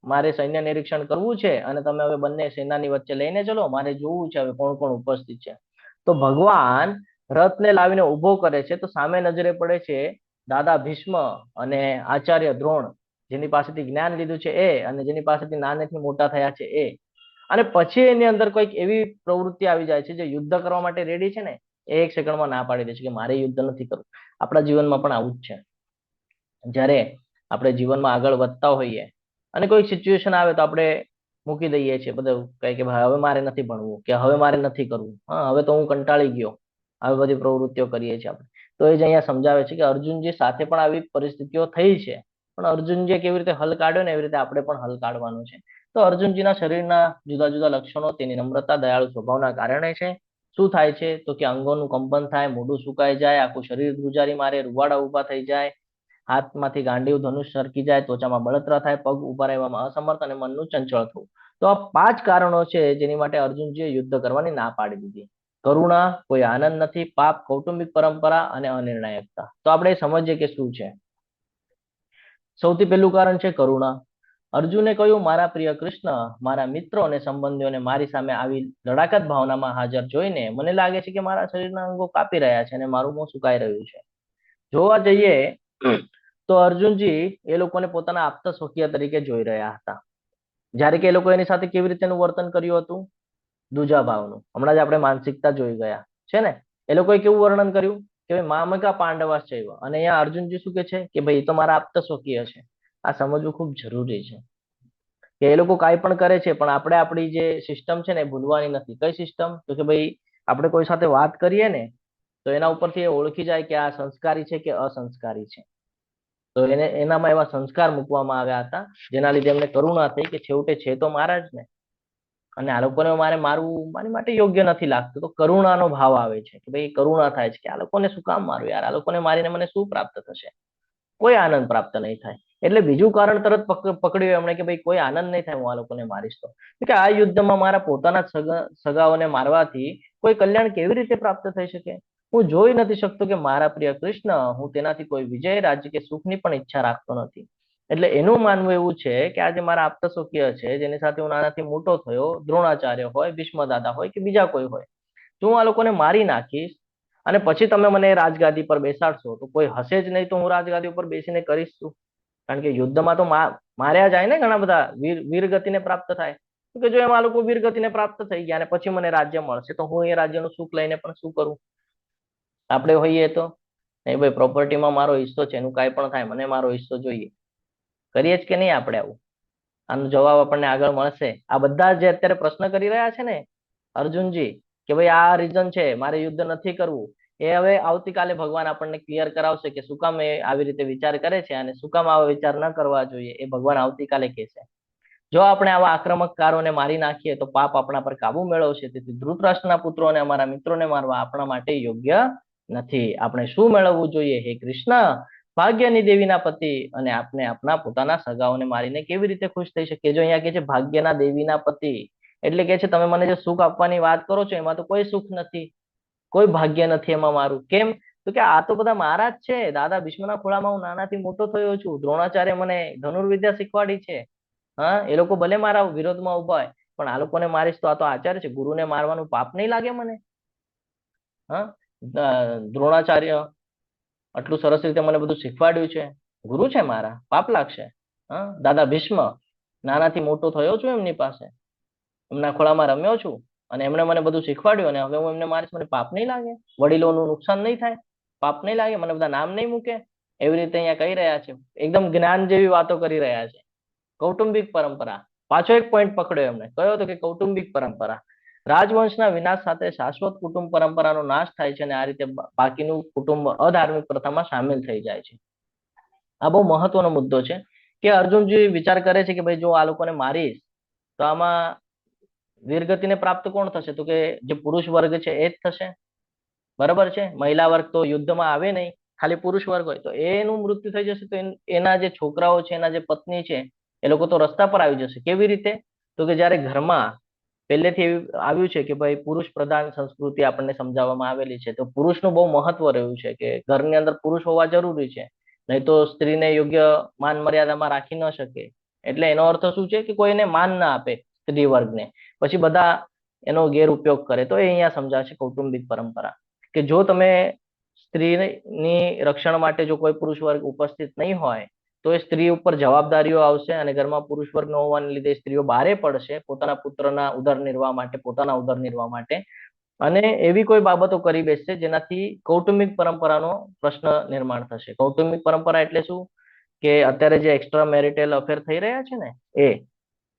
મારે સૈન્ય નિરીક્ષણ કરવું છે અને તમે હવે બંને સેનાની વચ્ચે લઈને ચલો. મારે જોવું છે હવે કોણ કોણ ઉપસ્થિત છે. તો ભગવાન રથને લાવીને ઉભો કરે છે. તો સામે નજરે પડે છે દાદા ભીષ્મ અને આચાર્ય દ્રોણ, જેની પાસેથી જ્ઞાન લીધું છે એ, અને જેની પાસેથી નાનેથી મોટા થયા છે એ. અને પછી એની અંદર કોઈક એવી પ્રવૃત્તિ આવી જાય છે જે યુદ્ધ કરવા માટે રેડી છે ને, એ એક સેકન્ડમાં ના પાડી દે છે કે મારે યુદ્ધ નથી કરવું. આપણા જીવનમાં પણ આવું જ છે. જ્યારે આપણે જીવનમાં આગળ વધતા હોઈએ અને કોઈ સિચ્યુએશન આવે તો આપણે મૂકી દઈએ છીએ બધું, કહે કે ભાઈ હવે મારે નથી ભણવું, કે હવે મારે નથી કરવું, હા હવે તો હું કંટાળી ગયો. આવી બધી પ્રવૃત્તિઓ કરીએ છીએ આપણે. તો એ જ અહીંયા સમજાવે છે કે અર્જુનજી સાથે પણ આવી પરિસ્થિતિઓ થઈ છે, પણ અર્જુનજીએ કેવી રીતે હલ કાઢ્યો ને એવી રીતે આપણે પણ હલ કાઢવાનું છે. તો અર્જુનજીના શરીરના જુદા જુદા લક્ષણો તેની નમ્રતા, દયાળુ સ્વભાવના કારણે છે. શું થાય છે તો કે અંગોનું કંપન થાય, મોઢું સુકાઈ જાય, આખું શરીર ધ્રુજારી મારે, રૂવાડા ઉભા થઈ જાય, હાથમાંથી ગાંડીવ ધનુષ સરકી જાય, ત્વચામાં બળતરા થાય, પગ ઉભા રહેવામાં અસમર્થ અને મનનું ચંચળ થવું. તો આ 5 કારણો છે જેની માટે અર્જુનજીએ યુદ્ધ કરવાની ના પાડી દીધી. કરુણા, કોઈ આનંદ નથી, પાપ, કૌટુંબિક પરંપરા અને અનિર્ણાયકતા. તો આપણે સમજીએ કે શું છે. સૌથી પહેલું કારણ છે કરુણા. અર્જુને કહ્યું મારા પ્રિય કૃષ્ણ, મારા મિત્રો અને સંબંધીઓને મારી સામે આવી લડાકત ભાવનામાં હાજર જોઈને મને લાગે છે કે મારા શરીરના અંગો કાપી રહ્યા છે અને મારું મોં સુકાઈ રહ્યું છે. જોવા જઈએ તો અર્જુનજી એ લોકોને પોતાના આપ્ત સખિયા તરીકે જોઈ રહ્યા હતા. જ્યારે કે એ લોકો એની સાથે કેવી રીતેનું વર્તન કર્યું હતું? દુજા ભાવનું. હમણાં જ આપણે માનસિકતા જોઈ ગયા છે ને. એ લોકોએ કેવું વર્ણન કર્યું કે ભાઈ મામકા પાંડવાશ્ચૈવ, અને અહીંયા અર્જુનજી શું કે છે કે ભાઈ એ તો મારા આપ્ત સખિય છે. આ સમજવું ખૂબ જરૂરી છે કે એ લોકો કાંઈ પણ કરે છે પણ આપણે આપણી જે સિસ્ટમ છે ને એ ભૂલવાની નથી. કઈ સિસ્ટમ? તો કે ભાઈ આપણે કોઈ સાથે વાત કરીએ ને તો એના ઉપરથી એ ઓળખી જાય કે આ સંસ્કારી છે કે અસંસ્કારી છે. તો એનામાં એવા સંસ્કાર મૂકવામાં આવ્યા હતા જેના લીધે એમને કરુણા થઈ કે છેવટે છે તો મારા જ ને, અને આ લોકોને મારે મારવું મારી માટે યોગ્ય નથી લાગતું. તો કરુણાનો ભાવ આવે છે કે ભાઈ કરુણા થાય છે કે આ લોકોને શું કામ મારું યાર, આ લોકોને મારીને મને શું પ્રાપ્ત થશે? કોઈ આનંદ પ્રાપ્ત નહીં થાય. એટલે બીજું કારણ તરત પકડ્યું એમણે કે ભાઈ કોઈ આનંદ નહીં થાય હું આ લોકોને મારીશ તો. કે આ યુદ્ધમાં મારા પોતાના સગાઓને મારવાથી કોઈ કલ્યાણ કેવી રીતે પ્રાપ્ત થઈ શકે? હું જોઈ નથી શકતો કે મારા પ્રિય કૃષ્ણ, હું તેનાથી કોઈ વિજય, રાજ્ય કે સુખની પણ ઈચ્છા રાખતો નથી. એટલે એનું માનવું એવું છે કે આજે મારા આપ્ત સખિય છે જેની સાથે હું નાનાથી મોટો થયો, દ્રોણાચાર્ય હોય, ભીષ્મ દાદા હોય કે બીજા કોઈ હોય, જો હું આ લોકોને મારી નાખીશ અને પછી તમે મને રાજગાદી પર બેસાડશો તો કોઈ હશે જ નહીં. તો હું રાજગાદી ઉપર બેસીને કરીશ શું? કારણ કે યુદ્ધમાં તો માર્યા જાય ને ઘણા બધા, વીરગતિને પ્રાપ્ત થાય. કે જો એમાં લોકો વીરગતિને પ્રાપ્ત થઈ ગયા અને પછી મને રાજ્ય મળશે તો હું એ રાજ્યનું સુખ લઈને પણ શું કરું? આપણે હોઈએ તો નહીં ભાઈ પ્રોપર્ટીમાં મારો હિસ્સો છે, એનું કાંઈ પણ થાય મને મારો હિસ્સો જોઈએ. કરીએ જ કે નહીં આપણે આવું? આનો જવાબ આપણને આગળ મળશે. આ બધા જે અત્યારે પ્રશ્ન કરી રહ્યા છે ને અર્જુનજી કે ભાઈ આ રીઝન છે મારે યુદ્ધ નથી કરવું, એ હવે આવતીકાલે ભગવાન આપણને ક્લિયર કરાવશે કે શું કામ એ આવી રીતે વિચાર કરે છે અને શું કામ આવા વિચાર ન કરવા જોઈએ. એ ભગવાન આવતીકાલે કહેશે. જો આપણે આવા આક્રમકકારોને મારી નાખીએ તો પાપ આપણા પર કાબુ મેળવશે. તેથી ધૃતરાષ્ટ્રના પુત્રોને અમારા મિત્રોને મારવા આપણા માટે યોગ્ય નથી. આપણે શું મેળવવું જોઈએ? હે કૃષ્ણ, ભાગ્યની દેવીના પતિ, અને આપણે આપણા પોતાના સગાઓને મારીને કેવી રીતે ખુશ થઈ શકીએ? જો અહીંયા કે છે ભાગ્યના દેવીના પતિ, એટલે કે છે તમે મને જે સુખ આપવાની વાત કરો છો એમાં તો કોઈ સુખ નથી, કોઈ ભાગ્ય નથી એમાં મારું. કેમ? તો કે આ તો બધા મારા જ છે. દાદા ભીષ્મના ખોળામાં હું નાનાથી મોટો થયો છું. દ્રોણાચાર્ય મને ધનુર્વિદ્યા શીખવાડી છે. હા, એ લોકો ભલે મારા વિરોધમાં ઉભા હોય પણ આ લોકોને મારીશ તો આ તો આચાર્ય છે. ગુરુને મારવાનું પાપ નહીં લાગે મને? હા, દ્રોણાચાર્ય આટલું સરસ રીતે મને બધું શીખવાડ્યું છે, ગુરુ છે મારા, પાપ લાગશે? હા, દાદા ભીષ્મ, નાનાથી મોટો થયો છું એમની પાસે, એમના ખોળામાં રમ્યો છું અને એમણે મને બધું શીખવાડ્યું અને હવે હું એમને મારીશ, મને પાપ નહીં લાગે? વડીલોનું નુકસાન નહીં થાય? પાપ નહીં લાગે? મને બધા નામ નહીં મૂકે? એવી રીતે અહીંયા કહી રહ્યા છે. એકદમ જ્ઞાન જેવી વાતો કરી રહ્યા છે. કૌટુંબિક પરંપરા, પાછો એક પોઈન્ટ પકડ્યો એમને, કયો તો કે કૌટુંબિક પરંપરા. રાજવંશના વિનાશ સાથે શાશ્વત કુટુંબ પરંપરાનો નાશ થાય છે અને આ રીતે બાકીનું કુટુંબ અધાર્મિક પ્રથામાં સામેલ થઈ જાય છે. આ બહુ મહત્વનો મુદ્દો છે કે અર્જુનજી વિચાર કરે છે કે ભાઈ જો આ લોકોને મારીશ તો આમાં વીરગતિને પ્રાપ્ત કોણ થશે? તો કે જે પુરુષ વર્ગ છે એ જ થશે. બરાબર છે. મહિલા વર્ગ તો યુદ્ધમાં આવે નહીં, ખાલી પુરુષ વર્ગ હોય તો એનું મૃત્યુ થઈ જશે. તો એના જે છોકરાઓ છે, એના જે પત્ની છે, એ લોકો તો રસ્તા પર આવી જશે. કેવી રીતે? તો કે જયારે ઘરમાં પહેલેથી આવ્યું છે કે ભાઈ પુરુષ પ્રધાન સંસ્કૃતિ આપણને સમજાવવામાં આવેલી છે, તો પુરુષનું બહુ મહત્વ રહ્યું છે કે ઘરની અંદર પુરુષ હોવા જરૂરી છે, નહીં તો સ્ત્રીને યોગ્ય માન મર્યાદામાં રાખી ન શકે. એટલે એનો અર્થ શું છે કે કોઈને માન ના આપે સ્ત્રી વર્ગને, પછી બધા એનો ગેરઉપયોગ કરે. તો એ અહીંયા સમજાશે કૌટુંબિક પરંપરા કે જો તમે સ્ત્રીની રક્ષણ માટે જો કોઈ પુરુષ વર્ગ ઉપસ્થિત નહીં હોય તો એ સ્ત્રી ઉપર જવાબદારીઓ આવશે અને ઘરમાં પુરુષ વર્ગ ન હોવાને લીધે સ્ત્રીઓ બહારે પડશે પોતાના પુત્રના ઉદરનિર્વાહ માટે, પોતાના ઉદરનિર્વાહ માટે, અને એવી કોઈ બાબતો કરી બેસશે જેનાથી કૌટુંબિક પરંપરાનો પ્રશ્ન નિર્માણ થશે. કૌટુંબિક પરંપરા એટલે શું? કે અત્યારે જે એક્સ્ટ્રા મેરિટલ અફેર થઈ રહ્યા છે ને, એ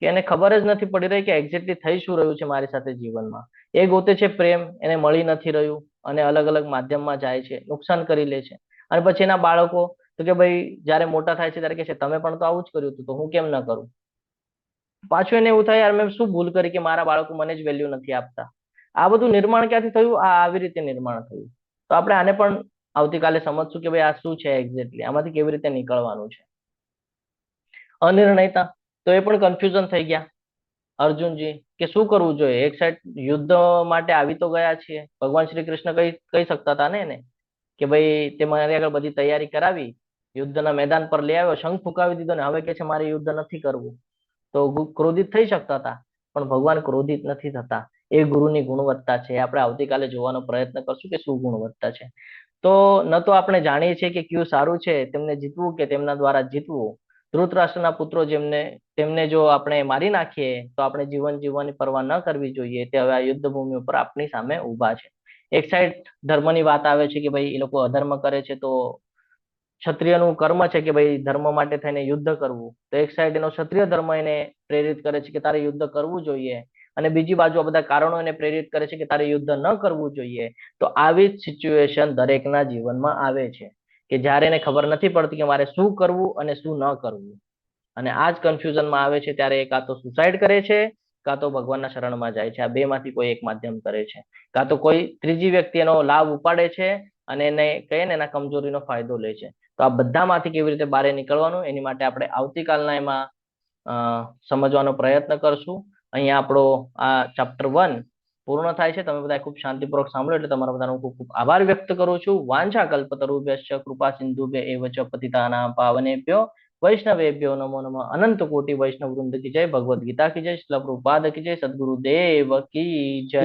કે એને ખબર જ નથી પડી રહી કે એક્ઝેક્ટલી થઈ શું રહ્યું છે મારી સાથે જીવનમાં. એ ગોતે છે પ્રેમ, એને મળી નથી રહ્યું અને અલગ અલગ માધ્યમમાં જાય છે, નુકસાન કરી લે છે. અને પછી એના બાળકો તો કે ભાઈ જયારે મોટા થાય છે ત્યારે કે છે તમે પણ તો આવું જ કર્યું હતું, તો હું કેમ ન કરું? પાછું એને એવું થાય યાર મેં શું ભૂલ કરી કે મારા બાળકો મને જ વેલ્યુ નથી આપતા. આ બધું નિર્માણ ક્યાંથી થયું? આ આવી રીતે નિર્માણ થયું. તો આપણે આને પણ આવતીકાલે સમજશું કે ભાઈ આ શું છે એક્ઝેક્ટલી, આમાંથી કેવી રીતે નીકળવાનું છે. અનિર્ણયતા, તો એ પણ કન્ફ્યુઝન થઈ ગયા અર્જુનજી કે શું કરવું જોઈએ. એક સાઈડ યુદ્ધ માટે આવી તો ગયા છીએ, ભગવાન શ્રી કૃષ્ણ કહી શકતા હતા ને એને કે ભાઈ તે મારી આગળ બધી તૈયારી કરાવી, યુદ્ધના મેદાન પર લઈ આવ્યો, શંખ ફુકાવી દીધો ને હવે કે છે મારે યુદ્ધ નથી કરવું. તો ક્રોધિત થઈ શકતા હતા, પણ ભગવાન ક્રોધિત નથી થતા. એ ગુરુની ગુણવત્તા છે. આપણે આવતીકાલે જોવાનો પ્રયત્ન કરશું કે શું ગુણવત્તા છે. તો ન તો આપણે જાણીએ છીએ કે કયું સારું છે તેમને જીતવું કે તેમના દ્વારા જીતવું. ધૃતરાષ્ટ્રના પુત્રો તેમને જો આપણે મારી નાખીએ તો આપણે જીવન જીવવાની પરવા ન કરવી જોઈએ. તે હવે આ યુદ્ધ ભૂમિ ઉપર આપણી સામે ઉભા છે. એક સાઈડ ધર્મની વાત આવે છે કે ભાઈ એ લોકો અધર્મ કરે છે તો ક્ષત્રિયનું કર્મ છે કે ભાઈ ધર્મ માટે થઈને યુદ્ધ કરવું. તો એક સાઈડ એનો ક્ષત્રિય ધર્મ એને પ્રેરિત કરે છે કે તારે યુદ્ધ કરવું જોઈએ, અને બીજી બાજુ આ બધા કારણો એને પ્રેરિત કરે છે કે તારે યુદ્ધ ન કરવું જોઈએ. તો આવી જ સિચ્યુએશન દરેકના જીવનમાં આવે છે કે જ્યારે એને ખબર નથી પડતી કે મારે શું કરવું અને શું ન કરવું, અને આ જ કન્ફ્યુઝનમાં આવે છે ત્યારે એ કાં તો સુસાઇડ કરે છે કાં તો ભગવાનના શરણમાં જાય છે. આ બે માંથી કોઈ એક માધ્યમ કરે છે, કાં તો કોઈ ત્રીજી વ્યક્તિ એનો લાભ ઉપાડે છે અને એને કહે ને એના કમજોરીનો ફાયદો લે છે. તો આ બધામાંથી કેવી રીતે બહાર નીકળવાનું એની માટે આપણે આવતીકાલના એમાં સમજવાનો પ્રયત્ન કરશું. અહીંયા આપણો આ ચેપ્ટર 1 પૂર્ણ થાય છે. તમે બધા ખૂબ શાંતિપૂર્વક સાંભળો એટલે તમારા બધાનો ખૂબ ખૂબ આભાર વ્યક્ત કરું છું. વાંછા કલ્પતરુભ્યશ્ચ કૃપા સિંધુભ્ય એવ ચ પતિતાનાં પાવનેભ્યો વૈષ્ણવેભ્યો નમો નમઃ. અનંત કોટિ વૈષ્ણવ વૃંદ કી જય, ભગવદ ગીતા કી જય, શ્રીલ પ્રભુપાદ કી જય, સદગુરુદેવ કી જય.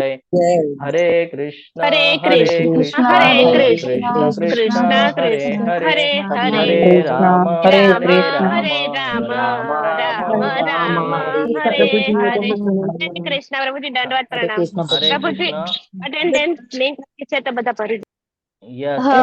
હરે કૃષ્ણ હરે હરે કૃષ્ણ, કૃષ્ણ હરે કૃષ્ણ કૃષ્ણ, કૃષ્ણ કૃષ્ણ હરે કૃષ્ણ, હરે હરે હરે હરે, રામ હરે હરે કૃષ્ણ, રામ હરે રામ, રામ રામ રામ રામ, હરે હરે હરે. હરે. હરે કૃષ્ણ પ્રભુજી, દંડવત પ્રણામ. હરે પ્રભુજી કૃષ્ણ. અટેન્ડન્સ લિંક છે તો બધા ભરી યસ હા.